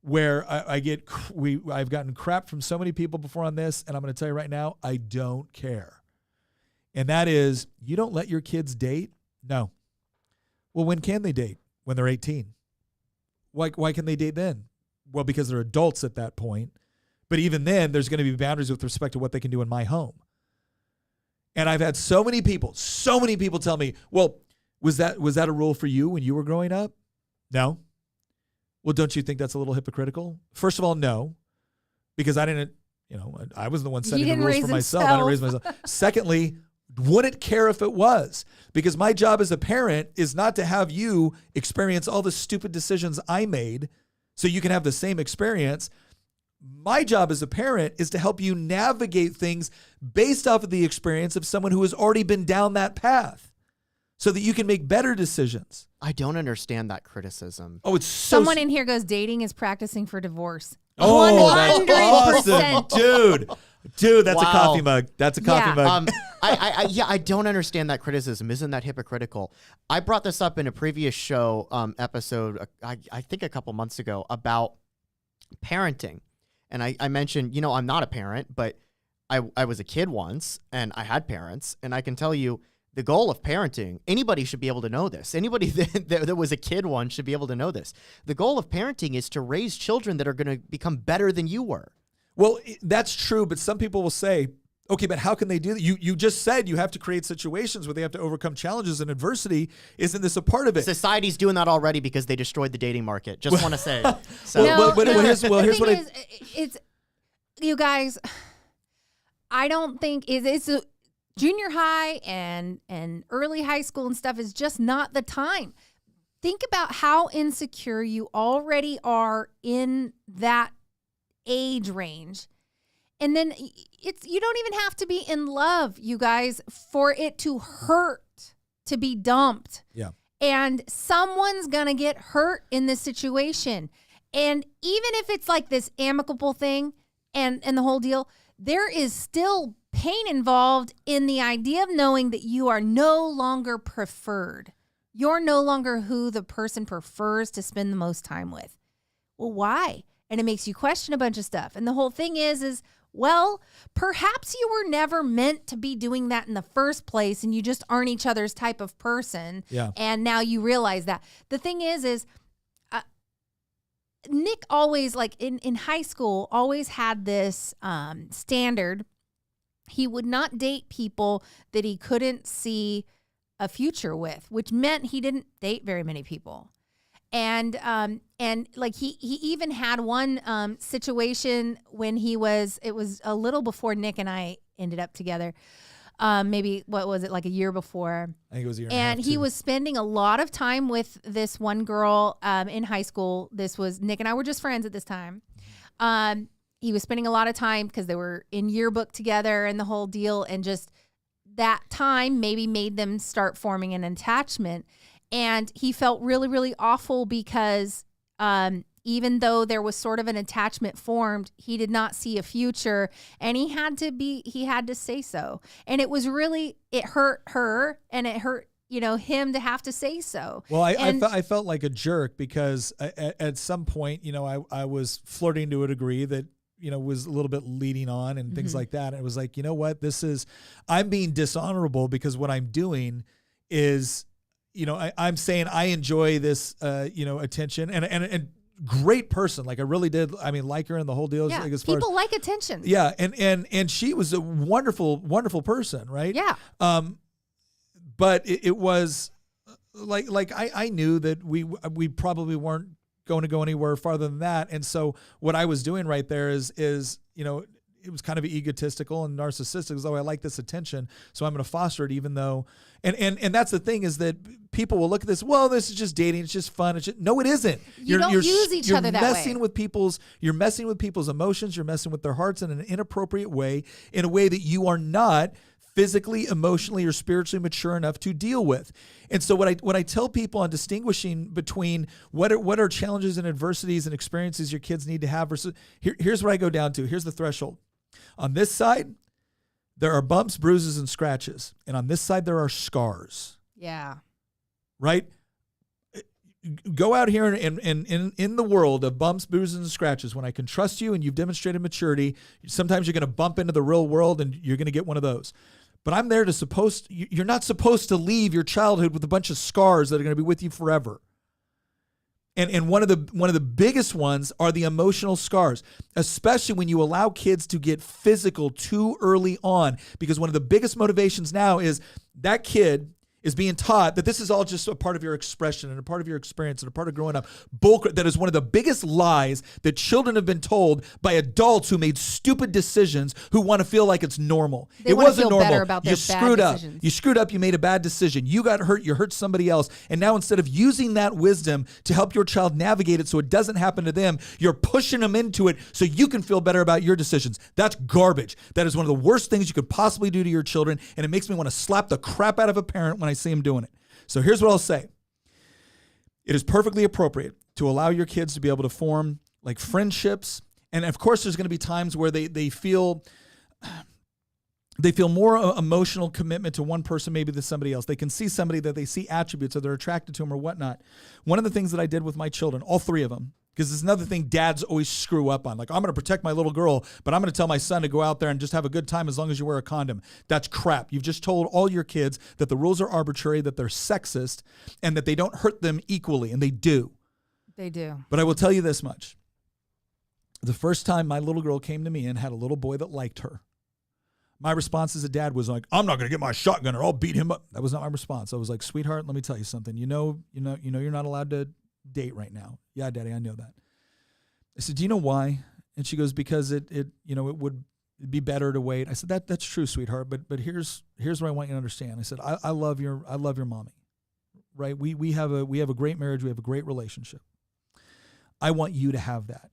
Speaker 1: where I've gotten crap from so many people before on this, and I'm going to tell you right now, I don't care. And that is, you don't let your kids date? No. Well, when can they date? When they're 18. Why can they date then? Well, because they're adults at that point. But even then, there's going to be boundaries with respect to what they can do in my home. And I've had so many people tell me, well, was that a rule for you when you were growing up? No. Well, don't you think that's a little hypocritical? First of all, no, because I didn't, I was the one setting the rules for myself. I didn't raise myself. Secondly, wouldn't care if it was, because my job as a parent is not to have you experience all the stupid decisions I made so you can have the same experience. My job as a parent is to help you navigate things based off of the experience of someone who has already been down that path so that you can make better decisions.
Speaker 4: I don't understand that criticism.
Speaker 1: Oh, it's so...
Speaker 3: Someone in here goes, dating is practicing for divorce.
Speaker 1: Oh, that's awesome,
Speaker 3: 100%.
Speaker 1: Dude, that's
Speaker 4: Wow.
Speaker 1: a coffee mug. That's a coffee mug.
Speaker 4: I don't understand that criticism. Isn't that hypocritical? I brought this up in a previous show episode, I think a couple months ago, about parenting. And I mentioned, I'm not a parent, but I was a kid once, and I had parents, and I can tell you the goal of parenting, anybody should be able to know this. Anybody that was a kid once should be able to know this. The goal of parenting is to raise children that are going to become better than you were.
Speaker 1: Well, that's true, but some people will say, okay, but how can they do that? You just said you have to create situations where they have to overcome challenges and adversity. Isn't this a part of it?
Speaker 4: Society's doing that already because they destroyed the dating market. Just want to say. So.
Speaker 1: Here's what
Speaker 3: it's you guys, I don't think it's junior high and early high school and stuff is just not the time. Think about how insecure you already are in that age range. And then you don't even have to be in love, you guys, for it to hurt to be dumped.
Speaker 1: Yeah.
Speaker 3: And someone's going to get hurt in this situation. And even if it's like this amicable thing and the whole deal, there is still pain involved in the idea of knowing that you are no longer preferred. You're no longer who the person prefers to spend the most time with. Well, why? And it makes you question a bunch of stuff. And the whole thing is, well, perhaps you were never meant to be doing that in the first place and you just aren't each other's type of person.
Speaker 1: Yeah.
Speaker 3: And now you realize that. The thing is Nick always, like in high school, always had this standard. He would not date people that he couldn't see a future with, which meant he didn't date very many people. And like he even had one situation when it was a little before Nick and I ended up together. Maybe, what was it, like a year before?
Speaker 1: I think it was a year
Speaker 3: and he was spending a lot of time with this one girl in high school. This was, Nick and I were just friends at this time. He was spending a lot of time because they were in yearbook together and the whole deal. And just that time maybe made them start forming an attachment. And he felt really, really awful because even though there was sort of an attachment formed, he did not see a future, and he had to say so. And it hurt her and it hurt, him to have to say so.
Speaker 1: Well, I felt like a jerk because at some point, I was flirting to a degree that, was a little bit leading on and things like that. And it was like, you know what, I'm being dishonorable because what I'm doing is, I'm saying I enjoy this, attention and great person. Like I really did. I mean, like her and the whole deal.
Speaker 3: Yeah,
Speaker 1: like as
Speaker 3: people like attention.
Speaker 1: Yeah. And she was a wonderful, wonderful person. Right.
Speaker 3: Yeah.
Speaker 1: But it was like I knew that we probably weren't going to go anywhere farther than that. And so what I was doing right there is, it was kind of egotistical and narcissistic. As though I like this attention, so I'm going to foster it, even though, and that's the thing is that people will look at this. Well, this is just dating. It's just fun. No, it isn't.
Speaker 3: You don't use each other that way.
Speaker 1: You're messing with people's emotions. You're messing with their hearts in an inappropriate way, in a way that you are not physically, emotionally, or spiritually mature enough to deal with. And so what I tell people on distinguishing between what are challenges and adversities and experiences your kids need to have versus, here's what I go down to. Here's the threshold. On this side, there are bumps, bruises, and scratches. And on this side, there are scars.
Speaker 3: Yeah.
Speaker 1: Right? Go out here and in the world of bumps, bruises, and scratches, when I can trust you and you've demonstrated maturity, sometimes you're going to bump into the real world and you're going to get one of those. But I'm there you're not supposed to leave your childhood with a bunch of scars that are going to be with you forever. And one of the biggest ones are the emotional scars, especially when you allow kids to get physical too early on, because one of the biggest motivations now is that kid is being taught that this is all just a part of your expression and a part of your experience and a part of growing up. That is one of the biggest lies that children have been told by adults who made stupid decisions who want to feel like it's normal.
Speaker 3: They
Speaker 1: It
Speaker 3: want to
Speaker 1: wasn't
Speaker 3: feel
Speaker 1: normal.
Speaker 3: better about their
Speaker 1: You
Speaker 3: bad
Speaker 1: screwed up.
Speaker 3: decisions.
Speaker 1: You screwed up. You made a bad decision. You got hurt. You hurt somebody else. And now instead of using that wisdom to help your child navigate it so it doesn't happen to them, you're pushing them into it so you can feel better about your decisions. That's garbage. That is one of the worst things you could possibly do to your children. And it makes me want to slap the crap out of a parent when I see them doing it. So here's what I'll say. It is perfectly appropriate to allow your kids to be able to form like friendships. And of course, there's going to be times where they feel more emotional commitment to one person maybe than somebody else. They can see somebody that they see attributes or they're attracted to them or whatnot. One of the things that I did with my children, all three of them, because it's another thing dads always screw up on. Like, I'm going to protect my little girl, but I'm going to tell my son to go out there and just have a good time as long as you wear a condom. That's crap. You've just told all your kids that the rules are arbitrary, that they're sexist, and that they don't hurt them equally, and they do.
Speaker 3: They do.
Speaker 1: But I will tell you this much. The first time my little girl came to me and had a little boy that liked her, my response as a dad was like, I'm not going to get my shotgun or I'll beat him up. That was not my response. I was like, sweetheart, let me tell you something. You know, you're not allowed to date right now. Yeah, Daddy, I know that. I said, do you know why? And she goes, because it would be better to wait. I said, that's true, sweetheart. But here's what I want you to understand. I said, I love your mommy, right? We have a great marriage. We have a great relationship. I want you to have that.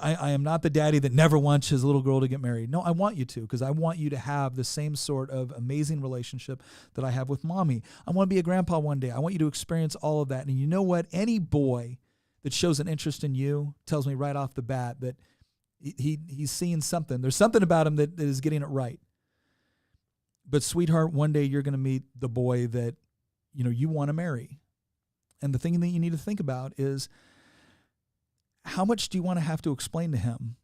Speaker 1: I am not the daddy that never wants his little girl to get married. No, I want you to, because I want you to have the same sort of amazing relationship that I have with mommy. I want to be a grandpa one day. I want you to experience all of that. And you know what? Any boy that shows an interest in you tells me right off the bat that he's seeing something. There's something about him that is getting it right. But sweetheart, one day you're going to meet the boy that, you want to marry. And the thing that you need to think about is, how much do you want to have to explain to him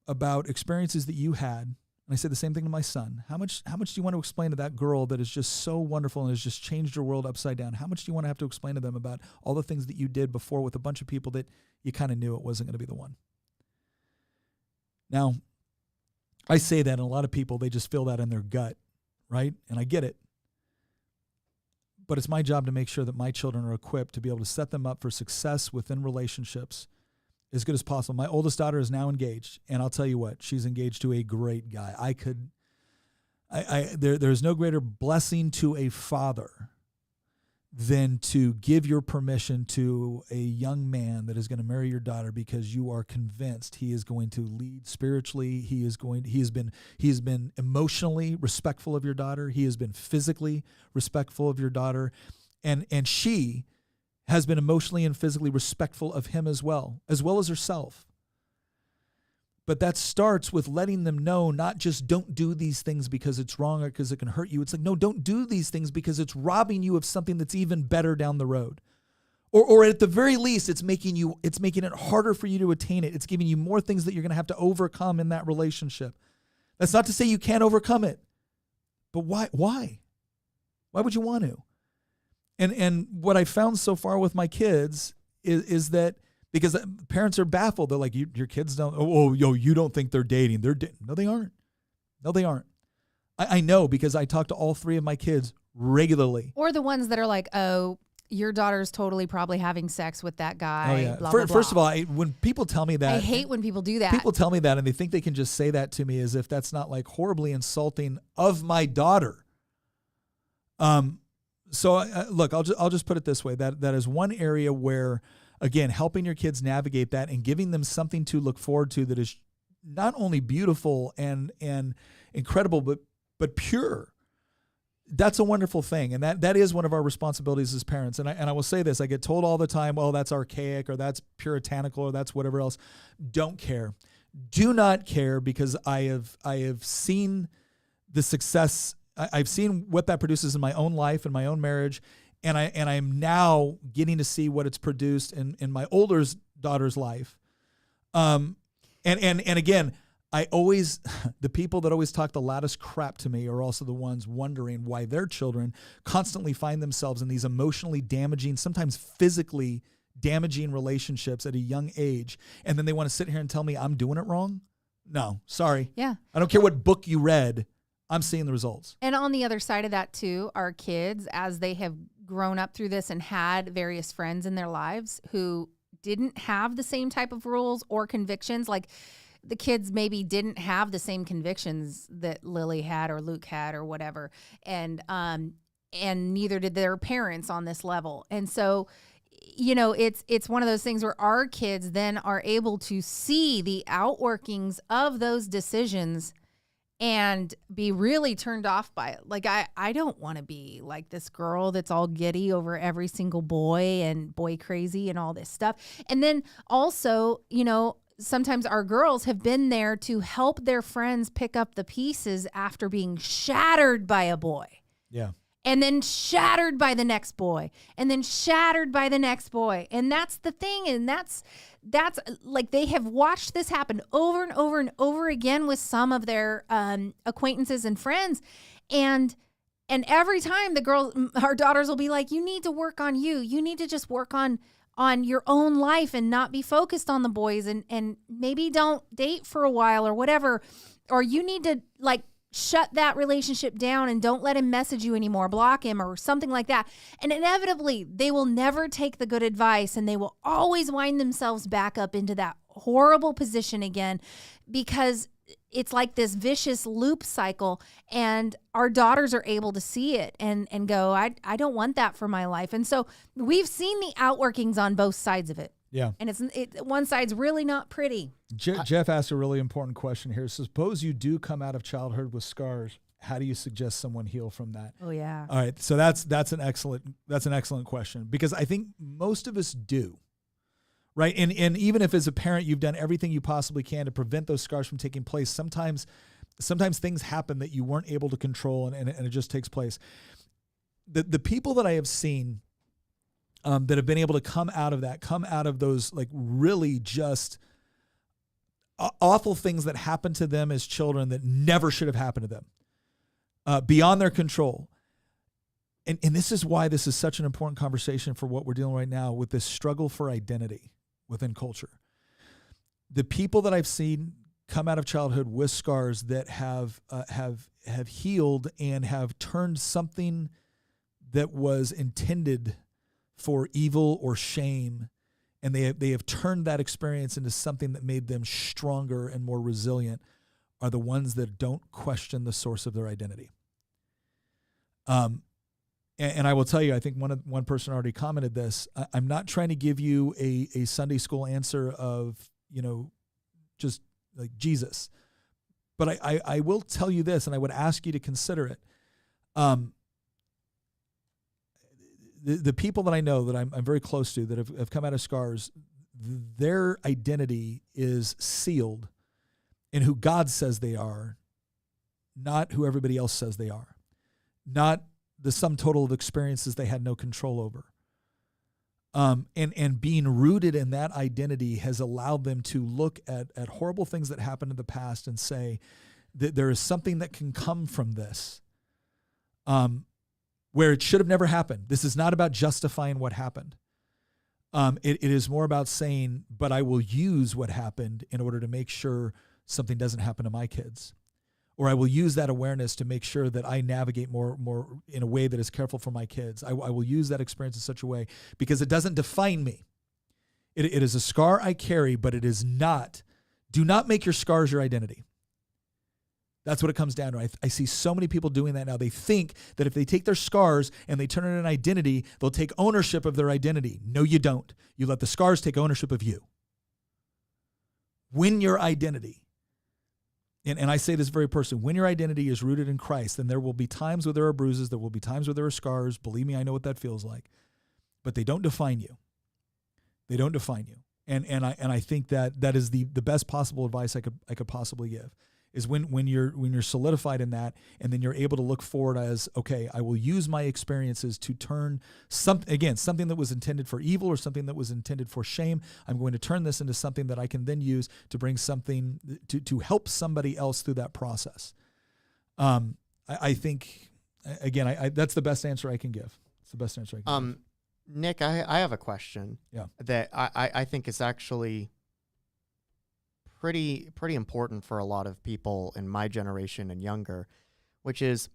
Speaker 1: about experiences that you had? And I say the same thing to my son. How much do you want to explain to that girl that is just so wonderful and has just changed your world upside down? How much do you want to have to explain to them about all the things that you did before with a bunch of people that you kind of knew it wasn't going to be the one? Now, I say that, and a lot of people, they just feel that in their gut, right? And I get it. But it's my job to make sure that my children are equipped to be able to set them up for success within relationships as good as possible. My oldest daughter is now engaged, and I'll tell you what, she's engaged to a great guy. There's no greater blessing to a father than to give your permission to a young man that is going to marry your daughter because you are convinced he is going to lead spiritually. He has been emotionally respectful of your daughter. He has been physically respectful of your daughter. And she has been emotionally and physically respectful of him as well as herself. But that starts with letting them know, not just don't do these things because it's wrong or because it can hurt you. It's like, no, don't do these things because it's robbing you of something that's even better down the road. Or at the very least, it's making it harder for you to attain it. It's giving you more things that you're going to have to overcome in that relationship. That's not to say you can't overcome it. But why? Why would you want to? And what I found so far with my kids is that, because parents are baffled. They're like, your kids don't, you don't think they're dating. No, they aren't. No, they aren't. I know, because I talk to all three of my kids regularly.
Speaker 3: Or the ones that are like, oh, your daughter's totally probably having sex with that guy.
Speaker 1: Oh, yeah.
Speaker 3: Blah, blah, blah.
Speaker 1: First of all, when people tell me that.
Speaker 3: I hate when people do that.
Speaker 1: People tell me that and they think they can just say that to me as if that's not like horribly insulting of my daughter. So look, I'll just put it this way. That is one area where, again, helping your kids navigate that and giving them something to look forward to that is not only beautiful and incredible, but but pure. That's a wonderful thing. And that is one of our responsibilities as parents. And I will say this, I get told all the time, oh, that's archaic, or that's puritanical, or that's whatever else. Don't care. Do not care, because I have seen the success. I've seen what that produces in my own life and my own marriage. And I'm now getting to see what it's produced in my older daughter's life. And again, the people that always talk the loudest crap to me are also the ones wondering why their children constantly find themselves in these emotionally damaging, sometimes physically damaging relationships at a young age. And then they want to sit here and tell me I'm doing it wrong. No, sorry.
Speaker 3: Yeah.
Speaker 1: I don't care what book you read. I'm seeing the results.
Speaker 3: And on the other side of that too, our kids, as they have grown up through this and had various friends in their lives who didn't have the same type of rules or convictions, like the kids maybe didn't have the same convictions that Lily had or Luke had or whatever. And neither did their parents on this level. And so, it's one of those things where our kids then are able to see the outworkings of those decisions and be really turned off by it. Like, I don't want to be like this girl that's all giddy over every single boy and boy crazy and all this stuff. And then also, sometimes our girls have been there to help their friends pick up the pieces after being shattered by a boy.
Speaker 1: Yeah.
Speaker 3: And then shattered by the next boy, and then shattered by the next boy. And that's the thing. And that's like, they have watched this happen over and over and over again with some of their acquaintances and friends. And every time our daughters will be like, you need to work on you. You need to just work on your own life and not be focused on the boys, and maybe don't date for a while or whatever. Or you need to shut that relationship down and don't let him message you anymore, block him or something like that. And inevitably, they will never take the good advice, and they will always wind themselves back up into that horrible position again, because it's like this vicious loop cycle. And our daughters are able to see it and go, I don't want that for my life. And so we've seen the outworkings on both sides of it.
Speaker 1: Yeah.
Speaker 3: And one side's really not pretty.
Speaker 1: Jeff asked a really important question here. Suppose you do come out of childhood with scars. How do you suggest someone heal from that?
Speaker 3: Oh, yeah.
Speaker 1: All right. So that's an excellent question, because I think most of us do. Right. And even if as a parent, you've done everything you possibly can to prevent those scars from taking place, sometimes things happen that you weren't able to control, and it just takes place. The people that I have seen that have been able to come out of those like really just awful things that happened to them as children that never should have happened to them, beyond their control. And this is why this is such an important conversation for what we're dealing right now with this struggle for identity within culture. The people that I've seen come out of childhood with scars that have healed and have turned something that was intended for evil or shame, and they have turned that experience into something that made them stronger and more resilient, are the ones that don't question the source of their identity. And I will tell you, I think one person already commented this. I'm not trying to give you a Sunday school answer of, just like Jesus. But I will tell you this, and I would ask you to consider it. The people that I know that I'm very close to that have come out of scars, their identity is sealed in who God says they are, not who everybody else says they are, not the sum total of experiences they had no control over. And being rooted in that identity has allowed them to look at horrible things that happened in the past and say that there is something that can come from this, where it should have never happened. This is not about justifying what happened. It is more about saying, but I will use what happened in order to make sure something doesn't happen to my kids. Or I will use that awareness to make sure that I navigate more in a way that is careful for my kids. I will use that experience in such a way because it doesn't define me. It is a scar I carry, but it is not. Do not make your scars your identity. That's what it comes down to. I see so many people doing that now. They think that if they take their scars and they turn it into an identity, they'll take ownership of their identity. No, you don't. You let the scars take ownership of you. Win your identity. and I say this very personally, when your identity is rooted in Christ, then there will be times where there are bruises, there will be times where there are scars. Believe me, I know what that feels like. But they don't define you. They don't define you. And I think that is the best possible advice I could possibly give, is when you're solidified in that, and then you're able to look forward as, okay, I will use my experiences to turn something that was intended for evil or something that was intended for shame. I'm going to turn this into something that I can then use to bring something to help somebody else through that process. I think, again, that's the best answer I can give. It's the best answer I can give.
Speaker 4: Nick, I have a question.
Speaker 1: Yeah.
Speaker 4: That I think is actually pretty important for a lot of people in my generation and younger, which is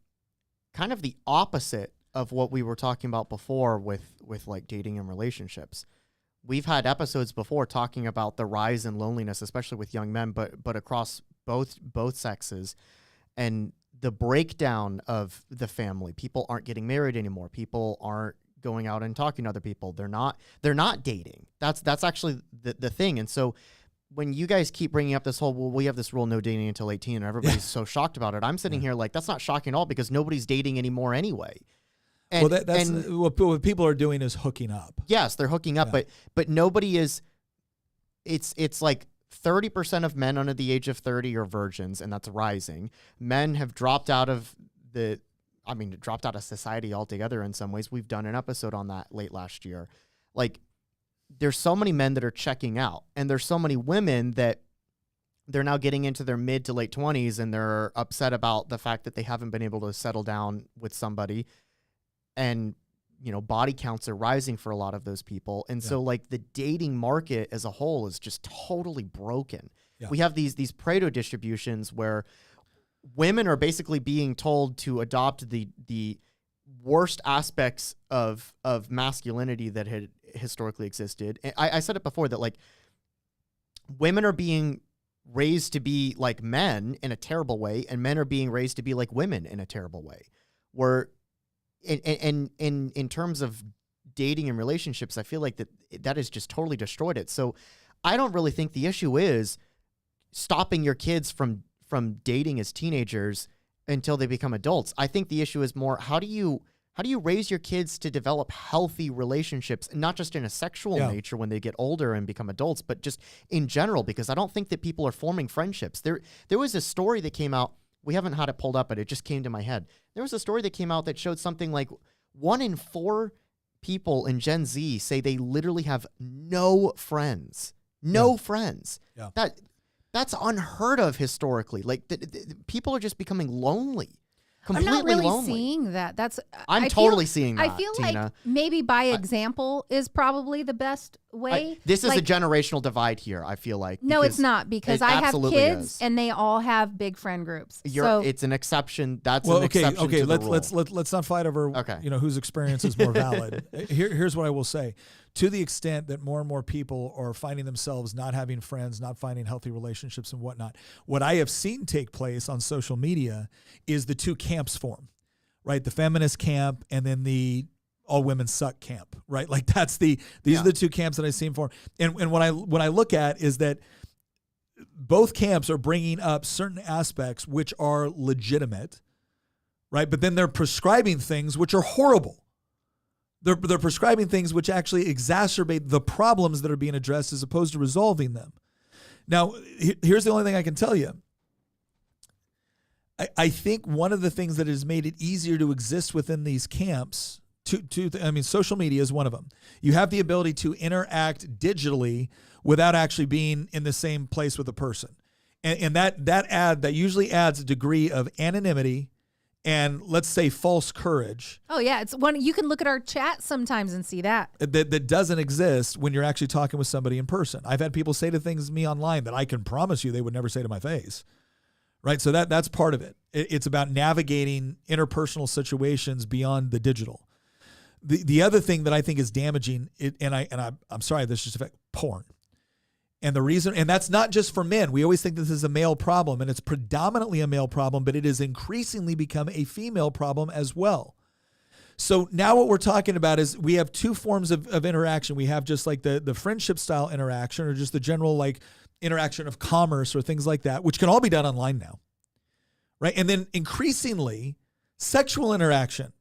Speaker 4: kind of the opposite of what we were talking about before with like dating and relationships. We've had episodes before talking about the rise in loneliness, especially with young men, but across both sexes, and the breakdown of the family. People aren't getting married anymore. People aren't going out and talking to other people. They're not dating. That's actually the thing. And so when you guys keep bringing up this whole, well, we have this rule, no dating until 18, and everybody's so shocked about it, I'm sitting here like, that's not shocking at all, because nobody's dating anymore anyway. And,
Speaker 1: that's what people are doing is hooking up.
Speaker 4: Yes, they're hooking up, but nobody is. It's like 30% of men under the age of 30 are virgins, and that's rising. Men have dropped out of society altogether in some ways. We've done an episode on that late last year. Like, there's so many men that are checking out, and there's so many women that they're now getting into their mid to late 20s, and they're upset about the fact that they haven't been able to settle down with somebody. And, body counts are rising for a lot of those people. And so like the dating market as a whole is just totally broken. Yeah. We have these Pareto distributions where women are basically being told to adopt the worst aspects of masculinity that had historically existed. And I said it before that, like, women are being raised to be like men in a terrible way, and men are being raised to be like women in a terrible way. Where in terms of dating and relationships, I feel like that has just totally destroyed it. So I don't really think the issue is stopping your kids from dating as teenagers until they become adults. I think the issue is more, how do you raise your kids to develop healthy relationships, not just in a sexual nature when they get older and become adults, but just in general, because I don't think that people are forming friendships. There was a story that came out. We haven't had it pulled up, but it just came to my head. There was a story that came out that showed something like 1 in 4 people in Gen Z say they literally have no friends. No friends. Yeah. That's unheard of historically. Like, people are just becoming lonely.
Speaker 3: I'm not really seeing that.
Speaker 4: I'm totally seeing that.
Speaker 3: I feel
Speaker 4: Tina.
Speaker 3: like maybe by example is probably the best way.
Speaker 4: This is a generational divide here, I feel like.
Speaker 3: No, it's not, because I have kids and they all have big friend groups.
Speaker 4: It's an exception. That's an exception to the rule.
Speaker 1: Let's not fight over whose experience is more valid. Here's what I will say. To the extent that more and more people are finding themselves not having friends, not finding healthy relationships and whatnot, what I have seen take place on social media is the two camps form, right? The feminist camp and then the all women suck camp, right? Like these are the two camps that I've seen form. And what I look at is that both camps are bringing up certain aspects which are legitimate, right? But then they're prescribing things which are horrible. They're prescribing things which actually exacerbate the problems that are being addressed as opposed to resolving them. Now, here's the only thing I can tell you. I think one of the things that has made it easier to exist within these camps, social media is one of them. You have the ability to interact digitally without actually being in the same place with a person. And that usually adds a degree of anonymity and, let's say, false courage.
Speaker 3: Oh yeah, it's one you can look at our chat sometimes and see that
Speaker 1: doesn't exist when you're actually talking with somebody in person. I've had people say to things to me online that I can promise you they would never say to my face. Right, so that's part of it. It's about navigating interpersonal situations beyond the digital. The other thing that I think is damaging, I'm sorry, this is just porn. And the reason, and that's not just for men. We always think this is a male problem, and it's predominantly a male problem, but it has increasingly become a female problem as well. So now what we're talking about is we have two forms of interaction. We have just like the friendship style interaction, or just the general, like, interaction of commerce or things like that, which can all be done online now, right? And then increasingly, sexual interaction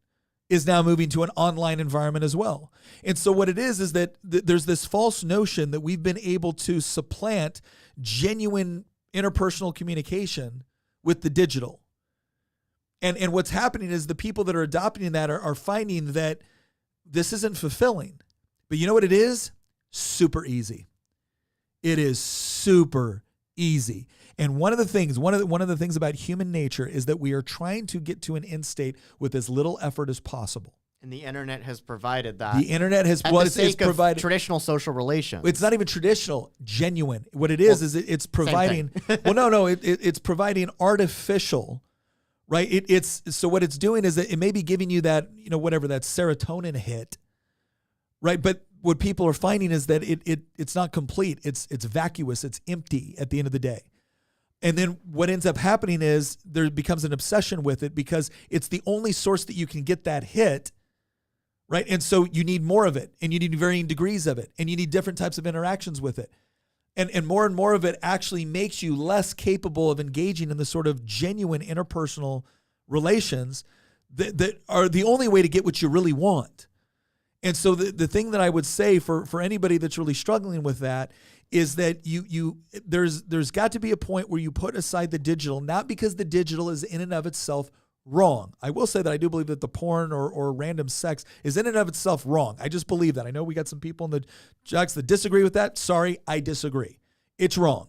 Speaker 1: is now moving to an online environment as well. And so what it is that there's this false notion that we've been able to supplant genuine interpersonal communication with the digital. And what's happening is the people that are adopting that are finding that this isn't fulfilling. But you know what it is? Super easy. It is super easy. And one of the things about human nature is that we are trying to get to an end state with as little effort as possible.
Speaker 4: And the internet has provided that.
Speaker 1: The internet has
Speaker 4: it's
Speaker 1: provided
Speaker 4: traditional social relations.
Speaker 1: It's not even traditional, genuine. What it is it's providing. Well, no, it's providing artificial, right? It's so what it's doing is that it may be giving you that, whatever, that serotonin hit, right? But what people are finding is that it's not complete. It's vacuous. It's empty at the end of the day. And then what ends up happening is there becomes an obsession with it because it's the only source that you can get that hit, right? And so you need more of it, and you need varying degrees of it, and you need different types of interactions with it. And more of it actually makes you less capable of engaging in the sort of genuine interpersonal relations that are the only way to get what you really want. And so the thing that I would say for anybody that's really struggling with that is that there's got to be a point where you put aside the digital, not because the digital is in and of itself wrong. I will say that I do believe that the porn or random sex is in and of itself wrong. I just believe that. I know we got some people in the jocks that disagree with that. Sorry, I disagree. It's wrong.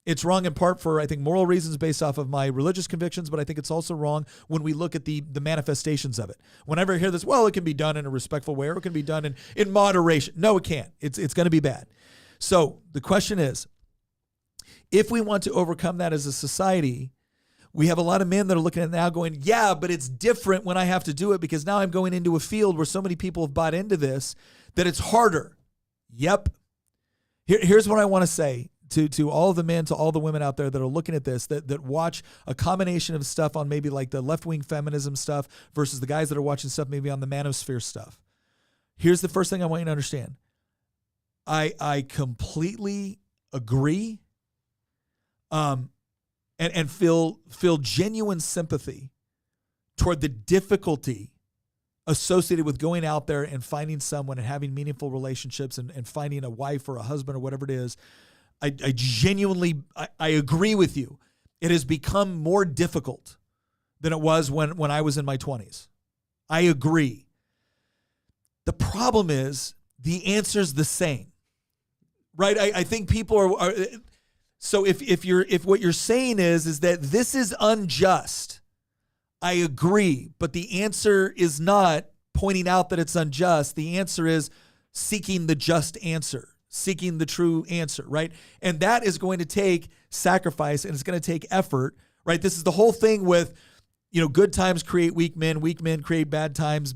Speaker 1: It's wrong in part for, I think, moral reasons based off of my religious convictions, but I think it's also wrong when we look at the manifestations of it. Whenever I hear this, well, it can be done in a respectful way or it can be done in moderation. No, it can't. It's going to be bad. So the question is, if we want to overcome that as a society, we have a lot of men that are looking at it now going, yeah, but it's different when I have to do it because now I'm going into a field where so many people have bought into this that it's harder. Yep. Here's what I want to say to all of the men, to all the women out there that are looking at this, that watch a combination of stuff on maybe like the left-wing feminism stuff versus the guys that are watching stuff maybe on the manosphere stuff. Here's the first thing I want you to understand. I completely agree and feel genuine sympathy toward the difficulty associated with going out there and finding someone and having meaningful relationships and finding a wife or a husband or whatever it is. I genuinely agree with you. It has become more difficult than it was when I was in my 20s. I agree. The problem is the answer's the same. Right, I think people are so if what you're saying is that this is unjust, I agree, but the answer is not pointing out that it's unjust. The answer is seeking the just answer, seeking the true answer, right? And that is going to take sacrifice and it's going to take effort, right? This is the whole thing with, good times create weak men create bad times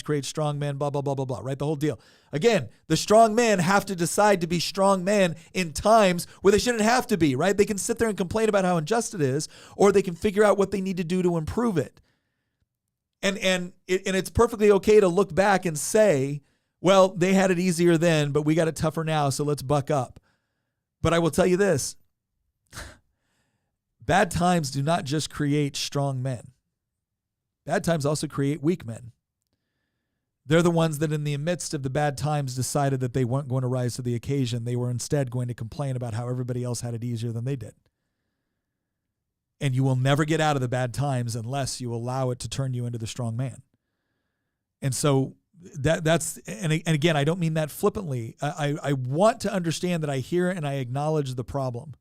Speaker 1: create strong men, blah, blah, blah, blah, blah, right? The whole deal. Again, the strong men have to decide to be strong men in times where they shouldn't have to be, right? They can sit there and complain about how unjust it is, or they can figure out what they need to do to improve it. And it's perfectly okay to look back and say, well, they had it easier then, but we got it tougher now, so let's buck up. But I will tell you this. Bad times do not just create strong men. Bad times also create weak men. They're the ones that in the midst of the bad times decided that they weren't going to rise to the occasion. They were instead going to complain about how everybody else had it easier than they did. And you will never get out of the bad times unless you allow it to turn you into the strong man. And so that's again, I don't mean that flippantly. I want to understand that I hear and I acknowledge the problem.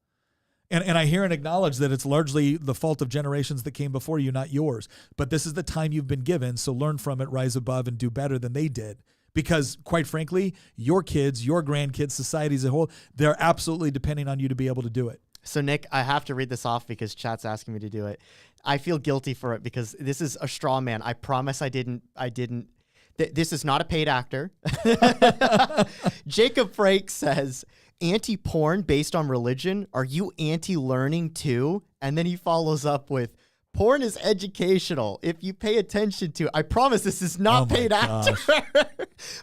Speaker 1: And I hear and acknowledge that it's largely the fault of generations that came before you, not yours. But this is the time you've been given, so learn from it, rise above, and do better than they did. Because, quite frankly, your kids, your grandkids, society as a whole, they're absolutely depending on you to be able to do it.
Speaker 4: So, Nick, I have to read this off because chat's asking me to do it. I feel guilty for it because this is a straw man. I promise I didn't. This is not a paid actor. Jacob Frake says, anti-porn based on religion? Are you anti-learning too? And then he follows up with, Porn is educational if you pay attention to it. I promise this is not paid actor.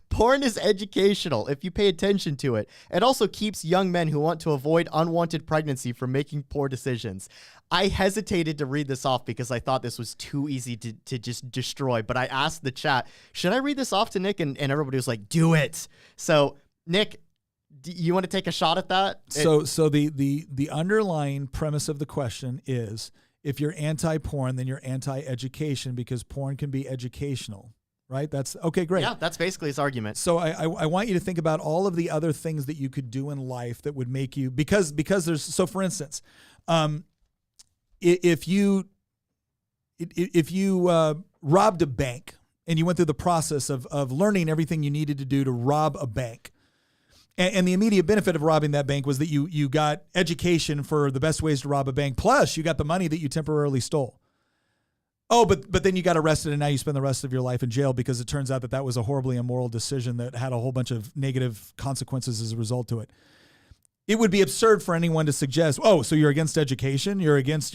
Speaker 4: Porn is educational if you pay attention to it. It also keeps young men who want to avoid unwanted pregnancy from making poor decisions. I hesitated to read this off because I thought this was too easy to just destroy. But I asked the chat, should I read this off to Nick? And everybody was like, do it. So, Nick, do you want to take a shot at that?
Speaker 1: So the underlying premise of the question is, if you're anti-porn, then you're anti-education because porn can be educational, right? That's okay, great.
Speaker 4: Yeah, that's basically his argument.
Speaker 1: So I want you to think about all of the other things that you could do in life that would make you, because there's, so for instance, if you robbed a bank and you went through the process of learning everything you needed to do to rob a bank, and the immediate benefit of robbing that bank was that you got education for the best ways to rob a bank, plus you got the money that you temporarily stole. Oh, but then you got arrested and now you spend the rest of your life in jail because it turns out that was a horribly immoral decision that had a whole bunch of negative consequences as a result to it. It would be absurd for anyone to suggest, oh, so you're against education? You're against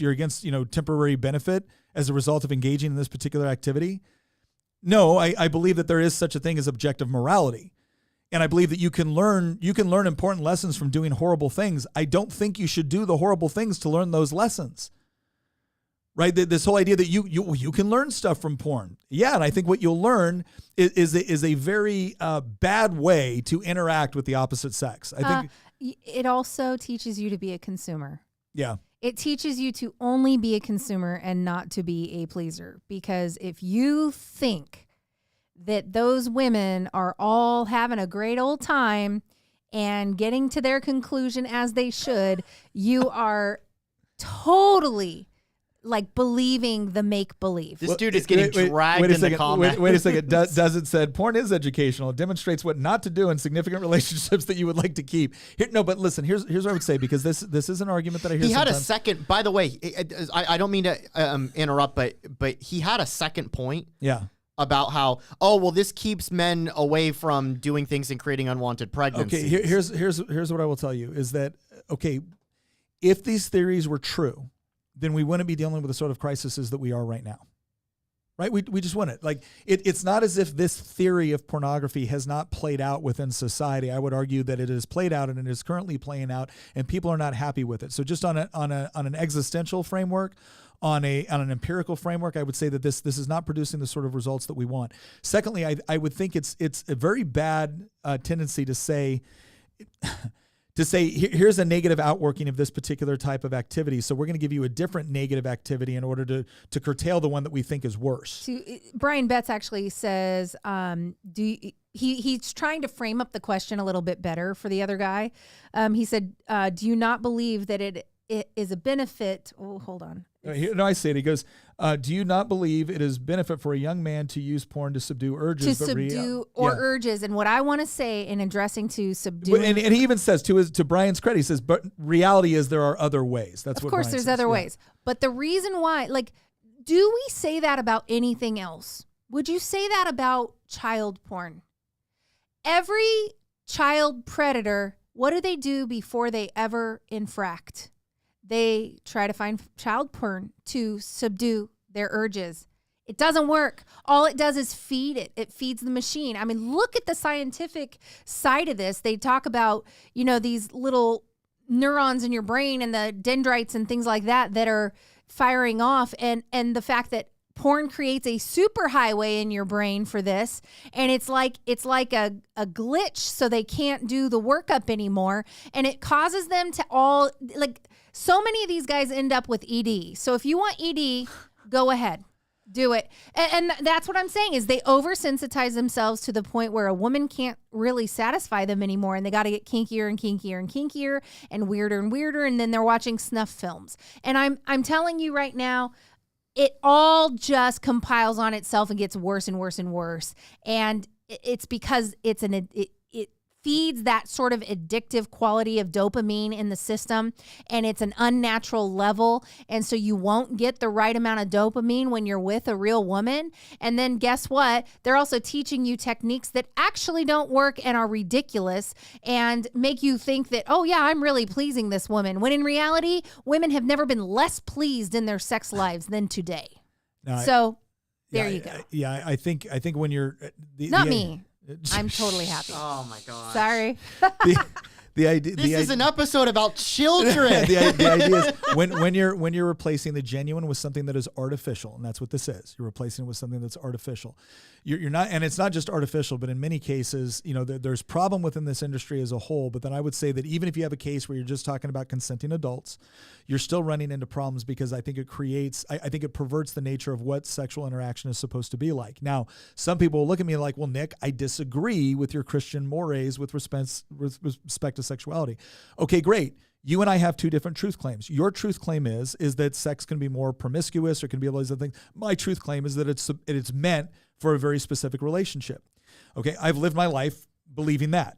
Speaker 1: temporary benefit as a result of engaging in this particular activity? No, I believe that there is such a thing as objective morality. And I believe that you can learn important lessons from doing horrible things. I don't think you should do the horrible things to learn those lessons. Right? This whole idea that you can learn stuff from porn. Yeah, and I think what you'll learn is a very bad way to interact with the opposite sex. I think
Speaker 3: it also teaches you to be a consumer.
Speaker 1: Yeah.
Speaker 3: It teaches you to only be a consumer and not to be a pleaser. Because if you think that those women are all having a great old time and getting to their conclusion as they should, you are totally like believing the make-believe.
Speaker 4: This dude is getting dragged in the comments.
Speaker 1: Wait a second. Does it said porn is educational? It demonstrates what not to do in significant relationships that you would like to keep. No, but listen, here's what I would say, because this is an argument that I hear
Speaker 4: He had
Speaker 1: sometimes.
Speaker 4: a second, by the way, I don't mean to interrupt, but he had a second point.
Speaker 1: Yeah.
Speaker 4: About how, this keeps men away from doing things and creating unwanted pregnancies.
Speaker 1: Okay, here's what I will tell you is that, okay, if these theories were true, then we wouldn't be dealing with the sort of crises that we are right now. Right? We just wouldn't. Like, it's not as if this theory of pornography has not played out within society. I would argue that it has played out and it is currently playing out, and people are not happy with it. So just on an existential framework, on an empirical framework, I would say that this is not producing the sort of results that we want. Secondly, I would think it's a very bad tendency to say here's a negative outworking of this particular type of activity, so we're going to give you a different negative activity in order to curtail the one that we think is worse.
Speaker 3: Brian Betts actually says, he's trying to frame up the question a little bit better for the other guy. He said, do you not believe that it is a benefit? Oh, hold on.
Speaker 1: No, I say it. He goes, do you not believe it is benefit for a young man to use porn to subdue urges?
Speaker 3: Urges. And what I want to say in addressing to subdue.
Speaker 1: And he even says, to Brian's credit, he says, but reality is there are other ways. That's what Brian says.
Speaker 3: Of course, there's other ways. But the reason why, like, do we say that about anything else? Would you say that about child porn? Every child predator, what do they do before they ever infract? They try to find child porn to subdue their urges. It doesn't work. All it does is feed it. It feeds the machine. I mean, look at the scientific side of this. They talk about, these little neurons in your brain and the dendrites and things like that are firing off, and the fact that porn creates a superhighway in your brain for this, and it's like a glitch, so they can't do the workup anymore, and it causes them to all, like, so many of these guys end up with ED. So if you want ED, go ahead, do it. And that's what I'm saying is they oversensitize themselves to the point where a woman can't really satisfy them anymore, and they got to get kinkier and kinkier and kinkier and weirder, and then they're watching snuff films. And I'm telling you right now, it all just compiles on itself and gets worse and worse and worse. And it's because it feeds that sort of addictive quality of dopamine in the system, and it's an unnatural level, and so you won't get the right amount of dopamine when you're with a real woman. And then guess what? They're also teaching you techniques that actually don't work and are ridiculous and make you think that, oh yeah, I'm really pleasing this woman, when in reality, women have never been less pleased in their sex lives than today. So there you go.
Speaker 1: Yeah, I think when you're
Speaker 3: not me. I'm totally happy.
Speaker 4: Oh my god.
Speaker 3: Sorry.
Speaker 1: The idea.
Speaker 4: This is an episode about children.
Speaker 1: the idea is when you're replacing the genuine with something that is artificial, and that's what this is. You're replacing it with something that's artificial. You're not, and it's not just artificial, but in many cases, there's problem within this industry as a whole. But then I would say that even if you have a case where you're just talking about consenting adults, you're still running into problems because I think it creates, I think it perverts the nature of what sexual interaction is supposed to be like. Now, some people will look at me like, well, Nick, I disagree with your Christian mores with respect to sexuality. Okay, great. You and I have two different truth claims. Your truth claim is that sex can be more promiscuous or can be all these other things. My truth claim is that it's meant for a very specific relationship. Okay, I've lived my life believing that.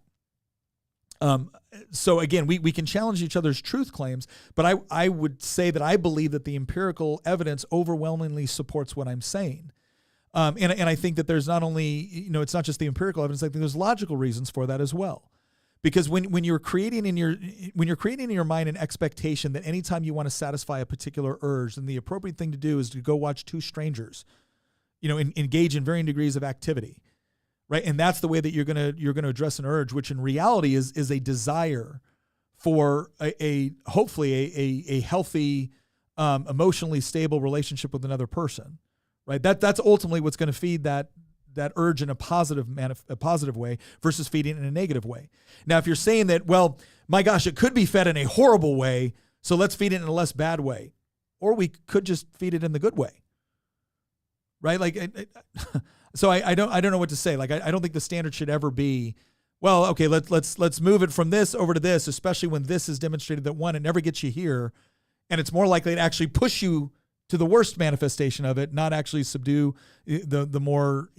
Speaker 1: So again, we can challenge each other's truth claims, but I would say that I believe that the empirical evidence overwhelmingly supports what I'm saying. And I think that there's not only, it's not just the empirical evidence, I think there's logical reasons for that as well. Because when you're creating in your mind an expectation that anytime you want to satisfy a particular urge, then the appropriate thing to do is to go watch two strangers, engage in varying degrees of activity, right? And that's the way that you're gonna address an urge, which in reality is a desire for hopefully a healthy, emotionally stable relationship with another person, right? That's ultimately what's going to feed that urge in a positive way versus feeding it in a negative way. Now, if you're saying that, well, my gosh, it could be fed in a horrible way, so let's feed it in a less bad way, or we could just feed it in the good way, right? Like, so I don't know what to say. Like, I don't think the standard should ever be, well, okay, let's move it from this over to this, especially when this is demonstrated that one, it never gets you here, and it's more likely to actually push you to the worst manifestation of it, not actually subdue the more,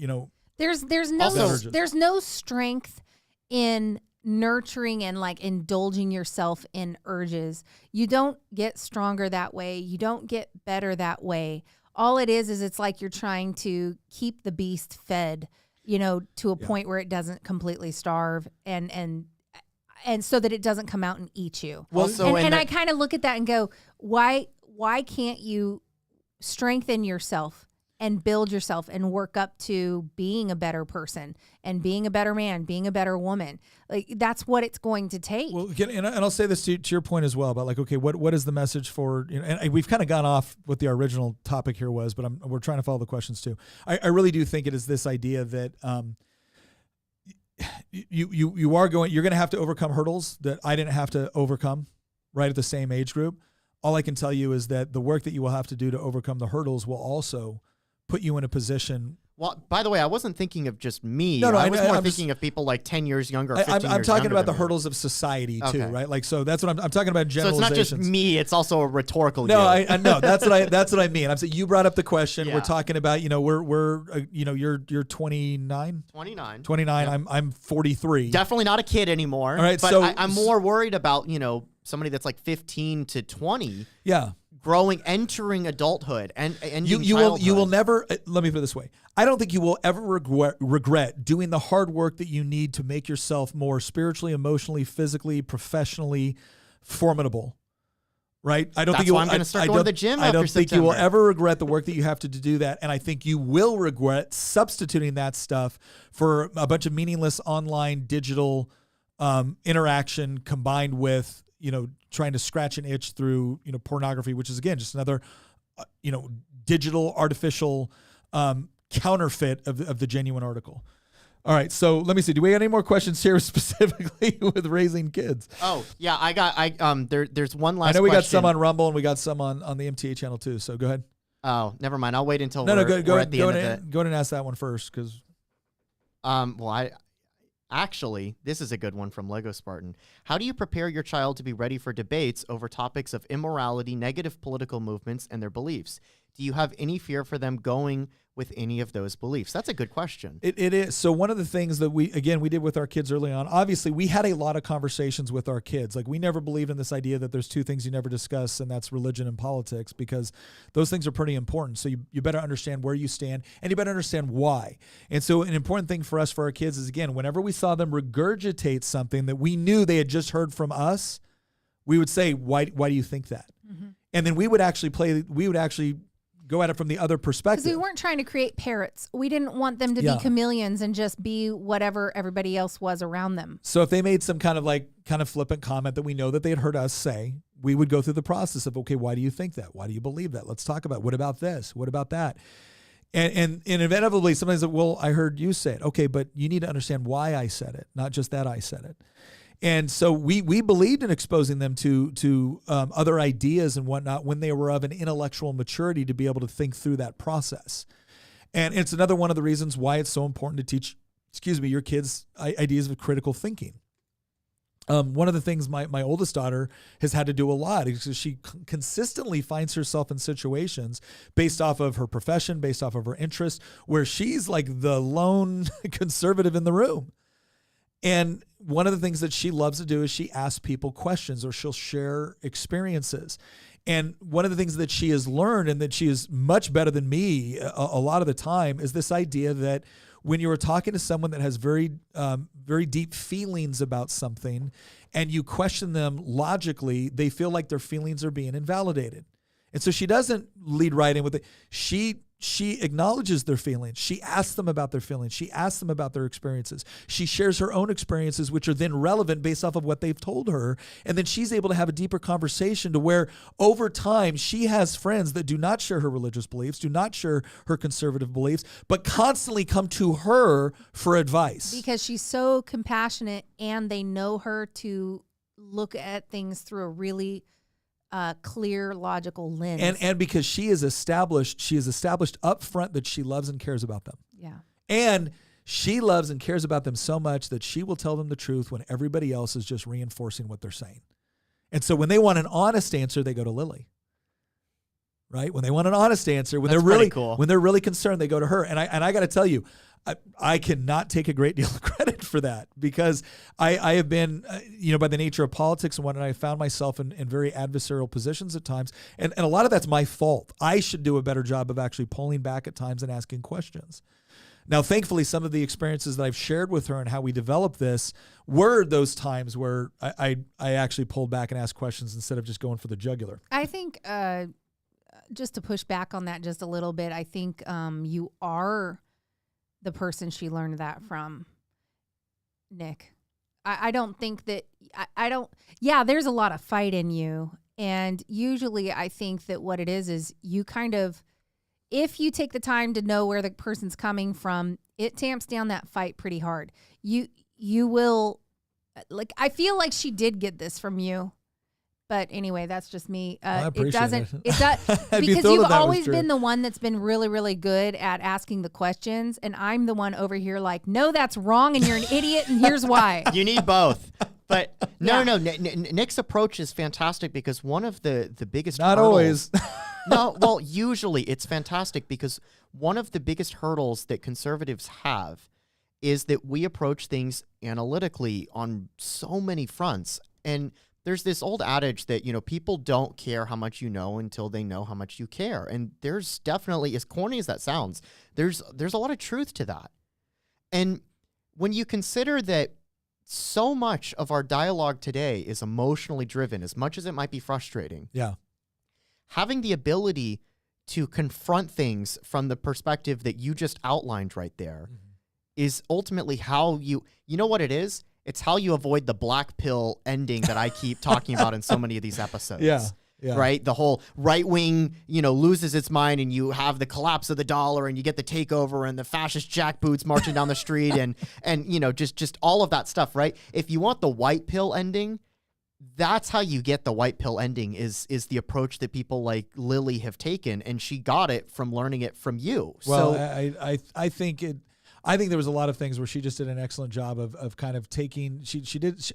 Speaker 3: There's no strength in nurturing and like indulging yourself in urges. You don't get stronger that way. You don't get better that way. All it is it's like you're trying to keep the beast fed, to a point where it doesn't completely starve and so that it doesn't come out and eat you.
Speaker 4: Well,
Speaker 3: and I kind of look at that and go, why can't you strengthen yourself and build yourself and work up to being a better person and being a better man, being a better woman? Like, that's what it's going to take.
Speaker 1: Well, and I'll say this to your point as well about like, okay, what is the message for, and we've kind of gone off what the original topic here was, but we're trying to follow the questions too. I really do think it is this idea that you're going to have to overcome hurdles that I didn't have to overcome right at the same age group. All I can tell you is that the work that you will have to do to overcome the hurdles will also put you in a position.
Speaker 4: Well, by the way, I wasn't thinking of just me.
Speaker 1: No,
Speaker 4: I was more thinking of people like 10 years younger, 15 years younger.
Speaker 1: I'm talking about the hurdles of society too, right? Like, so that's what I'm talking about. Generalizations.
Speaker 4: So it's not just me; it's also a rhetorical.
Speaker 1: No, I know that's what I mean. I'm saying you brought up the question. Yeah. We're talking about we're you're 29. 29. Yeah. I'm 43.
Speaker 4: Definitely not a kid anymore.
Speaker 1: All right,
Speaker 4: but
Speaker 1: so
Speaker 4: I'm more worried about somebody that's like 15 to 20.
Speaker 1: Yeah.
Speaker 4: Entering adulthood and
Speaker 1: you will never, let me put it this way. I don't think you will ever regret doing the hard work that you need to make yourself more spiritually, emotionally, physically, professionally formidable. Right? I don't think
Speaker 4: I'm going to start going to the gym.
Speaker 1: I don't think you will ever regret the work that you have to do that, and I think you will regret substituting that stuff for a bunch of meaningless online digital interaction combined with trying to scratch an itch through, pornography, which is again just another, digital artificial counterfeit of the genuine article. All right, so let me see. Do we have any more questions here specifically with raising kids?
Speaker 4: Oh yeah, there's one last.
Speaker 1: I know we
Speaker 4: question.
Speaker 1: got some on Rumble and we got some on the MTA channel too. So go ahead.
Speaker 4: Oh, never mind. I'll wait until
Speaker 1: we're at the end of
Speaker 4: it.
Speaker 1: Go ahead and ask that one first, because.
Speaker 4: Actually, this is a good one from Lego Spartan. How do you prepare your child to be ready for debates over topics of immorality, negative political movements, and their beliefs? Do you have any fear for them going with any of those beliefs? That's a good question.
Speaker 1: It is. So one of the things that we did with our kids early on, obviously we had a lot of conversations with our kids. Like we never believed in this idea that there's two things you never discuss, and that's religion and politics, because those things are pretty important. So you better understand where you stand, and you better understand why. And so an important thing for us, for our kids, is, again, whenever we saw them regurgitate something that we knew they had just heard from us, we would say, why do you think that? Mm-hmm. And then we would actually go at it from the other perspective.
Speaker 3: Because we weren't trying to create parrots. We didn't want them to be chameleons and just be whatever everybody else was around them.
Speaker 1: So if they made some kind of flippant comment that we know that they had heard us say, we would go through the process of, okay, why do you think that? Why do you believe that? Let's talk about it. What about this? What about that? And inevitably, sometimes, well, I heard you say it. Okay, but you need to understand why I said it, not just that I said it. And so we believed in exposing them to other ideas and whatnot when they were of an intellectual maturity to be able to think through that process. And it's another one of the reasons why it's so important to teach, your kids ideas of critical thinking. One of the things my oldest daughter has had to do a lot is she consistently finds herself in situations based off of her profession, based off of her interests, where she's like the lone conservative in the room. And one of the things that she loves to do is she asks people questions, or she'll share experiences. And one of the things that she has learned, and that she is much better than me a lot of the time, is this idea that when you are talking to someone that has very deep feelings about something, and you question them logically, they feel like their feelings are being invalidated. And so she doesn't lead right in with it. She acknowledges their feelings. She asks them about their feelings. She asks them about their experiences. She shares her own experiences, which are then relevant based off of what they've told her. And then she's able to have a deeper conversation to where over time she has friends that do not share her religious beliefs, do not share her conservative beliefs, but constantly come to her for advice.
Speaker 3: Because she's so compassionate, and they know her to look at things through a really clear, logical lens.
Speaker 1: And because she is established up front that she loves and cares about them.
Speaker 3: Yeah.
Speaker 1: And she loves and cares about them so much that she will tell them the truth when everybody else is just reinforcing what they're saying. And so when they want an honest answer, they go to Lily. Right? When they want an honest answer, when they're really concerned, they go to her. And I got to tell you, I cannot take a great deal of credit for that, because I have been, by the nature of politics and whatnot, I found myself in very adversarial positions at times. And a lot of that's my fault. I should do a better job of actually pulling back at times and asking questions. Now, thankfully, some of the experiences that I've shared with her and how we developed this were those times where I actually pulled back and asked questions instead of just going for the jugular.
Speaker 3: I think just to push back on that just a little bit, I think you are the person she learned that from, Nick. I don't think that, there's a lot of fight in you. And usually I think that what it is you kind of, if you take the time to know where the person's coming from, it tamps down that fight pretty hard. You will, I feel like she did get this from you. But anyway, that's just me.
Speaker 1: I appreciate it.
Speaker 3: It does because you've always been the one that's been really, really good at asking the questions, and I'm the one over here like, no, that's wrong, and you're an idiot, and here's why.
Speaker 4: You need both. But no. Nick's approach is fantastic, because one of the biggest
Speaker 1: not always.
Speaker 4: No, well, usually it's fantastic, because one of the biggest hurdles that conservatives have is that we approach things analytically on so many fronts. And there's this old adage that, people don't care how much you know until they know how much you care. And there's definitely, as corny as that sounds, there's a lot of truth to that. And when you consider that so much of our dialogue today is emotionally driven, as much as it might be frustrating.
Speaker 1: Yeah.
Speaker 4: Having the ability to confront things from the perspective that you just outlined right there is ultimately how you know what it is? It's how you avoid the black pill ending that I keep talking about in so many of these episodes.
Speaker 1: Yeah.
Speaker 4: Right? The whole right wing, loses its mind, and you have the collapse of the dollar, and you get the takeover and the fascist jackboots marching down the street and just all of that stuff, right? If you want the white pill ending, that's how you get the white pill ending is the approach that people like Lily have taken, and she got it from learning it from you.
Speaker 1: Well,
Speaker 4: so
Speaker 1: I think there was a lot of things where she just did an excellent job of kind of taking.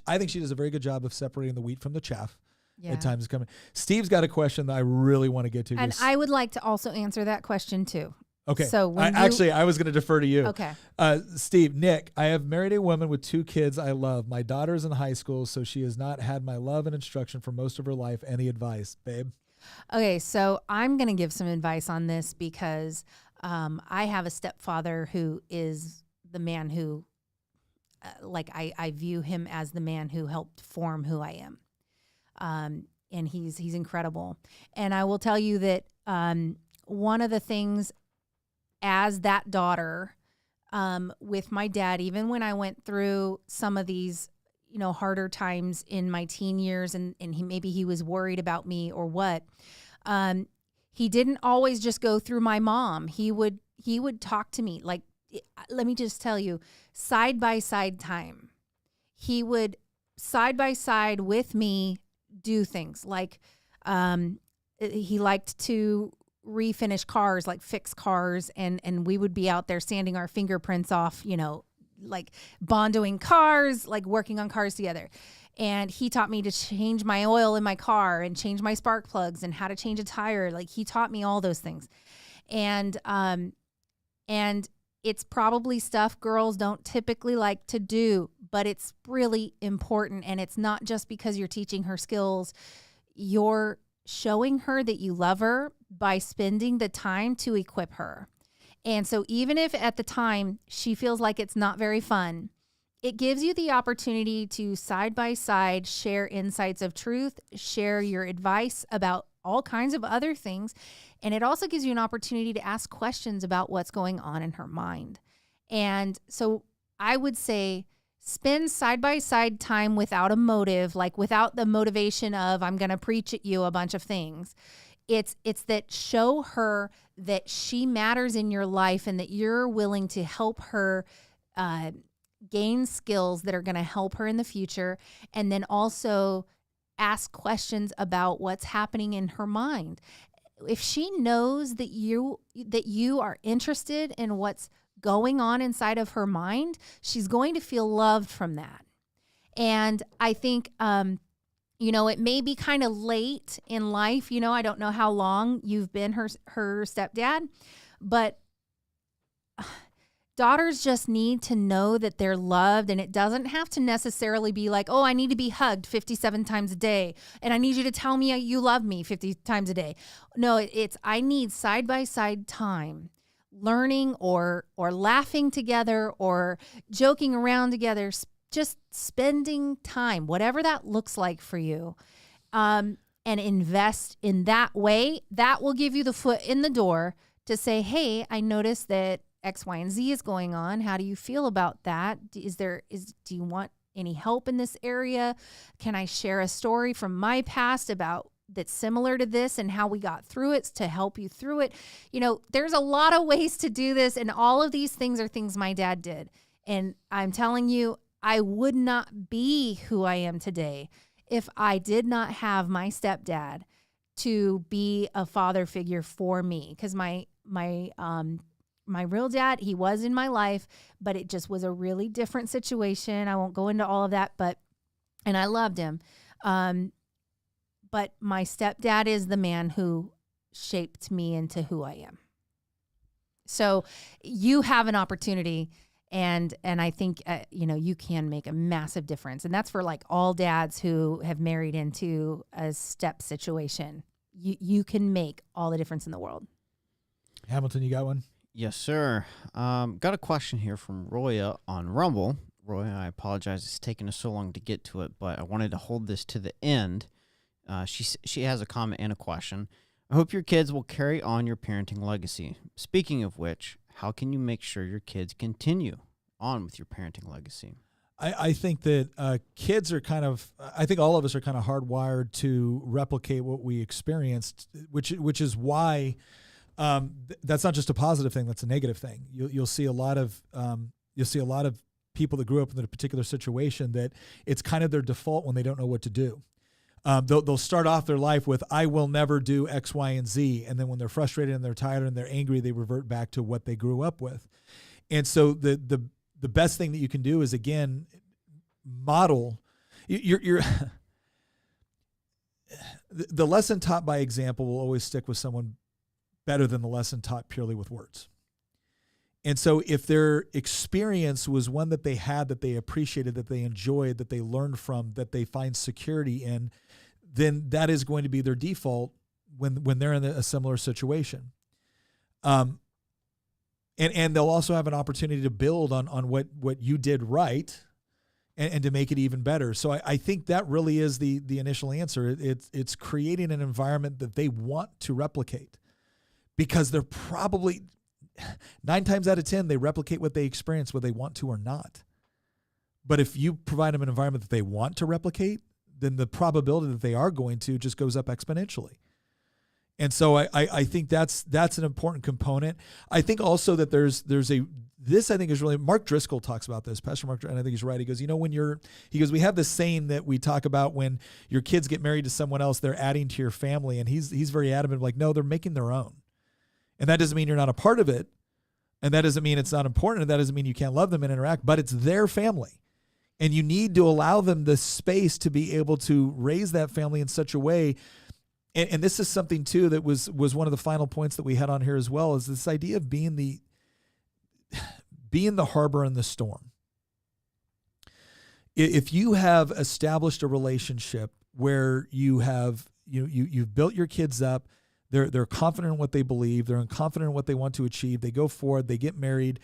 Speaker 1: I think she does a very good job of separating the wheat from the chaff.
Speaker 3: Yeah.
Speaker 1: at times coming. Steve's got a question that I really want to get to.
Speaker 3: And I would like to also answer that question too.
Speaker 1: Okay.
Speaker 3: So when
Speaker 1: I was going to defer to you.
Speaker 3: Okay.
Speaker 1: Steve, Nick, I have married a woman with 2 kids I love. My daughter's in high school, so she has not had my love and instruction for most of her life. Any advice, babe?
Speaker 3: Okay, so I'm going to give some advice on this because I have a stepfather who is the man who, I view him as the man who helped form who I am. And he's incredible. And I will tell you that one of the things as that daughter with my dad, even when I went through some of these, harder times in my teen years and maybe he was worried about me or what, he didn't always just go through my mom. He would talk to me let me just tell you, side by side time. He would side by side with me do things like he liked to refinish cars, like fix cars, and we would be out there sanding our fingerprints off, like bondoing cars, like working on cars together. And he taught me to change my oil in my car and change my spark plugs and how to change a tire. Like he taught me all those things. And it's probably stuff girls don't typically like to do, but it's really important. And it's not just because you're teaching her skills. You're showing her that you love her by spending the time to equip her. And so even if at the time she feels like it's not very fun, it gives you the opportunity to side by side share insights of truth, share your advice about all kinds of other things. And it also gives you an opportunity to ask questions about what's going on in her mind. And so I would say spend side by side time without a motive, like without the motivation of I'm going to preach at you a bunch of things. It's that show her that she matters in your life and that you're willing to help her gain skills that are going to help her in the future. And then also ask questions about what's happening in her mind. If she knows that you are interested in what's going on inside of her mind, she's going to feel loved from that. And I think, it may be kind of late in life. I don't know how long you've been her stepdad, but daughters just need to know that they're loved, and it doesn't have to necessarily be like, oh, I need to be hugged 57 times a day, and I need you to tell me you love me 50 times a day. No, it's I need side-by-side time, learning or laughing together or joking around together, just spending time, whatever that looks like for you, and invest in that way. That will give you the foot in the door to say, hey, I noticed that X, Y, and Z is going on. How do you feel about that? Do you want any help in this area? Can I share a story from my past about that's similar to this and how we got through it to help you through it? There's a lot of ways to do this, and all of these things are things my dad did. And I'm telling you, I would not be who I am today if I did not have my stepdad to be a father figure for me, because my real dad, he was in my life, but it just was a really different situation. I won't go into all of that, and I loved him. But my stepdad is the man who shaped me into who I am. So you have an opportunity, and I think, you can make a massive difference. And that's for like all dads who have married into a step situation. You can make all the difference in the world.
Speaker 1: Hamilton, you got one?
Speaker 2: Yes, sir. Got a question here from Roya on Rumble. Roya, I apologize. It's taken us so long to get to it, but I wanted to hold this to the end. She has a comment and a question. I hope your kids will carry on your parenting legacy. Speaking of which, how can you make sure your kids continue on with your parenting legacy?
Speaker 1: I think that kids are I think all of us are kind of hardwired to replicate what we experienced, which is why that's not just a positive thing; that's a negative thing. You'll see a lot of people that grew up in a particular situation that it's kind of their default when they don't know what to do. They'll start off their life with "I will never do X, Y, and Z," and then when they're frustrated and they're tired and they're angry, they revert back to what they grew up with. And so the best thing that you can do is, again, model. You're the lesson taught by example will always stick with someone better than the lesson taught purely with words. And so if their experience was one that they had, that they appreciated, that they enjoyed, that they learned from, that they find security in, then that is going to be their default when they're in a similar situation. And they'll also have an opportunity to build on what you did right and to make it even better. So I think that really is the initial answer. It's creating an environment that they want to replicate, because they're probably 9 times out of 10, they replicate what they experience, whether they want to or not. But if you provide them an environment that they want to replicate, then the probability that they are going to just goes up exponentially. And so I think that's an important component. I think also that this I think is really, Mark Driscoll talks about this, Pastor Mark, and I think he's right. He goes, we have this saying that we talk about when your kids get married to someone else, they're adding to your family. And he's very adamant, like, no, they're making their own. And that doesn't mean you're not a part of it. And that doesn't mean it's not important. And that doesn't mean you can't love them and interact, but it's their family. And you need to allow them the space to be able to raise that family in such a way. And this is something too that was one of the final points that we had on here as well, is this idea of being the harbor in the storm. If you have established a relationship where you've built your kids up, they're confident in what they believe, they're confident in what they want to achieve, they go forward, they get married.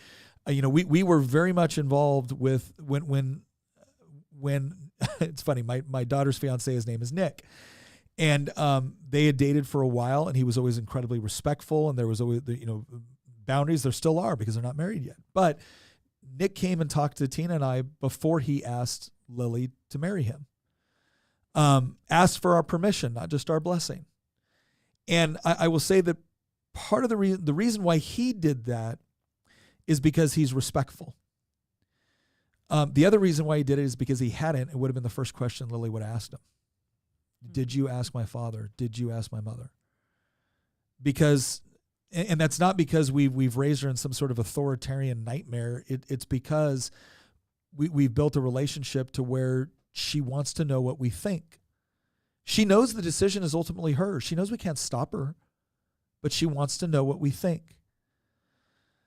Speaker 1: We were very much involved with when it's funny, my daughter's fiance, his name is Nick. And they had dated for a while, and he was always incredibly respectful, and there was always boundaries. There still are, because they're not married yet. But Nick came and talked to Tina and I before he asked Lily to marry him. Asked for our permission, not just our blessing. And I will say that part of the reason why he did that is because he's respectful. The other reason why he did it is because he hadn't. It would have been the first question Lily would have asked him. Did you ask my father? Did you ask my mother? Because, and that's not because we've raised her in some sort of authoritarian nightmare. It's because we've built a relationship to where she wants to know what we think. She knows the decision is ultimately hers. She knows we can't stop her, but she wants to know what we think.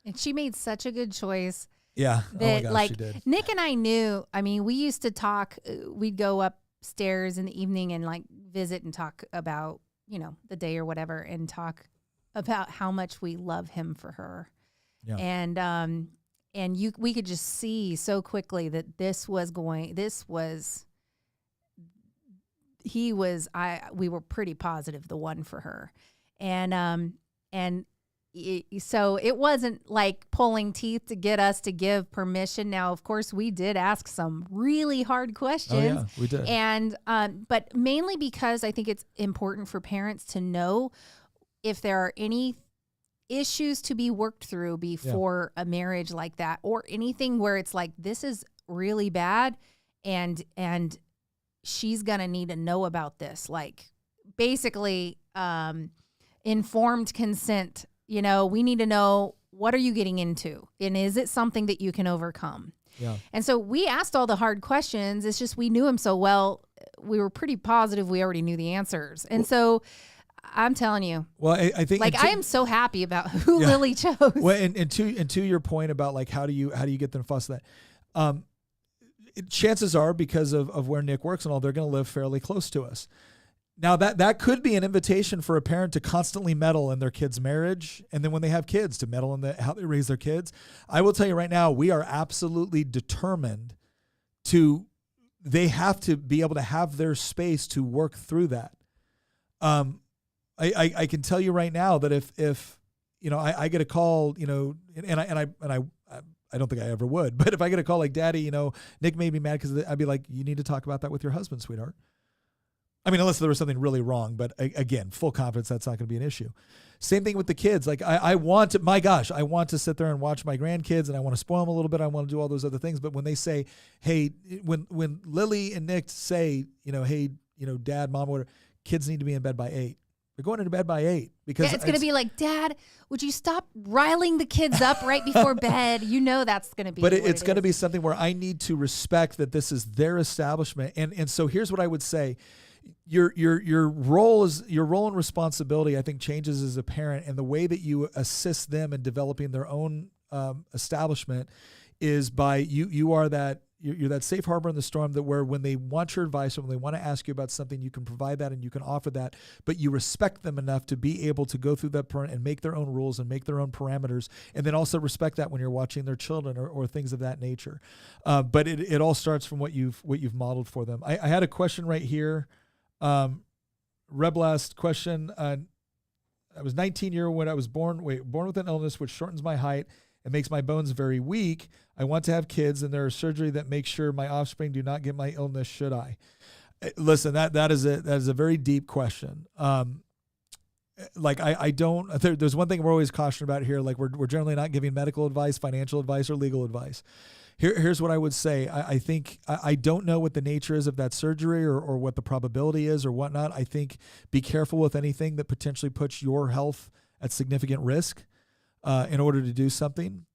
Speaker 3: And she made such a good choice.
Speaker 1: Yeah.
Speaker 3: That,
Speaker 1: oh my gosh, she did.
Speaker 3: Nick and I knew, we used to talk, we'd go upstairs in the evening and visit and talk about, the day or whatever, and talk about how much we love him for her. Yeah. And we could just see so quickly that we were pretty positive the one for her. So it wasn't like pulling teeth to get us to give permission. Now, of course, we did ask some really hard questions.
Speaker 1: Oh, yeah, we did.
Speaker 3: And but mainly because I think it's important for parents to know if there are any issues to be worked through before a marriage like that, or anything where it's like, this is really bad, and she's gonna need to know about this. Like, basically, informed consent. We need to know, what are you getting into? And is it something that you can overcome? Yeah. And so we asked all the hard questions. It's just, we knew him so well. We were pretty positive we already knew the answers. And so I'm telling you. Well, I think I am so happy about who Lily chose.
Speaker 1: Well, and to your point about how do you get them to foster that? Chances are, because of where Nick works and all, they're going to live fairly close to us. Now, that could be an invitation for a parent to constantly meddle in their kid's marriage, and then when they have kids, to meddle in how they raise their kids. I will tell you right now, we are absolutely determined they have to be able to have their space to work through that. I can tell you right now that if I get a call, and I don't think I ever would, but if I get a call like, Daddy, Nick made me mad, because I'd be like, you need to talk about that with your husband, sweetheart. Unless there was something really wrong, but again, full confidence, that's not going to be an issue. Same thing with the kids. I want to sit there and watch my grandkids, and I want to spoil them a little bit. I want to do all those other things. But when they say, hey, when Lily and Nick say, hey, Dad, Mom, whatever, kids need to be in bed by 8. They're going into bed by 8 because
Speaker 3: it's going to be like, Dad, would you stop riling the kids up right before bed? That's going to be.
Speaker 1: But it's going to be something where I need to respect that this is their establishment. And so here's what I would say. your role and responsibility, I think, changes as a parent, and the way that you assist them in developing their own establishment is by you're that safe harbor in the storm, that where when they want your advice or when they want to ask you about something, you can provide that and you can offer that, but you respect them enough to be able to go through that and make their own rules and make their own parameters, and then also respect that when you're watching their children or things of that nature. But it all starts from what you've modeled for them. I had a question right here. Reblast question. I was 19 years when I was born with an illness which shortens my height and makes my bones very weak. I want to have kids, and there is surgery that makes sure my offspring do not get my illness. Should I? Listen, that is a very deep question. I don't. There's one thing we're always cautioned about here. Like we're generally not giving medical advice, financial advice, or legal advice. Here's what I would say. I think I don't know what the nature is of that surgery or what the probability is or whatnot. I think be careful with anything that potentially puts your health at significant risk in order to do something.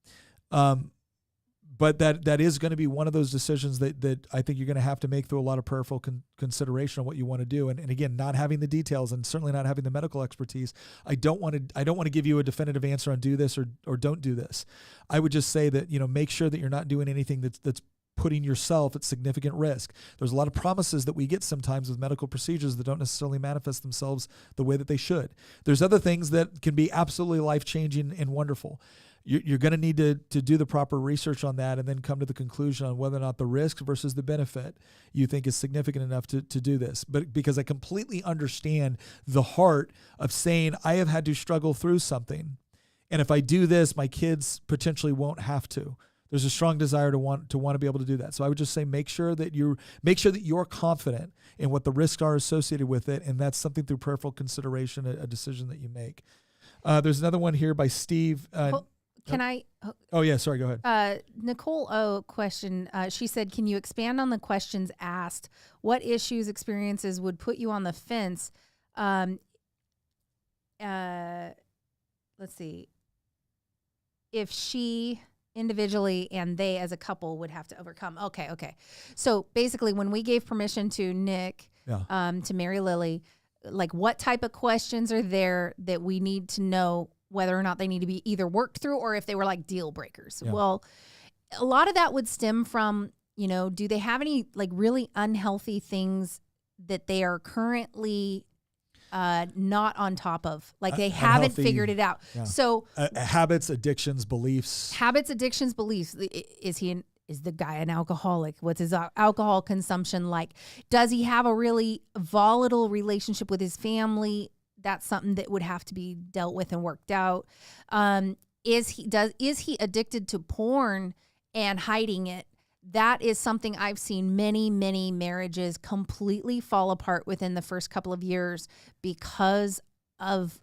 Speaker 1: But that is going to be one of those decisions that I think you're going to have to make through a lot of prayerful consideration of what you want to do. And again, not having the details and certainly not having the medical expertise, I don't want to give you a definitive answer on do this or don't do this. I would just say that, make sure that you're not doing anything that's putting yourself at significant risk. There's a lot of promises that we get sometimes with medical procedures that don't necessarily manifest themselves the way that they should. There's other things that can be absolutely life-changing and wonderful. You're going to need to do the proper research on that and then come to the conclusion on whether or not the risk versus the benefit you think is significant enough to do this. But because I completely understand the heart of saying, I have had to struggle through something, and if I do this, my kids potentially won't have to. There's a strong desire to want to be able to do that. So I would just say make sure that you're confident in what the risks are associated with it, and that's something through prayerful consideration, a decision that you make. There's another one here by Steve.
Speaker 3: Can I?
Speaker 1: Oh, yeah. Sorry, go ahead.
Speaker 3: Nicole O question. She said, can you expand on the questions asked? What issues, experiences would put you on the fence? Let's see. If she individually and they as a couple would have to overcome. Okay. So basically, when we gave permission to Nick to marry Lily, like what type of questions are there that we need to know whether or not they need to be either worked through or if they were like deal breakers. Yeah. Well, a lot of that would stem from, do they have any like really unhealthy things that they are currently not on top of? Like they haven't figured it out. Yeah. So
Speaker 1: habits, addictions, beliefs.
Speaker 3: Is the guy an alcoholic? What's his alcohol consumption like? Does he have a really volatile relationship with his family? That's something that would have to be dealt with and worked out. Is he addicted to porn and hiding it? That is something I've seen many, many marriages completely fall apart within the first couple of years because of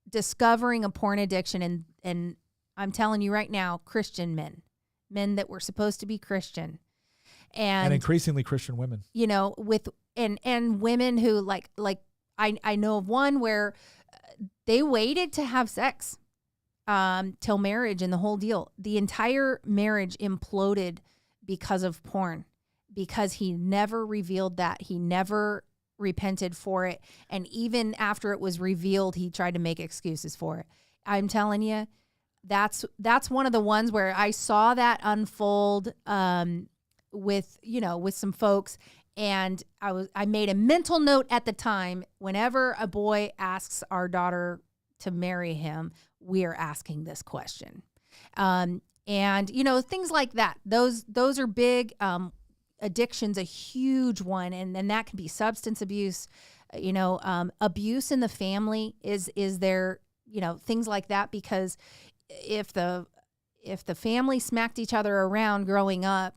Speaker 3: discovering a porn addiction. And I'm telling you right now, Christian men that were supposed to be Christian. And
Speaker 1: increasingly Christian women.
Speaker 3: And women who like I know of one where they waited to have sex till marriage and the whole deal. The entire marriage imploded because of porn, because he never revealed that. He never repented for it. And even after it was revealed, he tried to make excuses for it. I'm telling you, that's one of the ones where I saw that unfold with some folks. And I made a mental note at the time, whenever a boy asks our daughter to marry him, we are asking this question. And things like that. Those are big. Addiction's a huge one. And then that can be substance abuse, abuse in the family is there, things like that, because if the family smacked each other around growing up,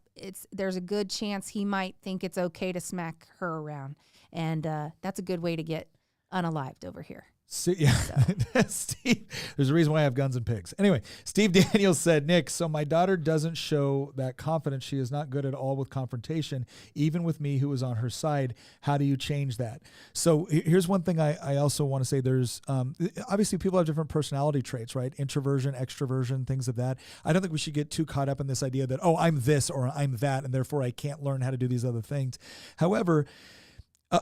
Speaker 3: there's a good chance he might think it's okay to smack her around. And that's a good way to get unalived over here.
Speaker 1: Yeah. Steve, there's a reason why I have guns and pigs. Anyway, Steve Daniels said, Nick, so my daughter doesn't show that confidence. She is not good at all with confrontation, even with me who is on her side. How do you change that? So here's one thing I also want to say. There's obviously people have different personality traits, right? Introversion, extroversion, things of that. I don't think we should get too caught up in this idea that, I'm this or I'm that, and therefore I can't learn how to do these other things. However,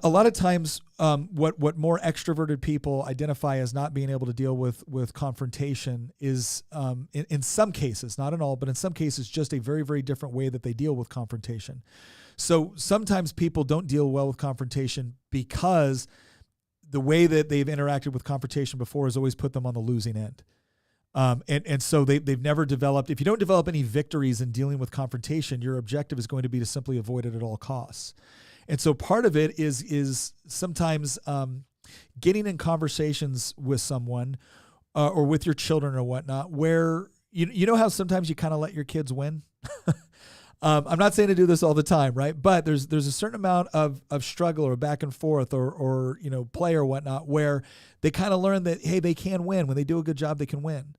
Speaker 1: a lot of times what more extroverted people identify as not being able to deal with confrontation is in some cases, not in all, but in some cases, just a very, very different way that they deal with confrontation. So sometimes people don't deal well with confrontation because the way that they've interacted with confrontation before has always put them on the losing end. And so they've never developed, if you don't develop any victories in dealing with confrontation, your objective is going to be to simply avoid it at all costs. And so part of it is sometimes getting in conversations with someone or with your children or whatnot, where you know how sometimes you kind of let your kids win. I'm not saying to do this all the time, right? But there's a certain amount of struggle or back and forth or play or whatnot where they kind of learn that, hey, they can win. When they do a good job, they can win.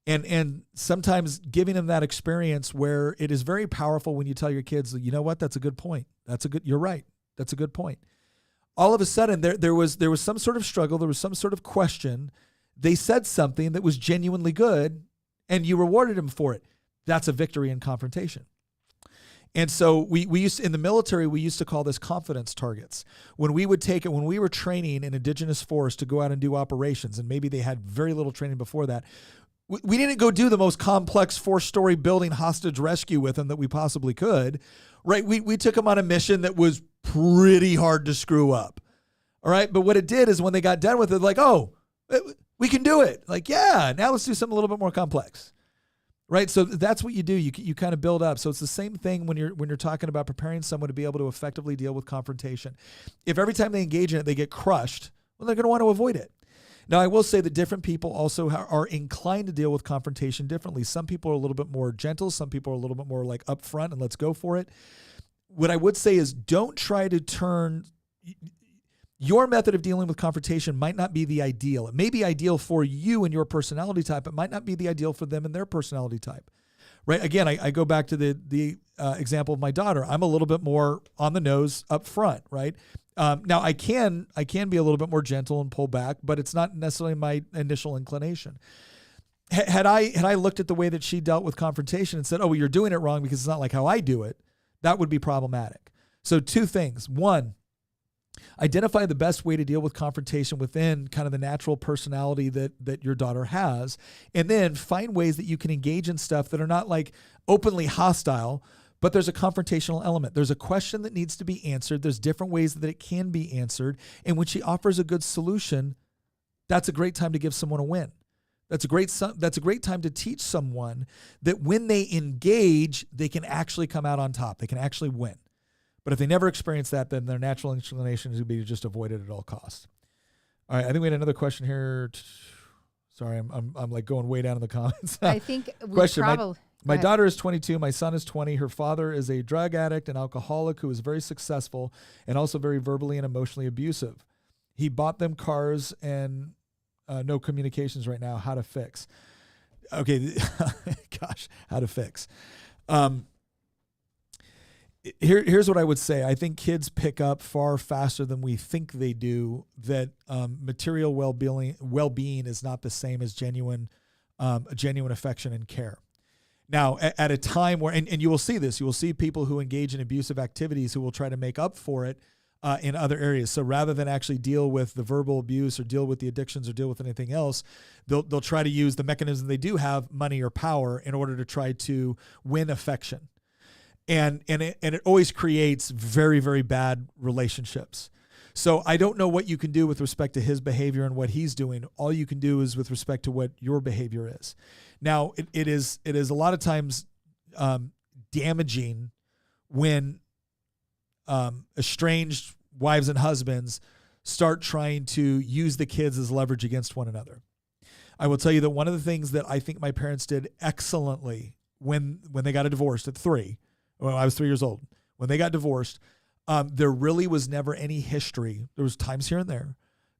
Speaker 1: And sometimes giving them that experience where it is very powerful when you tell your kids, you know what, that's a good point. You're right. That's a good point. All of a sudden there was some sort of struggle. There was some sort of question. They said something that was genuinely good and you rewarded them for it. That's a victory in confrontation. And so we used in the military, we used to call this confidence targets. When we would take it, when we were training an indigenous force to go out and do operations, and maybe they had very little training before that, we didn't go do the most complex 4-story building hostage rescue with them that we possibly could, right? We took them on a mission that was pretty hard to screw up, all right? But what it did is when they got done with it, like, oh, we can do it. Like, yeah, now let's do something a little bit more complex, right? So that's what you do. You kind of build up. So it's the same thing when you're talking about preparing someone to be able to effectively deal with confrontation. If every time they engage in it, they get crushed, well, they're going to want to avoid it. Now, I will say that different people also are inclined to deal with confrontation differently. Some people are a little bit more gentle. Some people are a little bit more like upfront and let's go for it. What I would say is don't try to turn your method of dealing with confrontation might not be the ideal. It may be ideal for you and your personality type. It might not be the ideal for them and their personality type, right? Again, I go back to the example of my daughter. I'm a little bit more on the nose up front, right? Now I can be a little bit more gentle and pull back, but it's not necessarily my initial inclination. Had I looked at the way that she dealt with confrontation and said, oh, well, you're doing it wrong because it's not like how I do it, that would be problematic. So 2 things. 1, identify the best way to deal with confrontation within kind of the natural personality that your daughter has, and then find ways that you can engage in stuff that are not like openly hostile, but there's a confrontational element. There's a question that needs to be answered. There's different ways that it can be answered. And when she offers a good solution, that's a great time to give someone a win. That's a great time to teach someone that when they engage, they can actually come out on top. They can actually win. But if they never experience that, then their natural inclination is going to be to just avoid it at all costs. All right, I think we had another question here. Sorry, I'm like going way down in the comments.
Speaker 3: I think we
Speaker 1: Question,
Speaker 3: probably...
Speaker 1: My daughter is 22. My son is 20. Her father is a drug addict and alcoholic who is very successful and also very verbally and emotionally abusive. He bought them cars and no communications right now. How to fix? Okay, gosh, how to fix? Here's what I would say. I think kids pick up far faster than we think they do that material well-being is not the same as genuine affection and care. Now, at a time where, and you will see this, you will see people who engage in abusive activities who will try to make up for it in other areas. So rather than actually deal with the verbal abuse or deal with the addictions or deal with anything else, they'll try to use the mechanism they do have, money or power, in order to try to win affection. And it always creates very, very bad relationships. So I don't know what you can do with respect to his behavior and what he's doing. All you can do is with respect to what your behavior is. Now, it is a lot of times damaging when estranged wives and husbands start trying to use the kids as leverage against one another. I will tell you that one of the things that I think my parents did excellently when they got a divorce at 3, well, I was 3 years old, when they got divorced, there really was never any history. There was times here and there,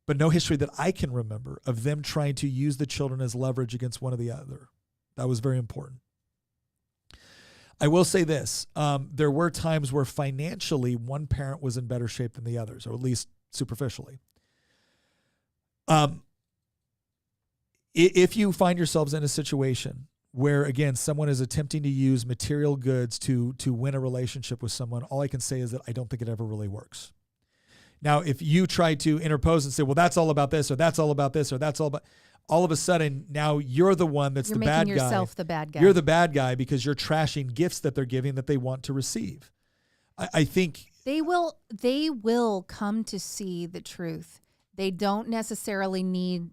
Speaker 1: but no history that I can remember of them trying to use the children as leverage against one or the other. That was very important. I will say this. There were times where financially one parent was in better shape than the others, or at least superficially. If you find yourselves in a situation where, again, someone is attempting to use material goods to win a relationship with someone, all I can say is that I don't think it ever really works. Now, if you try to interpose and say, well, that's all about this, or that's all about this, or that's all about, all of a sudden, now you're the one that's
Speaker 3: You're
Speaker 1: the bad
Speaker 3: making
Speaker 1: guy.
Speaker 3: yourself the bad guy.
Speaker 1: You're the bad guy because you're trashing gifts that they're giving that they want to receive. I think
Speaker 3: They will come to see the truth. They don't necessarily need.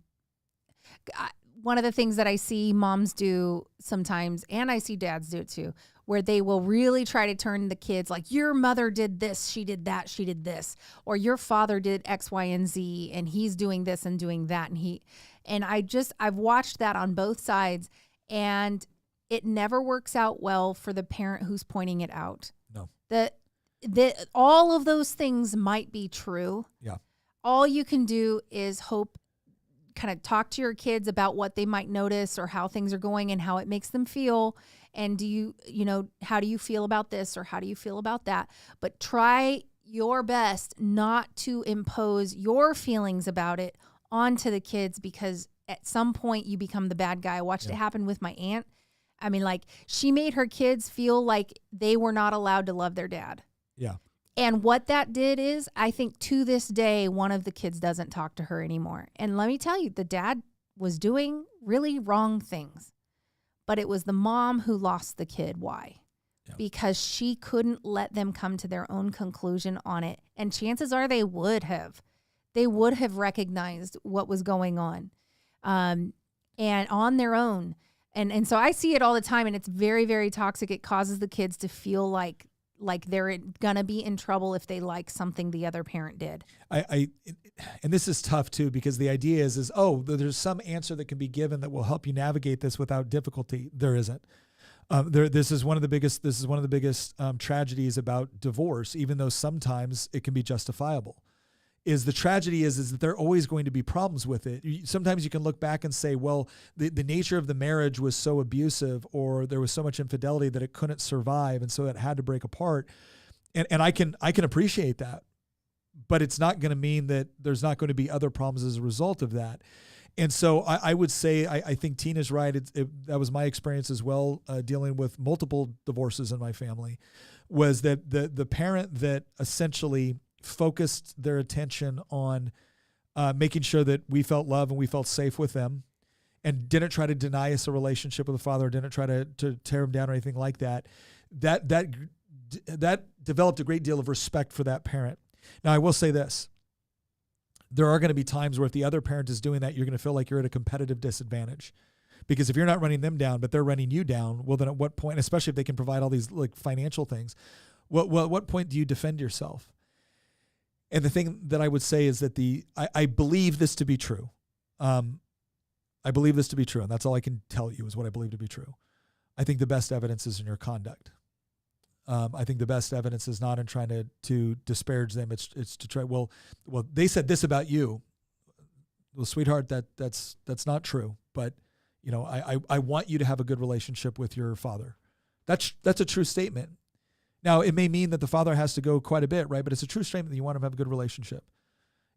Speaker 3: One of the things that I see moms do sometimes, and I see dads do it too, where they will really try to turn the kids like, your mother did this, she did that, she did this, or your father did X, Y, and Z, and he's doing this and doing that, and I've watched that on both sides, and it never works out well for the parent who's pointing it out.
Speaker 1: No.
Speaker 3: All of those things might be true.
Speaker 1: Yeah.
Speaker 3: All you can do is hope, kind of talk to your kids about what they might notice or how things are going and how it makes them feel. And how do you feel about this or how do you feel about that? But try your best not to impose your feelings about it onto the kids, because at some point you become the bad guy. I watched it happen with my aunt. I mean, like, she made her kids feel like they were not allowed to love their dad.
Speaker 1: Yeah.
Speaker 3: And what that did is, I think to this day, one of the kids doesn't talk to her anymore. And let me tell you, the dad was doing really wrong things, but it was the mom who lost the kid. Why?
Speaker 1: Yeah.
Speaker 3: Because she couldn't let them come to their own conclusion on it. And chances are they would have. They would have recognized what was going on, and on their own. And so I see it all the time, and it's very, very toxic. It causes the kids to feel like they're gonna be in trouble if they like something the other parent did.
Speaker 1: And this is tough too, because the idea is there's some answer that can be given that will help you navigate this without difficulty. There isn't. This is one of the biggest tragedies about divorce, even though sometimes it can be justifiable. The tragedy is that there are always going to be problems with it. Sometimes you can look back and say, well, the nature of the marriage was so abusive, or there was so much infidelity that it couldn't survive, and so it had to break apart. And I can appreciate that, but it's not going to mean that there's not going to be other problems as a result of that. And so I would say, I think Tina's right. That was my experience as well, dealing with multiple divorces in my family, was that the parent that essentially focused their attention on making sure that we felt love and we felt safe with them, and didn't try to deny us a relationship with the father, didn't try to tear him down or anything like that, that developed a great deal of respect for that parent. Now, I will say this. There are going to be times where if the other parent is doing that, you're going to feel like you're at a competitive disadvantage. Because if you're not running them down, but they're running you down, well, then at what point, especially if they can provide all these like financial things, at what point do you defend yourself? And the thing that I would say is that I believe this to be true. I believe this to be true, and that's all I can tell you is what I believe to be true. I think the best evidence is in your conduct. I think the best evidence is not in trying to disparage them. It's to try, well, they said this about you. Well, sweetheart, that's not true. But I want you to have a good relationship with your father. That's a true statement. Now, it may mean that the father has to go quite a bit, right? But it's a true statement that you want him to have a good relationship.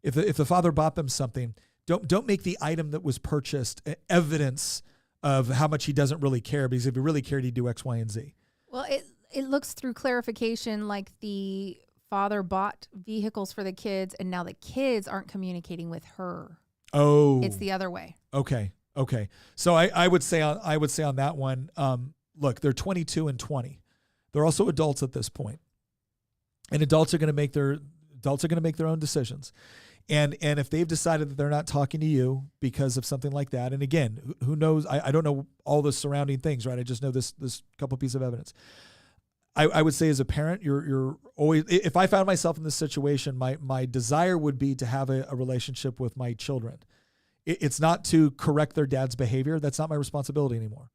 Speaker 1: If the father bought them something, don't make the item that was purchased evidence of how much he doesn't really care, because if he really cared, he'd do X, Y, and Z.
Speaker 3: Well, it looks through clarification like the father bought vehicles for the kids, and now the kids aren't communicating with her.
Speaker 1: Oh,
Speaker 3: it's the other way.
Speaker 1: Okay. So I would say on that one, look, they're 22 and 20. They're also adults at this point, and adults are going to make their own decisions. And if they've decided that they're not talking to you because of something like that, and again, who knows? I don't know all the surrounding things, right? I just know this couple pieces of evidence. I would say as a parent, you're always, if I found myself in this situation, my desire would be to have a relationship with my children. It's not to correct their dad's behavior. That's not my responsibility anymore.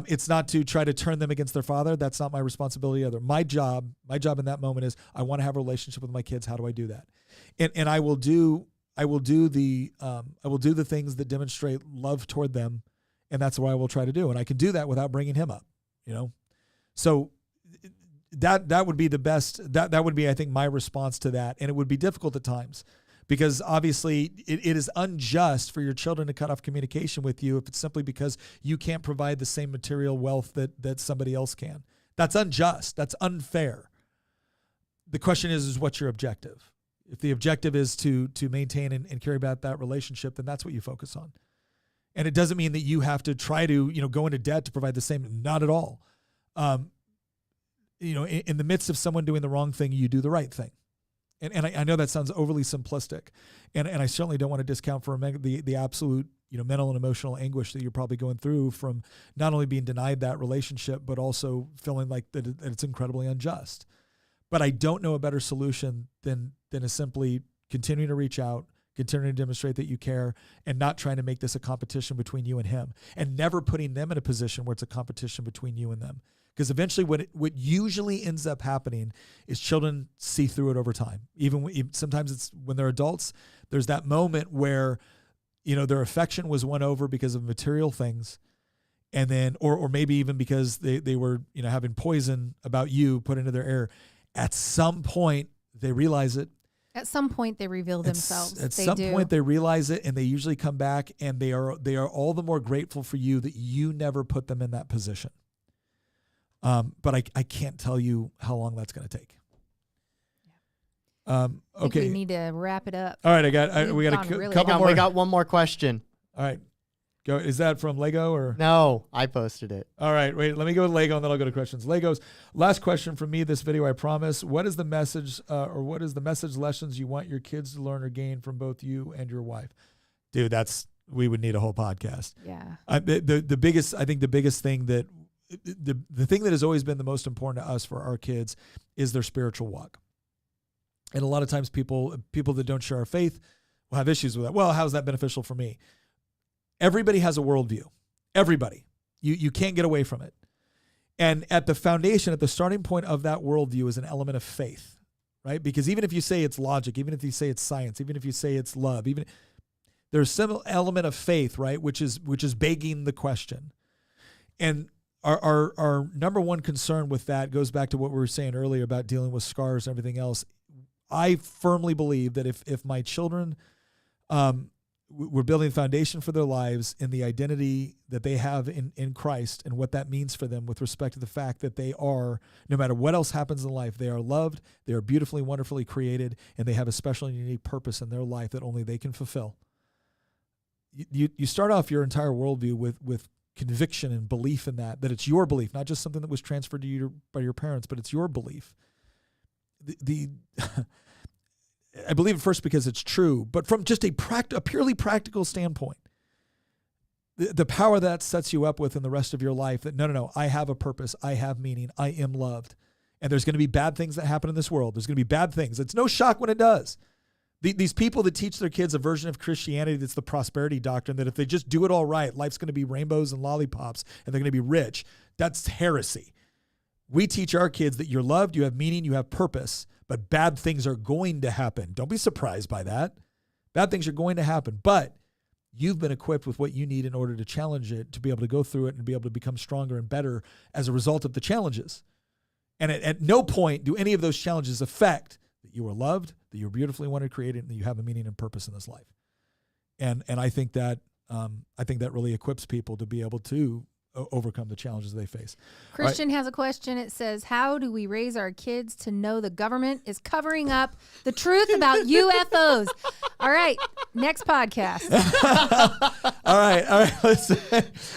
Speaker 1: It's not to try to turn them against their father. That's not my responsibility either. My job in that moment is I want to have a relationship with my kids. How do I do that? And I will do the things that demonstrate love toward them, and that's what I will try to do. And I can do that without bringing him up, So that would be the best. That would be, I think, my response to that. And it would be difficult at times, because obviously it is unjust for your children to cut off communication with you if it's simply because you can't provide the same material wealth that somebody else can. That's unjust. That's unfair. The question is what's your objective? If the objective is to maintain and carry about that relationship, then that's what you focus on. And it doesn't mean that you have to try to, go into debt to provide the same. Not at all. In the midst of someone doing the wrong thing, you do the right thing. And I know that sounds overly simplistic, and I certainly don't want to discount for a the absolute mental and emotional anguish that you're probably going through from not only being denied that relationship, but also feeling like that it's incredibly unjust. But I don't know a better solution than to simply continuing to reach out, continuing to demonstrate that you care, and not trying to make this a competition between you and him, and never putting them in a position where it's a competition between you and them. Because eventually what usually ends up happening is children see through it over time. Sometimes it's when they're adults, there's that moment where, their affection was won over because of material things. And then, or maybe even because they were, having poison about you put into their air. At some point they realize it.
Speaker 3: At some point they reveal themselves.
Speaker 1: At some point they realize it, and they usually come back, and they are all the more grateful for you that you never put them in that position. But I can't tell you how long that's going to take.
Speaker 3: I think
Speaker 1: okay.
Speaker 3: we need to wrap it up.
Speaker 1: All right. We got a couple more.
Speaker 4: We got one more question.
Speaker 1: All right. Go. Is that from Lego or?
Speaker 4: No, I posted it.
Speaker 1: All right. Wait, let me go with Lego and then I'll go to questions. Legos. Last question from me this video, I promise. What is the message what is the message lessons you want your kids to learn or gain from both you and your wife? Dude, we would need a whole podcast.
Speaker 3: Yeah.
Speaker 1: The biggest thing that the thing that has always been the most important to us for our kids is their spiritual walk. And a lot of times people that don't share our faith will have issues with that. Well, how's that beneficial for me? Everybody has a worldview. Everybody. You can't get away from it. And at the foundation, at the starting point of that worldview is an element of faith, right? Because even if you say it's logic, even if you say it's science, even if you say it's love, there's some element of faith, right? Which is begging the question. And our number one concern with that goes back to what we were saying earlier about dealing with scars and everything else. I firmly believe that if my children were building a foundation for their lives in the identity that they have in Christ and what that means for them with respect to the fact that they are, no matter what else happens in life, they are loved, they are beautifully, wonderfully created, and they have a special and unique purpose in their life that only they can fulfill. You start off your entire worldview with conviction and belief in that it's your belief, not just something that was transferred to you by your parents, but it's your belief. I believe it first because it's true, but from just a purely practical standpoint, the power that sets you up with in the rest of your life that no, I have a purpose, I have meaning, I am loved, and there's going to be bad things that happen in this world. There's going to be bad things. It's no shock when it does. These people that teach their kids a version of Christianity that's the prosperity doctrine, that if they just do it all right, life's going to be rainbows and lollipops, and they're going to be rich. That's heresy. We teach our kids that you're loved, you have meaning, you have purpose, but bad things are going to happen. Don't be surprised by that. Bad things are going to happen, but you've been equipped with what you need in order to challenge it, to be able to go through it and be able to become stronger and better as a result of the challenges. And at no point do any of those challenges affect that you are loved, that you're beautifully wanted, created, and that you have a meaning and purpose in this life. And I think that really equips people to be able to overcome the challenges they face.
Speaker 3: Christian has a question. It says, how do we raise our kids to know the government is covering up the truth about UFOs? All right, next podcast.
Speaker 1: All right. Listen,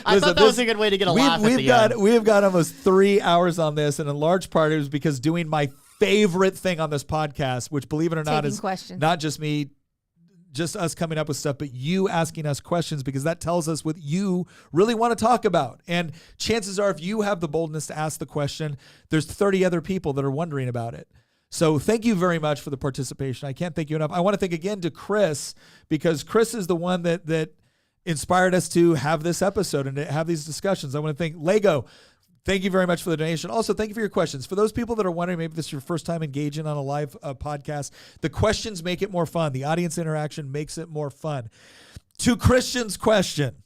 Speaker 4: I thought that was a good way to get a laugh at the end.
Speaker 1: We've got almost 3 hours on this, and in large part it was because doing my favorite thing on this podcast, which, believe it or not, is
Speaker 3: questions.
Speaker 1: Not just me, just us coming up with stuff, but you asking us questions, because that tells us what you really want to talk about. And chances are, if you have the boldness to ask the question, there's 30 other people that are wondering about it. So thank you very much for the participation. I can't thank you enough. I want to thank again to Chris, because Chris is the one that inspired us to have this episode and to have these discussions. I want to thank Lego. Thank you very much for the donation. Also, thank you for your questions. For those people that are wondering, maybe this is your first time engaging on a live podcast, the questions make it more fun. The audience interaction makes it more fun. To Christian's question,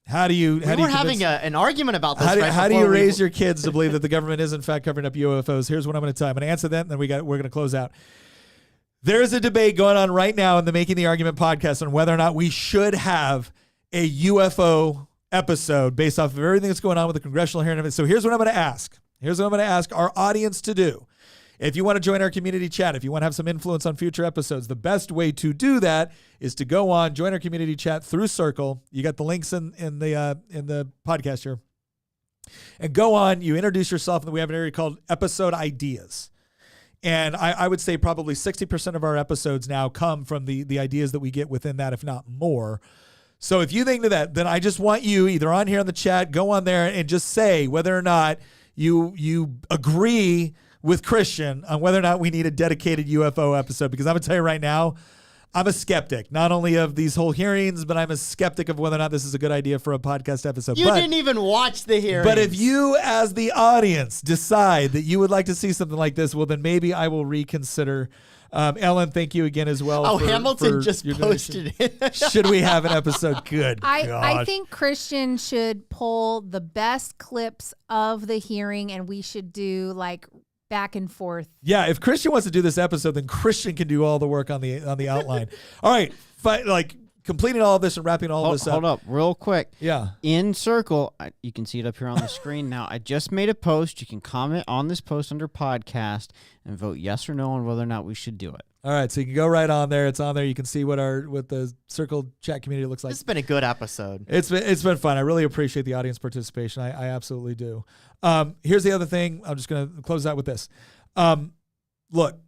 Speaker 1: how do you
Speaker 4: We were having an argument about this.
Speaker 1: How do you raise your kids to believe that the government is in fact covering up UFOs? Here's what I'm going to tell you. I'm going to answer that, and then we're going to close out. There's a debate going on right now in the Making the Argument podcast on whether or not we should have a UFO episode based off of everything that's going on with the congressional hearing of it. So here's what I'm going to ask. Here's what I'm going to ask our audience to do. If you want to join our community chat, if you want to have some influence on future episodes, the best way to do that is to go on, join our community chat through Circle. You got the links in the podcast here. And go on, you introduce yourself, and we have an area called Episode Ideas. And I would say probably 60% of our episodes now come from the ideas that we get within that, if not more. So if you think of that, then I just want you either on here in the chat, go on there and just say whether or not you agree with Christian on whether or not we need a dedicated UFO episode. Because I'm going to tell you right now, I'm a skeptic, not only of these whole hearings, but I'm a skeptic of whether or not this is a good idea for a podcast episode.
Speaker 4: You didn't even watch the hearings.
Speaker 1: But if you, as the audience, decide that you would like to see something like this, well, then maybe I will reconsider. Ellen, thank you again as well.
Speaker 4: Hamilton just posted it.
Speaker 1: Should we have an episode? Good
Speaker 3: I
Speaker 1: gosh.
Speaker 3: think Christian should pull the best clips of the hearing, and we should do like back and forth.
Speaker 1: Yeah, if Christian wants to do this episode, then Christian can do all the work on the outline. All right, completing all of this and wrapping all of this up.
Speaker 2: Hold up, real quick.
Speaker 1: Yeah.
Speaker 2: In Circle, you can see it up here on the screen now. I just made a post. You can comment on this post under podcast and vote yes or no on whether or not we should do it.
Speaker 1: All right, so you can go right on there. It's on there. You can see what the Circle chat community looks like.
Speaker 4: It's been a good episode.
Speaker 1: It's been fun. I really appreciate the audience participation. I absolutely do. Here's the other thing. I'm just going to close out with this. Look,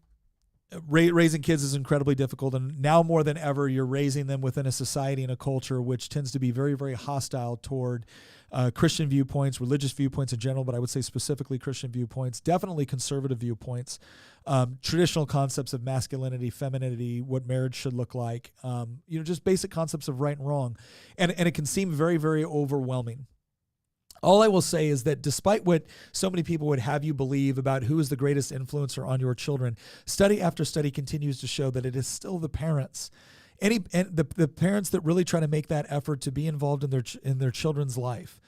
Speaker 1: raising kids is incredibly difficult, and now more than ever, you're raising them within a society and a culture which tends to be very, very hostile toward Christian viewpoints, religious viewpoints in general, but I would say specifically Christian viewpoints, definitely conservative viewpoints, traditional concepts of masculinity, femininity, what marriage should look like, just basic concepts of right and wrong. And it can seem very, very overwhelming. All I will say is that despite what so many people would have you believe about who is the greatest influencer on your children, study after study continues to show that it is still the parents. And the parents that really try to make that effort to be involved in their children's life.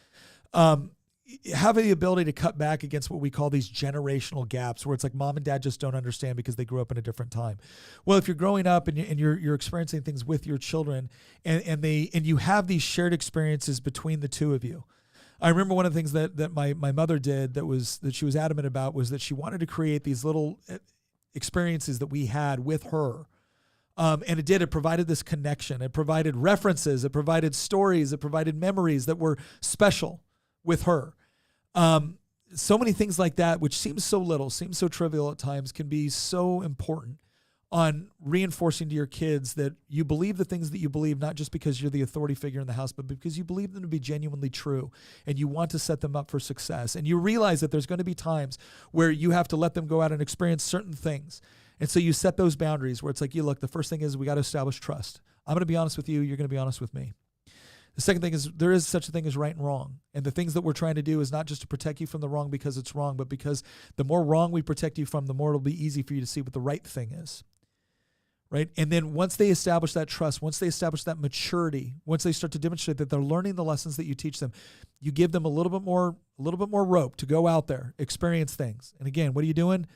Speaker 1: Have the ability to cut back against what we call these generational gaps, where it's like mom and dad just don't understand because they grew up in a different time. Well, if you're growing up and you're experiencing things with your children, and you have these shared experiences between the two of you. I remember one of the things that my mother did that she was adamant about was that she wanted to create these little experiences that we had with her. And it provided this connection. It provided references. It provided stories. It provided memories that were special with her. So many things like that, which seems so little, seems so trivial at times, can be so important on reinforcing to your kids that you believe the things that you believe, not just because you're the authority figure in the house, but because you believe them to be genuinely true and you want to set them up for success. And you realize that there's going to be times where you have to let them go out and experience certain things. And so you set those boundaries where it's like, look, the first thing is we got to establish trust. I'm going to be honest with you. You're going to be honest with me. The second thing is there is such a thing as right and wrong. And the things that we're trying to do is not just to protect you from the wrong because it's wrong, but because the more wrong we protect you from, the more it'll be easy for you to see what the right thing is. Right? And then once they establish that trust, once they establish that maturity, once they start to demonstrate that they're learning the lessons that you teach them, you give them a little bit more rope to go out there, experience things. And again, what are you doing?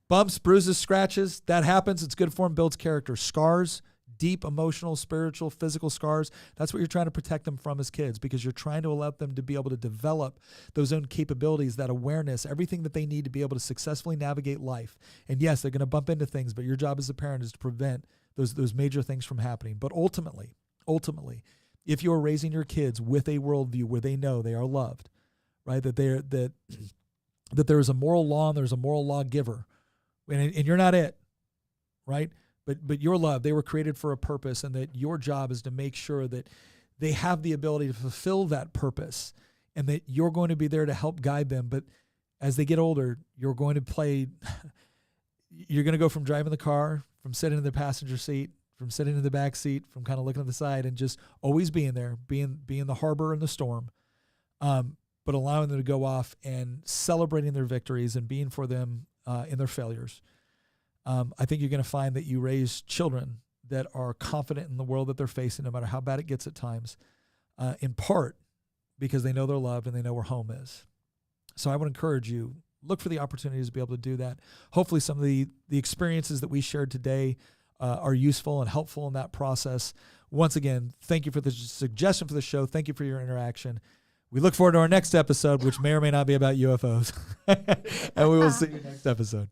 Speaker 1: Bumps, bruises, scratches, that happens. It's good for them, builds character. Scars, deep emotional, spiritual, physical scars. That's what you're trying to protect them from as kids, because you're trying to allow them to be able to develop those own capabilities, that awareness, everything that they need to be able to successfully navigate life. And yes, they're going to bump into things, but your job as a parent is to prevent those major things from happening. But ultimately, if you're raising your kids with a worldview where they know they are loved, right, that there is a moral law and there's a moral lawgiver, and you're not it, right? But you're loved. They were created for a purpose, and that your job is to make sure that they have the ability to fulfill that purpose, and that you're going to be there to help guide them. But as they get older, you're going to go from driving the car, from sitting in the passenger seat, from sitting in the back seat, from kind of looking to the side, and just always being there, being the harbor in the storm, but allowing them to go off and celebrating their victories and being for them in their failures. I think you're going to find that you raise children that are confident in the world that they're facing, no matter how bad it gets at times, in part because they know they're loved and they know where home is. So I would encourage you, look for the opportunities to be able to do that. Hopefully some of the experiences that we shared today are useful and helpful in that process. Once again, thank you for the suggestion for the show. Thank you for your interaction. We look forward to our next episode, which may or may not be about UFOs. And we will see you next episode.